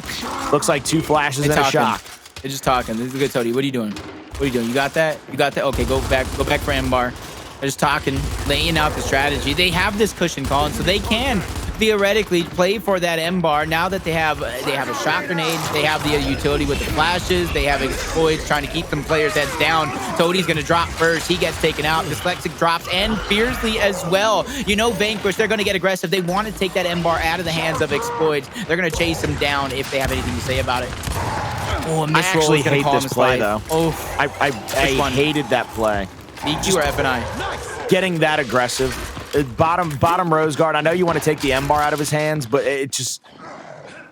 Looks like 2 flashes and a shock. They're just talking. This is good, Toti. What are you doing? What are you doing? You got that? You got that? Okay, go back for M-bar. They're just talking, laying out the strategy. They have this cushion, Colin, so they can theoretically play for that M bar now that they have a shot grenade, they have the utility with the flashes, they have Xploidz trying to keep some players' heads down. Toti's gonna drop first, he gets taken out. Dyslexic drops, and Fearzly as well. You know, Vanquish, they're gonna get aggressive. They want to take that M bar out of the hands of Xploidz. They're gonna chase him down if they have anything to say about it. Oh, I actually hate this play, though. Oh, I hated that play. BQ or F&I? Getting that aggressive. Bottom Rose Guard. I know you want to take the M bar out of his hands, but it just...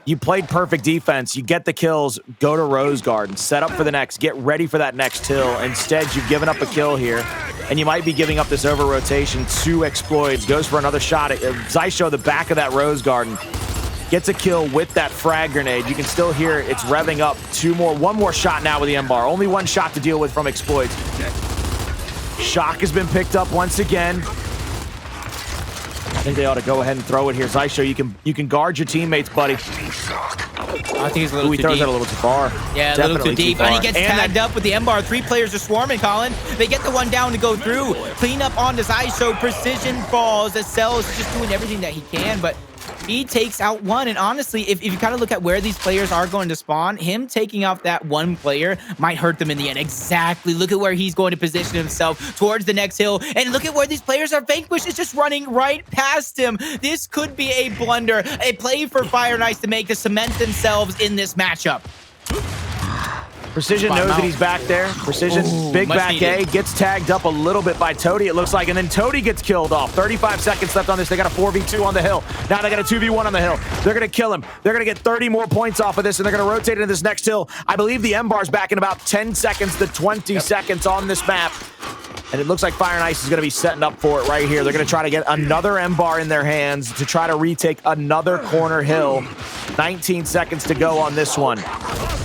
You played perfect defense. You get the kills, go to Rose Guard, and set up for the next. Get ready for that next kill. Instead, you've given up a kill here, and you might be giving up this over-rotation to Xploidz. Goes for another shot at Xysho, the back of that Rose Garden. Gets a kill with that frag grenade. You can still hear it's revving up. One more shot now with the M bar. Only one shot to deal with from Xploidz. Shock has been picked up once again. I think they ought to go ahead and throw it here. Xysho, you can guard your teammates, buddy. I think he's a little He too throws deep. that a little too far. Yeah, a little too deep. And he gets tagged up with the M bar. 3 players are swarming, Colin. They get the one down to go through. Clean up on Xysho. Precision falls. Acells just doing everything that he can, but he takes out one. And honestly, if you kind of look at where these players are going to spawn, him taking out that one player might hurt them in the end. Exactly. Look at where he's going to position himself towards the next hill. And look at where these players are. Vanquish is just running right past him. This could be a blunder, a play for Fire and Ice to make to cement themselves in this matchup. Precision knows that he's back there. Precision, big back A, gets tagged up a little bit by Toti, it looks like, and then Toti gets killed off. 35 seconds left on this. They got a 4v2 on the hill. Now they got a 2v1 on the hill. They're going to kill him. They're going to get 30 more points off of this, and they're going to rotate into this next hill. I believe the M-bar's back in about 10 seconds to 20 seconds on this map. And it looks like Fire and Ice is going to be setting up for it right here. They're going to try to get another M-bar in their hands to try to retake another corner hill. 19 seconds to go on this one.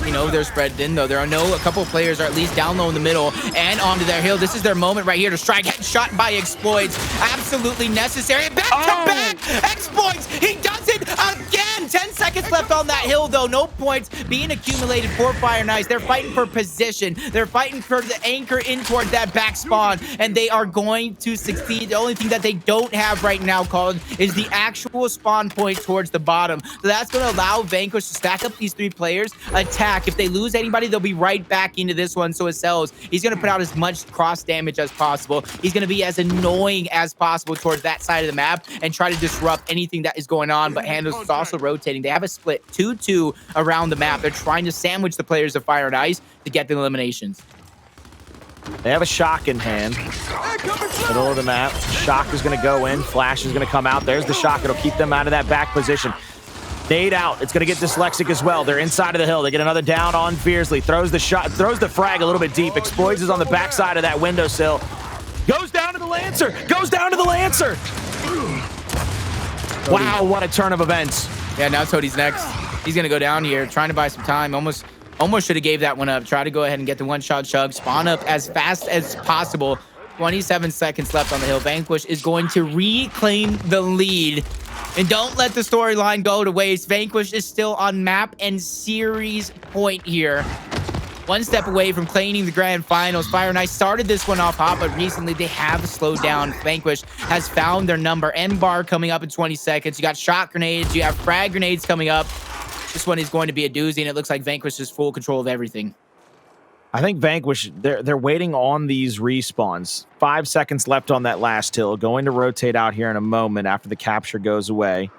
You know, they're spread thin, though. There are a couple of players are at least down low in the middle and onto their hill. This is their moment right here to strike. Headshot by Xploidz. Absolutely necessary. Back to back. Xploidz. He does it again. 10 seconds left on that hill, though. No points being accumulated for Fire and Ice. They're fighting for position. They're fighting for the anchor in towards that back spawn, and they are going to succeed. The only thing that they don't have right now, Colin, is the actual spawn point towards the bottom. So that's going to allow Vanquish to stack up these 3 players, attack. If they lose anybody, they'll be right back into this one. So Acells, he's going to put out as much cross damage as possible. He's going to be as annoying as possible towards that side of the map and try to disrupt anything that is going on. But Hndles is also rotating. They have a split 2-2 around the map. They're trying to sandwich the players of Fire and Ice to get the eliminations. They have a shock in hand. Middle of the map. Shock is going to go in. Flash is going to come out. There's the shock. It'll keep them out of that back position. Nade out. It's going to get Dyslexic as well. They're inside of the hill. They get another down on Fearzly. Throws the shot, throws the frag a little bit deep. Xploidz is on the backside of that windowsill. Goes down to the Lancer. Goes down to the Lancer. Wow, what a turn of events. Yeah, now Toti's next. He's going to go down here, trying to buy some time. Almost should have gave that one up. Try to go ahead and get the one-shot chug. Spawn up as fast as possible. 27 seconds left on the hill. Vanquish is going to reclaim the lead. And don't let the storyline go to waste. Vanquish is still on map and series point here. One step away from claiming the grand finals. Fire and Ice started this one off hot, but recently they have slowed down. Vanquish has found their number. M-bar coming up in 20 seconds. You got shot grenades. You have frag grenades coming up. This one is going to be a doozy, and it looks like Vanquish is full control of everything. I think Vanquish, they're waiting on these respawns. 5 seconds left on that last hill. Going to rotate out here in a moment after the capture goes away.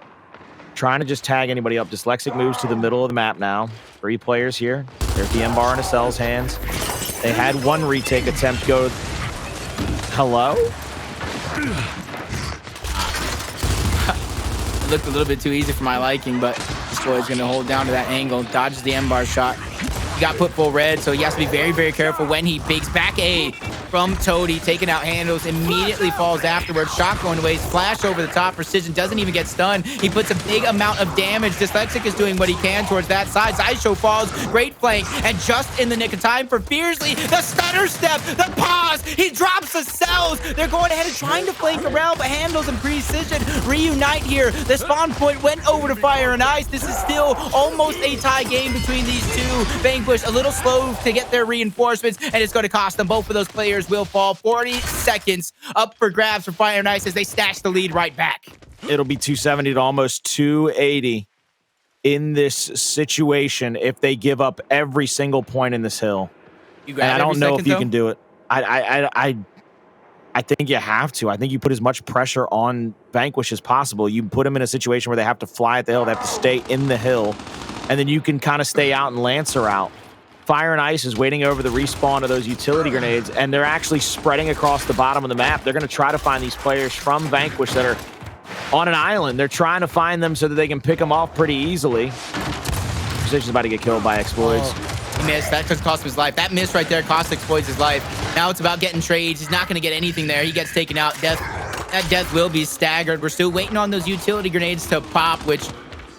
Trying to just tag anybody up. Dyslexic moves to the middle of the map now. 3 players here. There's the M-bar in Acells' hands. They had one retake attempt go. Hello? It looked a little bit too easy for my liking, but this boy's going to hold down to that angle. Dodges the M-bar shot. He got put full red, so he has to be very, very careful when he bigs back A from Toti, taking out Hndles, immediately falls afterwards. Shot going to waste, flash over the top, Precision doesn't even get stunned. He puts a big amount of damage. Dyslexic is doing what he can towards that side. Xysho falls, great flank, and just in the nick of time for Fearzly, the stutter step, the pause, he drops the cells. They're going ahead and trying to flank around, but Hndles and Precision reunite here. The spawn point went over to Fire and Ice. This is still almost a tie game between these two. Vanquish a little slow to get their reinforcements, and it's going to cost them. Both of those players will fall. 40 seconds up for grabs for Fire and Ice as they stash the lead right back. It'll be 270 to almost 280 in this situation if they give up every single point in this hill. You And grab I don't every know if second, you though? can do it. I think you have to. I think you put as much pressure on Vanquish as possible. You put them in a situation where they have to fly at the hill, they have to stay in the hill, and then you can kind of stay out and Lancer out. Fire and Ice is waiting over the respawn of those utility grenades, and they're actually spreading across the bottom of the map. They're going to try to find these players from Vanquish that are on an island. They're trying to find them so that they can pick them off pretty easily. Precision's about to get killed by Xploidz. He missed. That could cost him his life. That miss right there cost Xploidz his life. Now it's about getting trades. He's not going to get anything there. He gets taken out. That death will be staggered. We're still waiting on those utility grenades to pop, which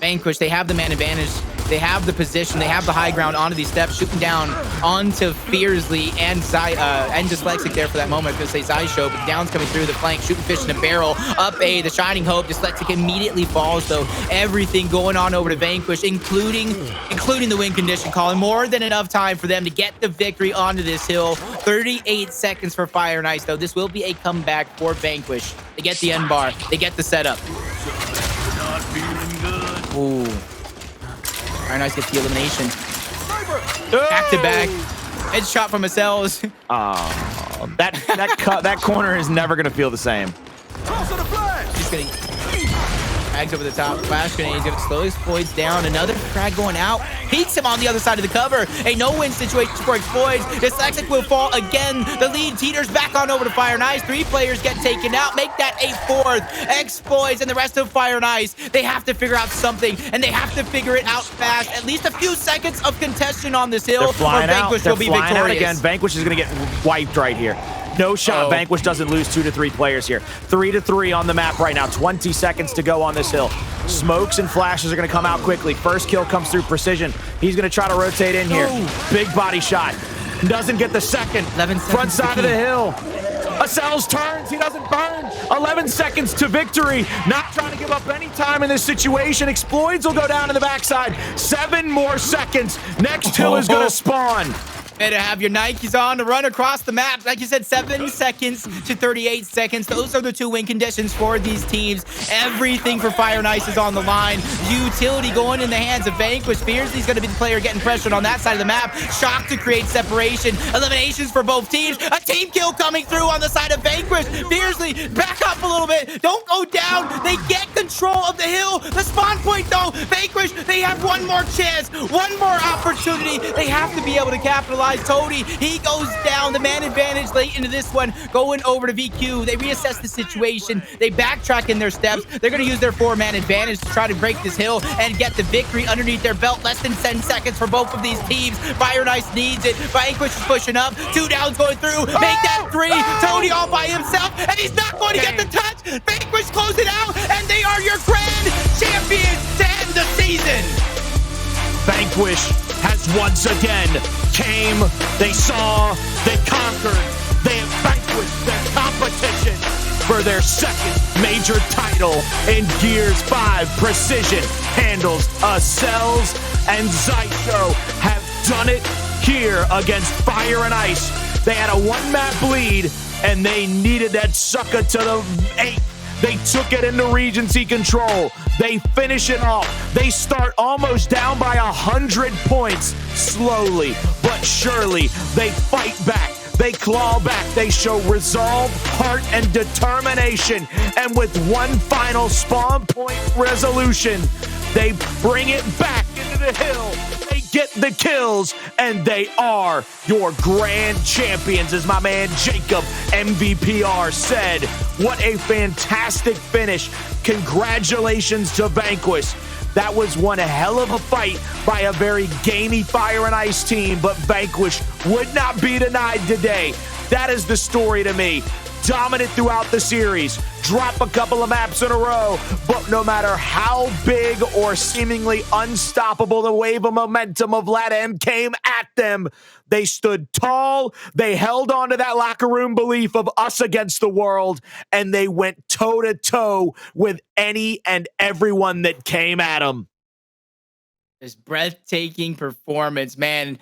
Vanquish, they have the man advantage. They have the position. They have the high ground onto these steps, shooting down onto Fearzly and Dsylexic there for that moment. I was going to say Xysho, but the down's coming through the flank, shooting fish in a barrel. Up A, the Shining Hope. Dsylexic immediately falls, though. Everything going on over to Vanquish, including the win condition, calling more than enough time for them to get the victory onto this hill. 38 seconds for Fire and Ice, though. This will be a comeback for Vanquish. They get the end bar. They get the setup. Not feeling good. Ooh. Fire and Ice gets the elimination. Back to back. Headshot from Acells. Oh, that corner is never going to feel the same. He's getting frags over the top. Flash grenade. He's going to slow Xploidz down. Another frag going out. Peeks him on the other side of the cover. A no-win situation for Xploidz. Dyslexic will fall again. The lead teeters back on over to Fire and Ice. 3 players get taken out. Make that a 4th. Xploidz and the rest of Fire and Ice. They have to figure out something, and they have to figure it out fast. At least a few seconds of contention on this hill. They're flying out. Vanquish They're will be flying out victorious. again. Vanquish is going to get wiped right here. No shot. Vanquish doesn't lose 2 to 3 players here. 3 to 3 on the map right now. 20 seconds to go on this hill. Smokes and flashes are going to come out quickly. First kill comes through Precision. He's going to try to rotate in here. Big body shot. Doesn't get the second. 11 Front seconds side to of the keep. hill. Acells turns. He doesn't burn. 11 seconds to victory. Not trying to give up any time in this situation. Xploidz will go down to the backside. 7 more seconds. Next hill is going to spawn. Better have your Nikes on to run across the map. Like you said, 7 seconds to 38 seconds. Those are the 2 win conditions for these teams. Everything for Fire and Ice is on the line. Utility going in the hands of Vanquish. Fearzly's going to be the player getting pressured on that side of the map. Shock to create separation. Eliminations for both teams. A team kill coming through on the side of Vanquish. Fearzly, back up a little bit. Don't go down. They get control of the hill. The spawn point, though. Vanquish, they have one more chance. One more opportunity. They have to be able to capitalize. Toti, he goes down. The man advantage late into this one, going over to VQ. They reassess the situation. They backtrack in their steps. They're going to use their 4-man advantage to try to break this hill and get the victory underneath their belt. Less than 10 seconds for both of these teams. Fire and Ice needs it. Vanquish is pushing up. 2 downs going through. Make that 3. Toti all by himself, and he's not going to get the touch. Vanquish close it out, and they are your grand champions to end the season. Vanquish has once again came, they saw, they conquered, they have vanquished their competition for their 2nd major title in Gears 5. Precision, Hndles, Acells, and Xysho have done it here against Fire and Ice. They had a 1-map lead, and they needed that sucker to the 8th. They took it into Regency control. They finish it off. They start almost down by 100 points. Slowly but surely, they fight back. They claw back. They show resolve, heart, and determination. And with one final spawn point resolution, they bring it back into the hill. They get the kills, and they are your grand champions, as my man Jacob MVPR said. What a fantastic finish. Congratulations to Vanquish. That was one hell of a fight by a very gamey Fire and Ice team, but Vanquish would not be denied today. That is the story to me. Dominant throughout the series, drop a couple of maps in a row, but no matter how big or seemingly unstoppable the wave of momentum of LATAM came at them, they stood tall, they held on to that locker room belief of us against the world, and they went toe-to-toe with any and everyone that came at them. This breathtaking performance, man.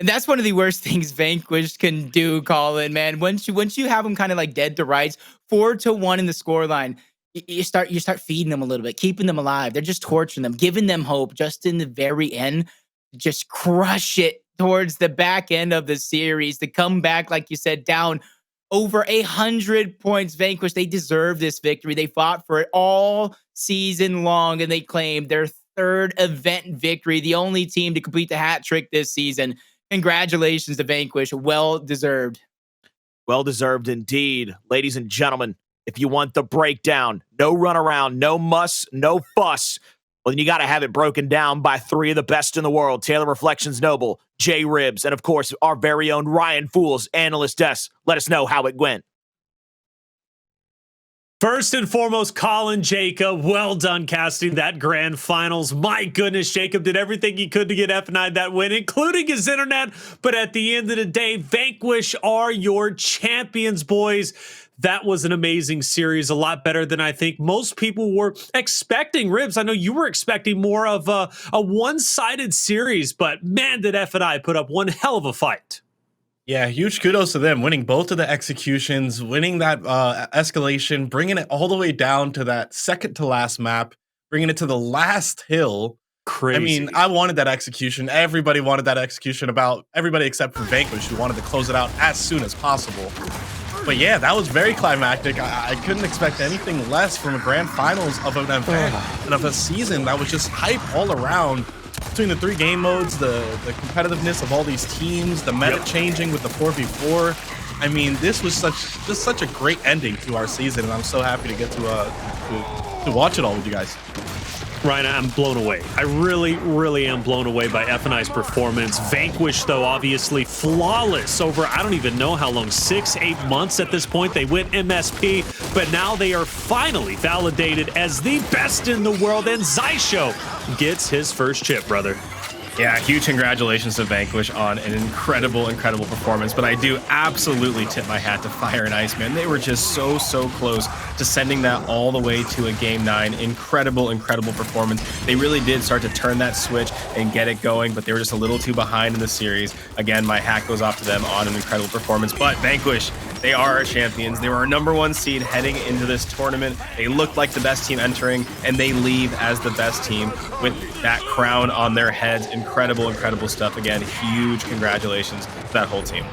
And that's one of the worst things Vanquish can do, Colin, man. Once you have them kind of like dead to rights, 4-1 in the scoreline, you start feeding them a little bit, keeping them alive. They're just torturing them, giving them hope just in the very end. Just crush it towards the back end of the series to come back, like you said, down over 100 points. Vanquish, they deserve this victory. They fought for it all season long, and they claimed their third event victory, the only team to complete the hat trick this season. Congratulations to Vanquish. Well deserved. Well deserved indeed. Ladies and gentlemen, if you want the breakdown, no runaround, no muss, no fuss, well, then you got to have it broken down by three of the best in the world. Taylor Reflections Noble, Jay Ribs, and of course, our very own Ryan Fools, Analyst Desk. Let us know how it went. First and foremost, Colin Jacob, well done casting that grand finals. My goodness, Jacob did everything he could to get F9 that win, including his internet. But at the end of the day, Vanquish are your champions, boys. That was an amazing series, a lot better than I think most people were expecting. Ribs, I know you were expecting more of a one-sided series, but man, did F9 put up one hell of a fight. Yeah, huge kudos to them, winning both of the executions, winning that escalation, bringing it all the way down to that second to last map, bringing it to the last hill. Crazy. I mean, I wanted that execution. Everybody wanted that execution, about everybody except for Vanquish, who wanted to close it out as soon as possible. But yeah, that was very climactic. I couldn't expect anything less from a grand finals of an event and of a season that was just hype all around. Between the three game modes, the competitiveness of all these teams, the meta changing with the 4v4. I mean, this was such a great ending to our season, and I'm so happy to get to watch it all with you guys. Ryan, I'm blown away. I really, really am blown away by F9's performance. Vanquish, though, obviously flawless over, I don't even know how long, 6-8 months at this point. They went MSP, but now they are finally validated as the best in the world, and Xysho gets his first chip, brother. Yeah, huge congratulations to Vanquish on an incredible performance. But I do absolutely tip my hat to Fire and Ice, man. They were just so close to sending that all the way to a Game 9. Incredible performance. They really did start to turn that switch and get it going, but they were just a little too behind in the series. Again, my hat goes off to them on an incredible performance. But Vanquish, they are our champions. They were our #1 seed heading into this tournament. They looked like the best team entering, and they leave as the best team with that crown on their heads. Incredible stuff. Again, huge congratulations to that whole team.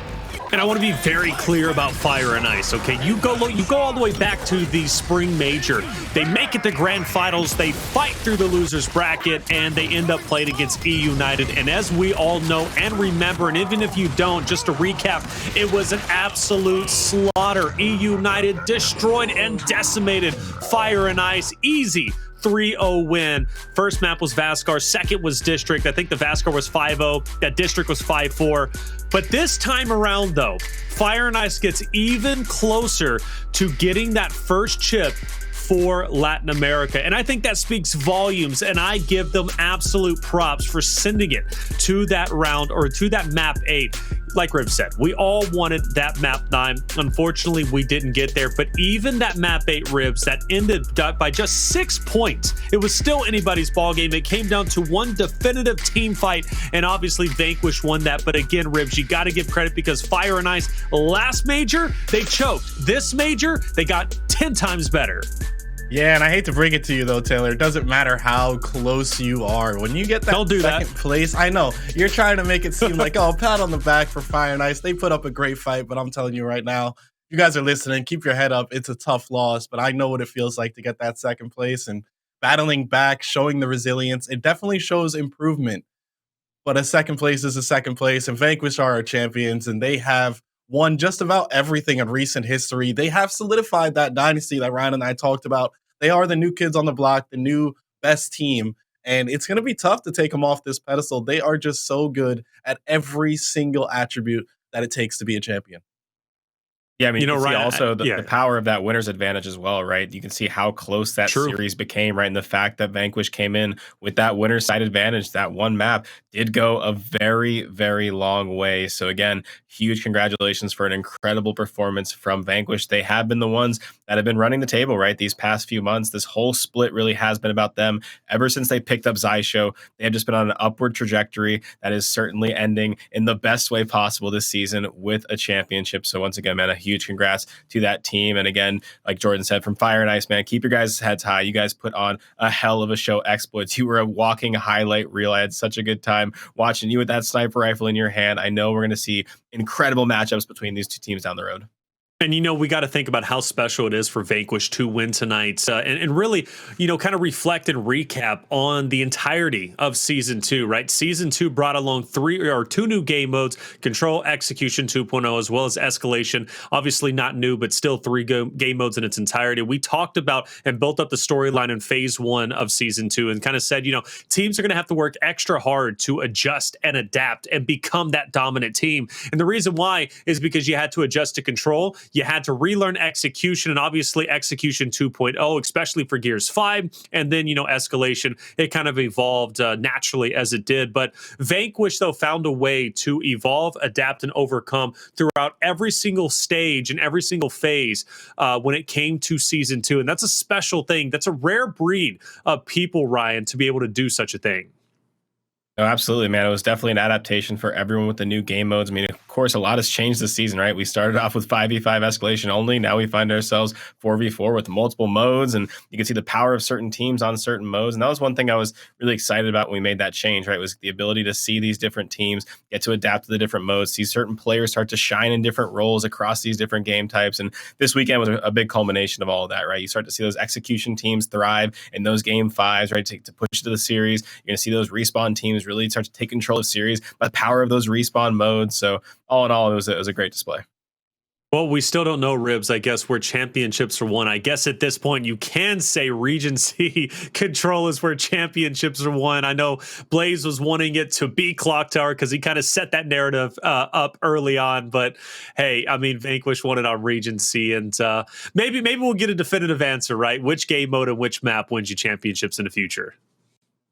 And I want to be very clear about Fire and Ice, okay? You go all the way back to the Spring Major. They make it to Grand Finals. They fight through the loser's bracket, and they end up playing against E United. And as we all know and remember, and even if you don't, just to recap, it was an absolute slaughter. E United destroyed and decimated Fire and Ice. Easy 3-0 win. First map was Vasgar. Second was District. I think the Vasgar was 5-0. That District was 5-4. But this time around, though, Fire and Ice gets even closer to getting that first chip for Latin America. And I think that speaks volumes, and I give them absolute props for sending it to that round, or to that map 8. Like Rib said, we all wanted that map 9. Unfortunately, we didn't get there, but even that map 8, Ribs, that ended by just 6 points, it was still anybody's ball game. It came down to one definitive team fight, and obviously Vanquish won that. But again, Ribs, you got to give credit, because Fire and Ice, last major, they choked. This major, they got 10 times better. Yeah, and I hate to bring it to you though, Taylor. It doesn't matter how close you are. When you get that second place, I know you're trying to make it seem like, oh, pat on the back for Fire and Ice. They put up a great fight, but I'm telling you right now, you guys are listening, keep your head up. It's a tough loss, but I know what it feels like to get that second place, and battling back, showing the resilience. It definitely shows improvement. But a second place is a second place, and Vanquish are our champions, and they have won just about everything in recent history. They have solidified that dynasty that Ryan and I talked about. They are the new kids on the block, the new best team, and it's going to be tough to take them off this pedestal. They are just so good at every single attribute that it takes to be a champion. Yeah, I mean, you can see also the power of that winner's advantage as well, right? You can see how close that series became, right? And the fact that Vanquish came in with that winner's side advantage, that one map, did go a very long way. So again, huge congratulations for an incredible performance from Vanquish. They have been the ones that have been running the table, right? These past few months, this whole split really has been about them. Ever since they picked up Xysho, they have just been on an upward trajectory that is certainly ending in the best way possible this season with a championship. So once again, man, a huge congrats to that team. And again, like Jordan said, from Fire and Ice, man, keep your guys' heads high. You guys put on a hell of a show, Xploidz. You were a walking highlight reel. I had such a good time watching you with that sniper rifle in your hand. I know we're going to see incredible matchups between these two teams down the road. And, we got to think about how special it is for Vanquish to win tonight and really, kind of reflect and recap on the entirety of Season 2, right? Season 2 brought along two new game modes, Control, Execution 2.0, as well as Escalation. Obviously not new, but still 3 game modes in its entirety. We talked about and built up the storyline in Phase 1 of Season 2 and kind of said, teams are going to have to work extra hard to adjust and adapt and become that dominant team. And the reason why is because you had to adjust to Control. You had to relearn Execution and obviously Execution 2.0, especially for Gears 5. And then, Escalation, it kind of evolved naturally as it did. But Vanquish, though, found a way to evolve, adapt, and overcome throughout every single stage and every single phase when it came to Season 2. And that's a special thing. That's a rare breed of people, Ryan, to be able to do such a thing. No, absolutely, man. It was definitely an adaptation for everyone with the new game modes. I mean, of course, a lot has changed this season, right? We started off with 5v5 escalation only. Now we find ourselves 4v4 with multiple modes, and you can see the power of certain teams on certain modes. And that was one thing I was really excited about when we made that change, right? Was the ability to see these different teams, get to adapt to the different modes, see certain players start to shine in different roles across these different game types. And this weekend was a big culmination of all of that, right? You start to see those execution teams thrive in those game 5s, right? To push to the series. You're going to see those respawn teams really start to take control of series by the power of those respawn modes. So all in all, it was a great display. Well, we still don't know, Ribs, I guess, where championships are won. I guess at this point you can say Regency Control is where championships are won. I know Blaze was wanting it to be Clocktower because he kind of set that narrative up early on. But hey, I mean, Vanquish won it on Regency. And maybe we'll get a definitive answer, right? Which game mode and which map wins you championships in the future?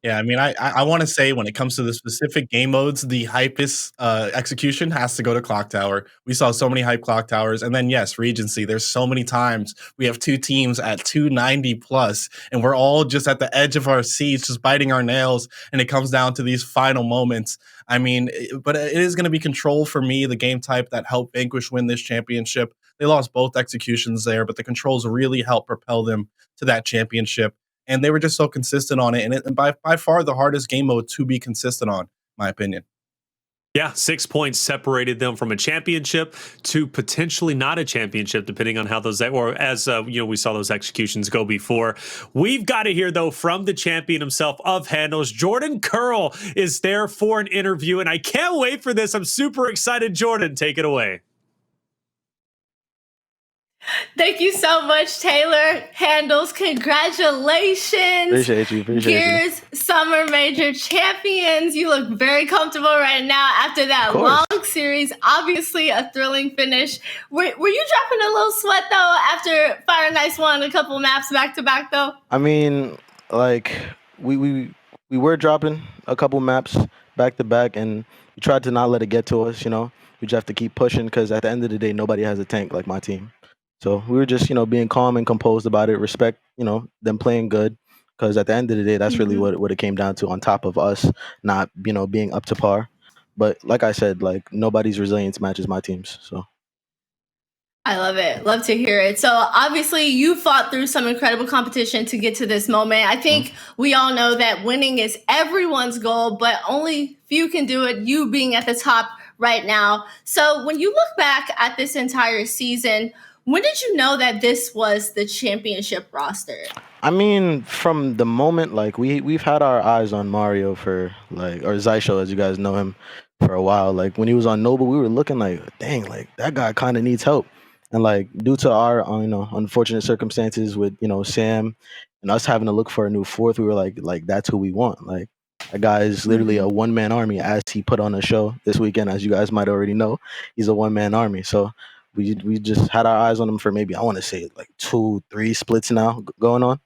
Yeah, I mean, I want to say when it comes to the specific game modes, the hypest execution has to go to Clocktower. We saw so many hype Clocktowers. And then, yes, Regency. There's so many times we have two teams at 290 plus, and we're all just at the edge of our seats, just biting our nails. And it comes down to these final moments. I mean, but it is going to be Control for me, the game type that helped Vanquish win this championship. They lost both executions there, but the controls really helped propel them to that championship. And they were just so consistent on it. And by far the hardest game mode to be consistent on, my opinion. Yeah, 6 points separated them from a championship to potentially not a championship, depending on how those, or as we saw those executions go before. We've got to hear, though, from the champion himself of Hndles. Jordan Curl is there for an interview, and I can't wait for this. I'm super excited. Jordan, take it away. Thank you so much, Taylor. Hndles, congratulations. Appreciate you. Gears Summer Major champions. You look very comfortable right now after that long series. Obviously, a thrilling finish. Were you dropping a little sweat, though, after Fire and Ice won a couple maps back-to-back, though? I mean, like, we were dropping a couple maps back-to-back, and we tried to not let it get to us, We just have to keep pushing because at the end of the day, nobody has a tank like my team. So we were just, being calm and composed about it, respect, them playing good. Because at the end of the day, that's really what it came down to, on top of us not, being up to par. But like I said, like, nobody's resilience matches my team's. So I love it. Love to hear it. So obviously you fought through some incredible competition to get to this moment. I think we all know that winning is everyone's goal, but only few can do it, you being at the top right now. So when you look back at this entire season, when did you know that this was the championship roster? I mean, from the moment, like, we've had our eyes on Mario for, like, or Xysho, as you guys know him, for a while. Like, when he was on Noble, we were looking like, dang, like, that guy kind of needs help. And, like, due to our, unfortunate circumstances with, Sam and us having to look for a new fourth, we were like, that's who we want. Like, that guy is literally a one-man army, as he put on a show this weekend, as you guys might already know. He's a one-man army. So we just had our eyes on him for maybe, I want to say, like 2-3 splits now going on.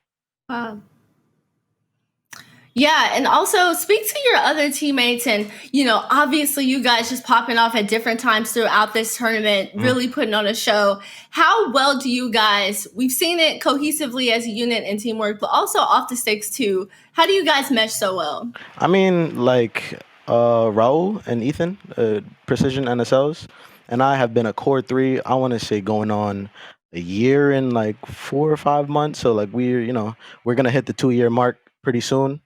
Wow. Yeah, and also speak to your other teammates, and obviously you guys just popping off at different times throughout this tournament, really putting on a show. How well do you guys, we've seen it cohesively as a unit and teamwork, but also off the sticks too. How do you guys mesh so well? I mean, like, Raul and Ethan, Precision and Acells, and I have been a core 3, I want to say going on a year and like 4 or 5 months. So like we're going to hit the 2-year mark pretty soon.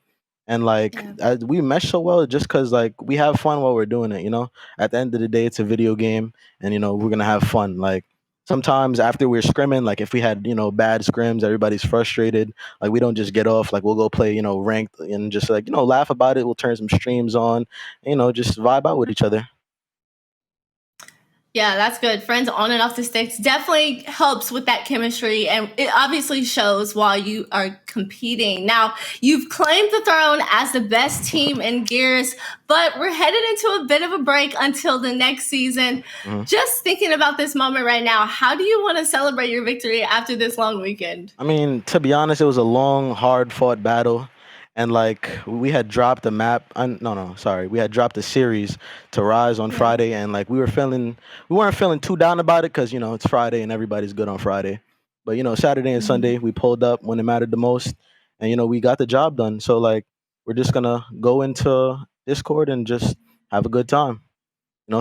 And like Yeah. we mesh so well just because like we have fun while we're doing it. At the end of the day, it's a video game, and we're gonna have fun. Like sometimes after we're scrimming, like if we had bad scrims, everybody's frustrated. Like we don't just get off. Like we'll go play ranked and just like laugh about it. We'll turn some streams on, just vibe out with each other. Yeah, that's good. Friends on and off the sticks definitely helps with that chemistry, and it obviously shows while you are competing. Now, you've claimed the throne as the best team in Gears, but we're headed into a bit of a break until the next season. Just thinking about this moment right now, how do you want to celebrate your victory after this long weekend? I mean, to be honest, it was a long, hard-fought battle, and like we had dropped the map. No, sorry, we had dropped the series to Rise on Friday, and like we weren't feeling too down about it because it's Friday and everybody's good on Friday. But Saturday and Sunday we pulled up when it mattered the most, and we got the job done. So like we're just gonna go into Discord and just have a good time,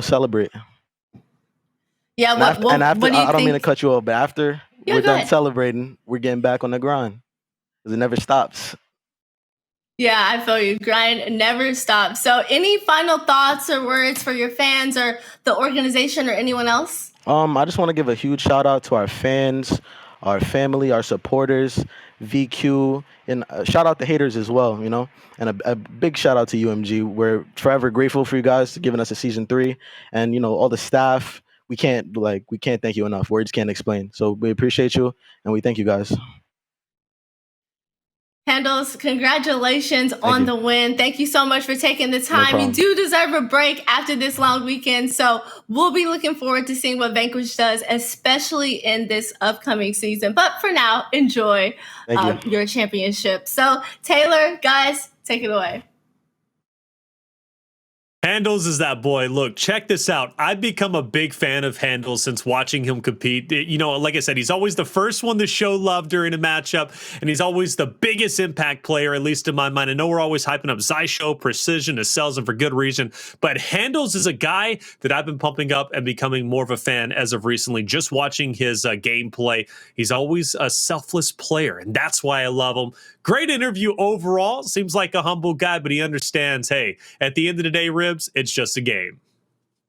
celebrate. Yeah, And after, what do you I don't mean to think? cut you off, but after Yeah, we're go done ahead. celebrating, we're getting back on the grind because it never stops. Yeah, I feel you. Grind never stops. So, any final thoughts or words for your fans or the organization or anyone else? I just want to give a huge shout out to our fans, our family, our supporters, VQ, and shout out the haters as well, and a big shout out to UMG. We're forever grateful for you guys for giving us a season 3, and all the staff. We can't thank you enough. Words can't explain. So we appreciate you and we thank you guys. Hndles, congratulations Thank on you. the win. Thank you so much for taking the No time. You problem. do deserve a break after this long weekend. So we'll be looking forward to seeing what Vanquish does, especially in this upcoming season. But for now, enjoy Thank you. your championship. So Taylor, guys, take it away. Hndles is that boy. Look, check this out. I've become a big fan of Hndles since watching him compete. Like I said, he's always the first one to show love during a matchup, and he's always the biggest impact player, at least in my mind. I know we're always hyping up Xysho, Precision, Acells, and for good reason, but Hndles is a guy that I've been pumping up and becoming more of a fan as of recently, just watching his gameplay. He's always a selfless player, and that's why I love him. Great interview overall. Seems like a humble guy, but he understands, hey, at the end of the day, Ribs, it's just a game.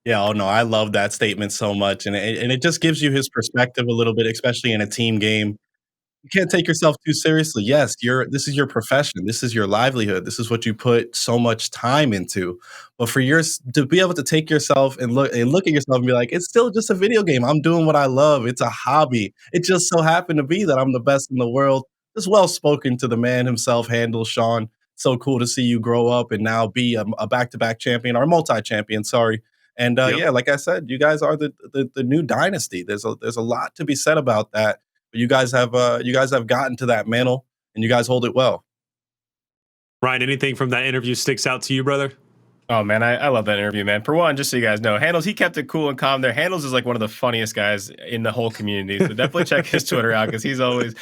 Yeah, oh no, I love that statement so much, and it just gives you his perspective a little bit, especially in a team game. You can't take yourself too seriously. Yes, this is your profession. This is your livelihood. This is what you put so much time into. But for yours to be able to take yourself and look at yourself and be like, it's still just a video game. I'm doing what I love. It's a hobby. It just so happened to be that I'm the best in the world. Just well spoken to the man himself, Hndles, Sean. So cool to see you grow up and now be a back-to-back champion or multi-champion. Sorry. And Yep. yeah, like I said, you guys are the new dynasty. There's a lot to be said about that. But you guys have gotten to that mantle, and you guys hold it well. Ryan, anything from that interview sticks out to you, brother? Oh man, I love that interview, man. For one, just so you guys know, Hndles, he kept it cool and calm there. Hndles is like one of the funniest guys in the whole community. So definitely check his Twitter out because he's always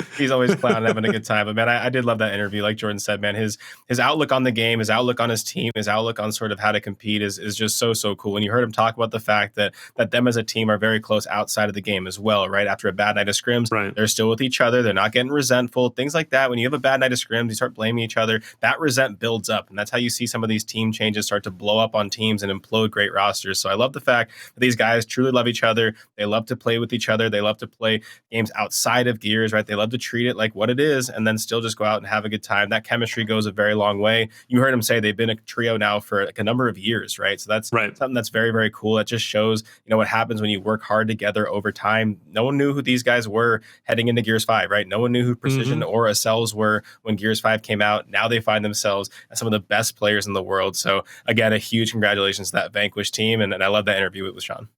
clowning, having a good time. But man, I did love that interview. Like Jordan said, man, his outlook on the game, his outlook on his team, his outlook on sort of how to compete is just so cool. And you heard him talk about the fact that them as a team are very close outside of the game as well, right? After a bad night of scrims, Right. They're still with each other. They're not getting resentful, things like that. When you have a bad night of scrims, you start blaming each other. That resent builds up, and that's how you see some of these team changes start to blow up on teams and implode great rosters. So I love the fact that these guys truly love each other. They love to play with each other. They love to play games outside of Gears, right? They love to treat it like what it is and then still just go out and have a good time. That chemistry goes a very long way. You heard him say they've been a trio now for like a number of years, right? So that's Right. something that's very, very cool. It just shows, what happens when you work hard together over time. No one knew who these guys were heading into Gears 5, right? No one knew who Precision or Acells were when Gears 5 came out. Now they find themselves as some of the best players in the world. So again, a huge congratulations to that Vanquish team. And I love that interview with Sean.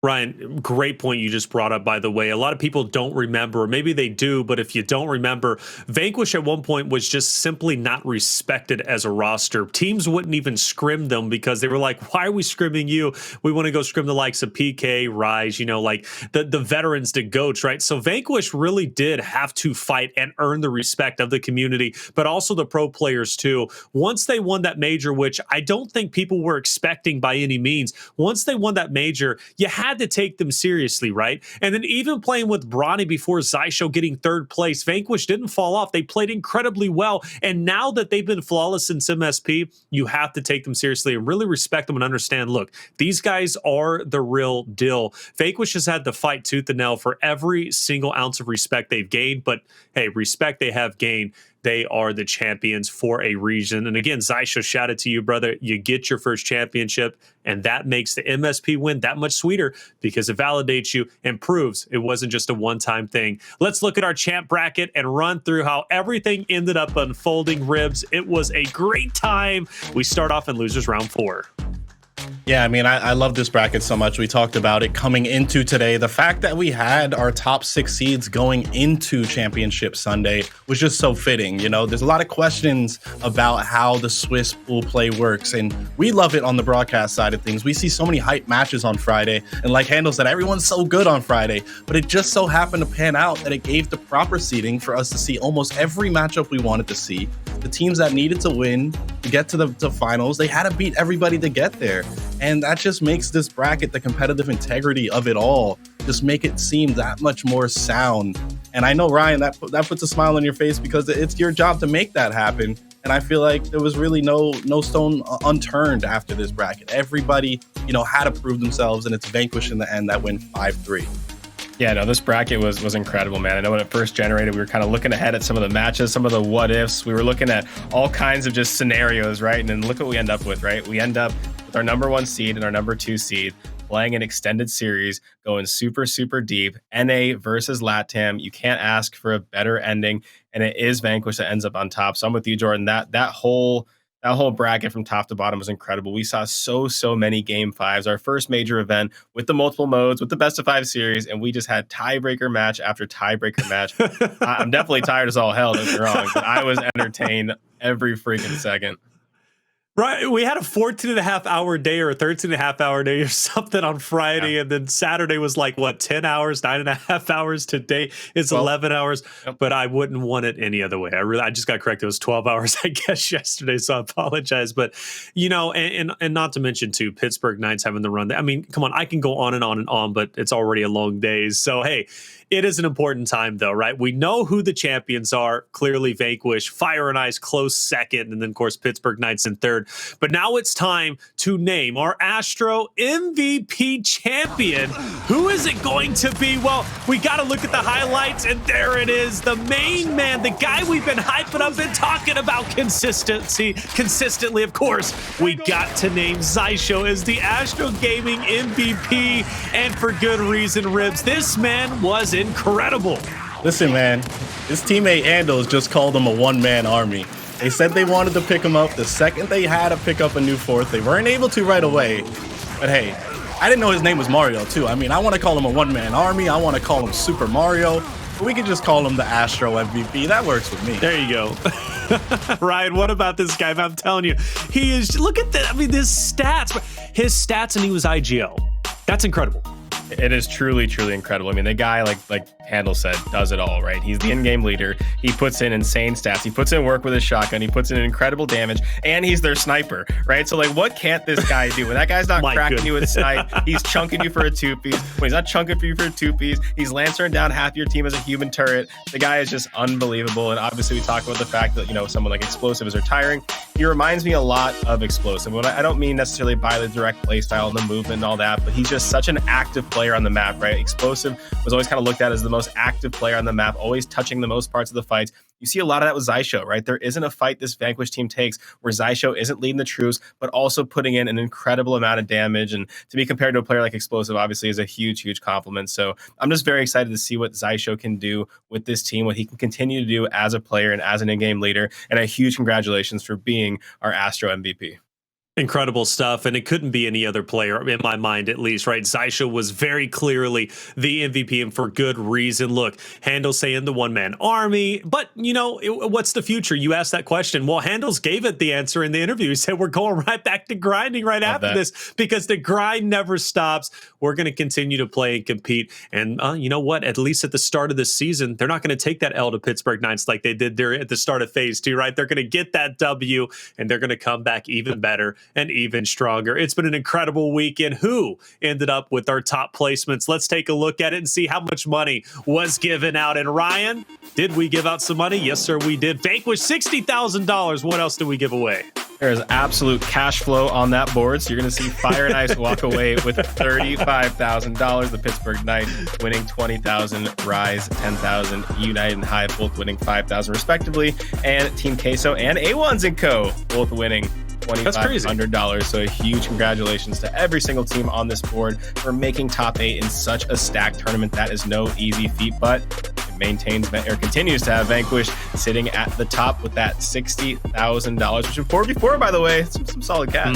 Ryan, great point you just brought up, by the way. A lot of people don't remember, or maybe they do, but if you don't remember, Vanquish at one point was just simply not respected as a roster. Teams wouldn't even scrim them because they were like, why are we scrimming you? We want to go scrim the likes of PK, Rise, like the veterans, the GOATs, right? So Vanquish really did have to fight and earn the respect of the community, but also the pro players too. Once they won that major, which I don't think people were expecting by any means, once they won that major, you had had to take them seriously, right? And then even playing with Bronny before Xysho getting third place, Vanquish didn't fall off. They played incredibly well. And now that they've been flawless in MSP, you have to take them seriously and really respect them and understand, look, these guys are the real deal. Vanquish has had to fight tooth and nail for every single ounce of respect they've gained. But hey, respect they have gained. They are the champions for a reason. And again, Xysho, shout out to you, brother. You get your first championship, and that makes the MSP win that much sweeter because it validates you and proves it wasn't just a one-time thing. Let's look at our champ bracket and run through how everything ended up unfolding, Ribs. It was a great time. We start off in losers round 4. Yeah, I mean, I love this bracket so much. We talked about it coming into today. The fact that we had our top 6 seeds going into Championship Sunday was just so fitting. You know, there's a lot of questions about how the Swiss pool play works, and we love it on the broadcast side of things. We see so many hype matches on Friday, and like Hndles said, everyone's so good on Friday, but it just so happened to pan out that it gave the proper seeding for us to see almost every matchup we wanted to see. The teams that needed to win to get to the finals, they had to beat everybody to get there. And that just makes this bracket, the competitive integrity of it all, just make it seem that much more sound. And I know, Ryan, that puts a smile on your face because it's your job to make that happen. And I feel like there was really no stone unturned after this bracket. Everybody, had to prove themselves, and it's Vanquish in the end that win 5-3. Yeah, no, this bracket was incredible, man. I know when it first generated, we were kind of looking ahead at some of the matches, some of the what ifs. We were looking at all kinds of just scenarios, right? And then look what we end up with, right? We end up with our number 1 seed and our number 2 seed playing an extended series, going super, super deep. NA versus LATAM. You can't ask for a better ending, and it is Vanquish that ends up on top. So I'm with you, Jordan. That whole bracket from top to bottom was incredible. We saw so many game 5s, our first major event with the multiple modes, with the best of 5 series, and we just had tiebreaker match after tiebreaker match. I'm definitely tired as all hell, don't get me wrong, but I was entertained every freaking second. Right, we had a 14.5-hour day or a 13.5-hour day or something on Friday, and then Saturday was like, 10 hours, 9.5 hours. Today is 11 hours, but I wouldn't want it any other way. I just got corrected. It was 12 hours, I guess, yesterday, so I apologize. But, and not to mention, too, Pittsburgh Knights having the run. I mean, come on, I can go on and on and on, but it's already a long day. So, hey, it is an important time, though, right? We know who the champions are. Clearly, Vanquish, Fire and Ice close second, and then, of course, Pittsburgh Knights in third. But now it's time to name our Astro MVP champion. Who is it going to be? Well, we got to look at the highlights, and there it is. The main man, the guy we've been hyping up and talking about consistently, of course. We got to name Xysho as the Astro Gaming MVP, and for good reason, Ribs. This man was incredible. Listen, man, his teammate Hndles just called him a one-man army. They said they wanted to pick him up the second they had to pick up a new fourth. They weren't able to right away. But hey, I didn't know his name was Mario, too. I mean, I want to call him a one-man army. I want to call him Super Mario. But we could just call him the Astro MVP. That works with me. There you go. Ryan, what about this guy? I'm telling you, he is, look at that. I mean, his stats, and he was IGL. That's incredible. It is truly incredible. I mean, the guy, like Hndles said, does it all, right? He's the in-game leader. He puts in insane stats. He puts in work with his shotgun. He puts in incredible damage, and he's their sniper, right? So, like, what can't this guy do? When that guy's not cracking you with snipe, he's chunking you for a 2-piece. When he's not chunking for you for a 2-piece, he's lancering down half your team as a human turret. The guy is just unbelievable, and obviously we talk about the fact that, someone like Explosive is retiring. He reminds me a lot of Explosive. I don't mean necessarily by the direct play style and the movement and all that, but he's just such an active player on the map, right? Explosive was always kind of looked at as the most active player on the map, always touching the most parts of the fights. You see a lot of that with Xysho, right? There isn't a fight this Vanquish team takes where Xysho isn't leading the troops, but also putting in an incredible amount of damage. And to be compared to a player like Explosive, obviously, is a huge compliment. So I'm just very excited to see what Xysho can do with this team, what he can continue to do as a player and as an in-game leader. And a huge congratulations for being our Astro MVP. Incredible stuff, and it couldn't be any other player, in my mind at least, right? Xysho was very clearly the MVP, and for good reason. Look, Hndles saying the one-man army, but, what's the future? You asked that question. Well, Hndles gave it the answer in the interview. He said, we're going right back to grinding right after this, because the grind never stops. We're going to continue to play and compete, and you know what? At least at the start of this season, they're not going to take that L to Pittsburgh Knights like they did there at the start of Phase 2, right? They're going to get that W, and they're going to come back even better. and even stronger. It's been an incredible weekend. Who ended up with our top placements? Let's take a look at it and see how much money was given out. And Ryan, did we give out some money? Yes, sir, we did. Vanquish $60,000. What else did we give away? There's absolute cash flow on that board. So you're going to see Fire and Ice walk away with $35,000. The Pittsburgh Knights winning $20,000. Rise $10,000. United and Hive both winning $5,000 respectively. And Team Queso and A1s and Co. both winning $2,500. So a huge congratulations to every single team on this board for making top 8 in such a stacked tournament. That is no easy feat, but it maintains or continues to have Vanquish sitting at the top with that $60,000, which in 4v4, by the way, some solid cash.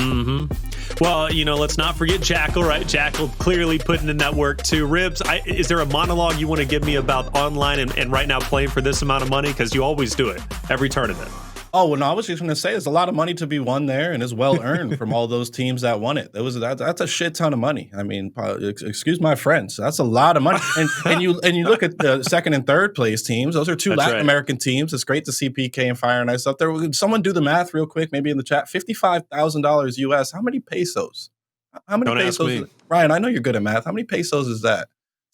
Well, let's not forget Jackal, right? Jackal clearly putting in that work too. Ribs, is there a monologue you want to give me about online and right now playing for this amount of money? Because you always do it every tournament. Oh, well, no, I was just going to say there's a lot of money to be won there, and it's well earned from all those teams that won it. That's a shit ton of money. I mean, excuse my French, that's a lot of money. And you look at the second and third place teams; those are two Latin American teams. It's great to see PK and Fire and Ice up there. Someone do the math real quick, maybe in the chat. $55,000 US. How many pesos? How many pesos? Ryan, I know you're good at math. How many pesos is that?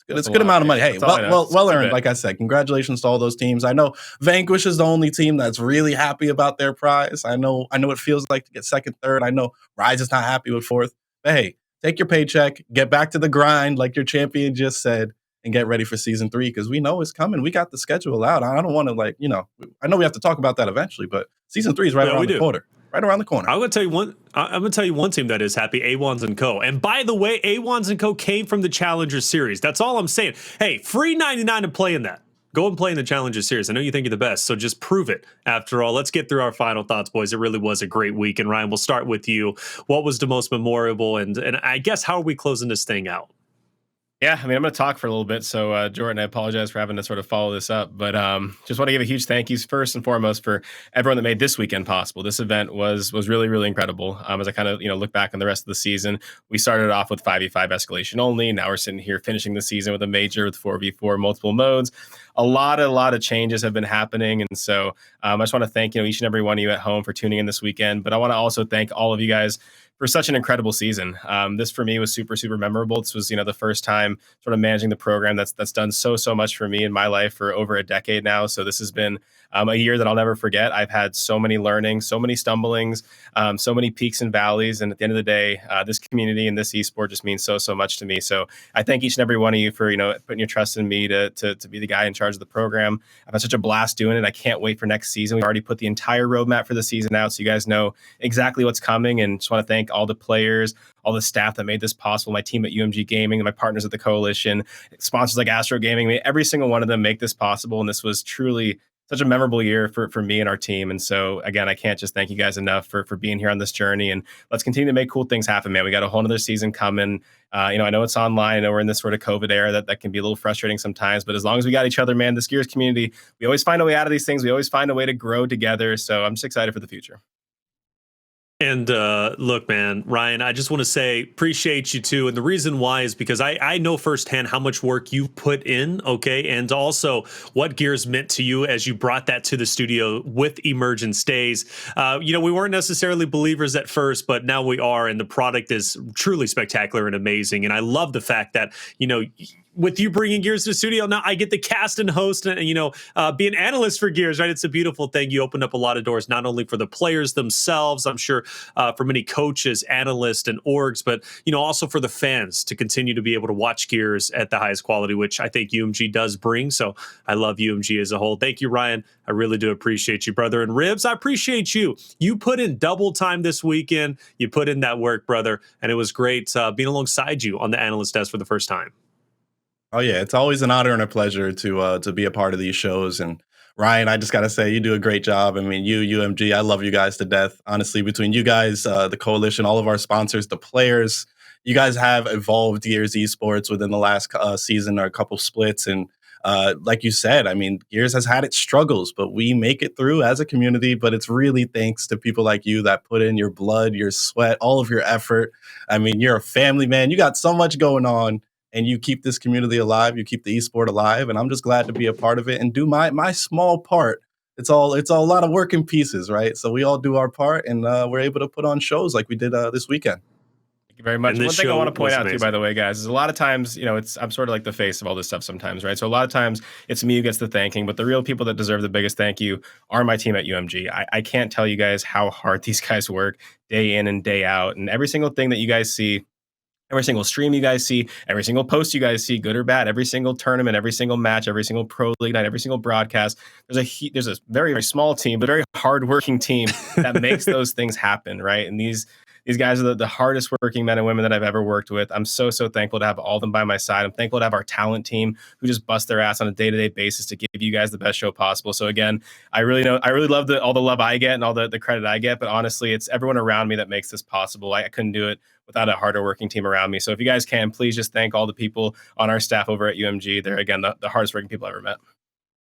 It's a good amount of money. Hey, well earned. Like I said, congratulations to all those teams. I know Vanquish is the only team that's really happy about their prize. I know it feels like to get second, third. I know Rise is not happy with fourth. But hey, take your paycheck, get back to the grind, like your champion just said, and get ready for season 3 because we know it's coming. We got the schedule out. I don't want to I know we have to talk about that eventually, but season 3 is right around the corner. Right around the corner. I'm going to tell you one team that is happy, A1s and Co. And by the way, A1s and Co. came from the Challenger Series. That's all I'm saying. Hey, free 99 to play in that. Go and play in the Challenger Series. I know you think you're the best, so just prove it. After all, let's get through our final thoughts, boys. It really was a great week. And Ryan, we'll start with you. What was the most memorable? And I guess, how are we closing this thing out? Yeah, I mean, I'm going to talk for a little bit. So, Jordan, I apologize for having to sort of follow this up, but just want to give a huge thank you first and foremost for everyone that made this weekend possible. This event was really, really incredible. As I kind of look back on the rest of the season, we started off with 5v5 escalation only. Now we're sitting here finishing the season with a major with 4v4 multiple modes. A lot of changes have been happening, and so I just want to thank each and every one of you at home for tuning in this weekend. But I want to also thank all of you guys for such an incredible season. This for me was super, super memorable. This was, the first time sort of managing the program that's done so much for me in my life for over a decade now. So this has been a year that I'll never forget. I've had so many learnings, so many stumblings, so many peaks and valleys. And at the end of the day, this community and this esport just means so much to me. So I thank each and every one of you for, putting your trust in me to be the guy in charge of the program. I've had such a blast doing it. I can't wait for next season. We've already put the entire roadmap for the season out, so you guys know exactly what's coming. And just want to thank all the players, all the staff that made this possible, my team at UMG Gaming, my partners at the Coalition, sponsors like Astro Gaming, every single one of them make this possible. And this was truly such a memorable year for me and our team. And so, again, I can't just thank you guys enough for being here on this journey. And let's continue to make cool things happen, man. We got a whole nother season coming. I know it's online. I know we're in this sort of COVID era that can be a little frustrating sometimes. But as long as we got each other, man, this Gears community, we always find a way out of these things. We always find a way to grow together. So I'm just excited for the future. And look, man, Ryan, I just want to say appreciate you too. And the reason why is because I know firsthand how much work you've put in, okay? And also what Gears meant to you as you brought that to the studio with Emergence Days. We weren't necessarily believers at first, but now we are. And the product is truly spectacular and amazing. And I love the fact that, with you bringing Gears to the studio, now I get to cast and host and be an analyst for Gears, right? It's a beautiful thing. You opened up a lot of doors, not only for the players themselves, I'm sure for many coaches, analysts, and orgs, but also for the fans to continue to be able to watch Gears at the highest quality, which I think UMG does bring. So I love UMG as a whole. Thank you, Ryan. I really do appreciate you, brother. And Ribs, I appreciate you. You put in double time this weekend. You put in that work, brother, and it was great being alongside you on the analyst desk for the first time. Oh yeah, it's always an honor and a pleasure to be a part of these shows. And Ryan, I just gotta say, you do a great job. I mean, UMG, I love you guys to death. Honestly, between you guys, the Coalition, all of our sponsors, the players, you guys have evolved Gears Esports within the last season or a couple splits. And like you said, I mean, Gears has had its struggles, but we make it through as a community. But it's really thanks to people like you that put in your blood, your sweat, all of your effort. I mean, you're a family man. You got so much going on. And you keep this community alive, you keep the esport alive, and I'm just glad to be a part of it and do my small part it's all a lot of working pieces, right? So we all do our part, and we're able to put on shows like we did this weekend. Thank you very much. And this One thing I show want to point was out too, amazing. by the way, guys, is a lot of times, I'm sort of like the face of all this stuff sometimes, right? So a lot of times it's me who gets the thanking, but the real people that deserve the biggest thank you are my team at UMG. I can't tell you guys how hard these guys work day in and day out, and every single thing that you guys see, every single stream you guys see, every single post you guys see, good or bad, every single tournament, every single match, every single pro league night, every single broadcast, there's a very, very small team, but very hardworking team that makes those things happen, right? And these guys are the hardest working men and women that I've ever worked with. I'm so thankful to have all of them by my side. I'm thankful to have our talent team who just bust their ass on a day-to-day basis to give you guys the best show possible. So again, I really love all the love I get and all the credit I get, but honestly, it's everyone around me that makes this possible. I couldn't do it without a harder working team around me. So if you guys can, please just thank all the people on our staff over at UMG. They're, again, the hardest working people I've ever met.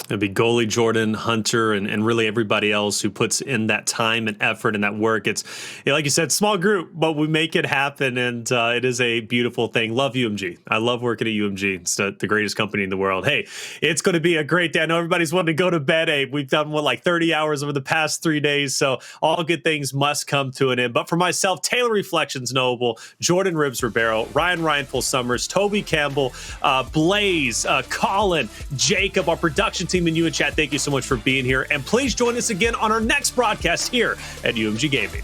It'd be goalie Jordan, Hunter, and really everybody else who puts in that time and effort and that work. It's, like you said, small group, but we make it happen, and it is a beautiful thing. Love UMG. I love working at UMG. It's the greatest company in the world. Hey, it's going to be a great day. I know everybody's wanting to go to bed. Hey, we've done, 30 hours over the past 3 days, so all good things must come to an end. But for myself, Taylor Reflections Noble, Jordan Ribs Ribeiro, Ryan Full Summers, Toby Campbell, Blaze, Colin, Jacob, our production team, and you in chat, thank you so much for being here. And please join us again on our next broadcast here at UMG Gaming.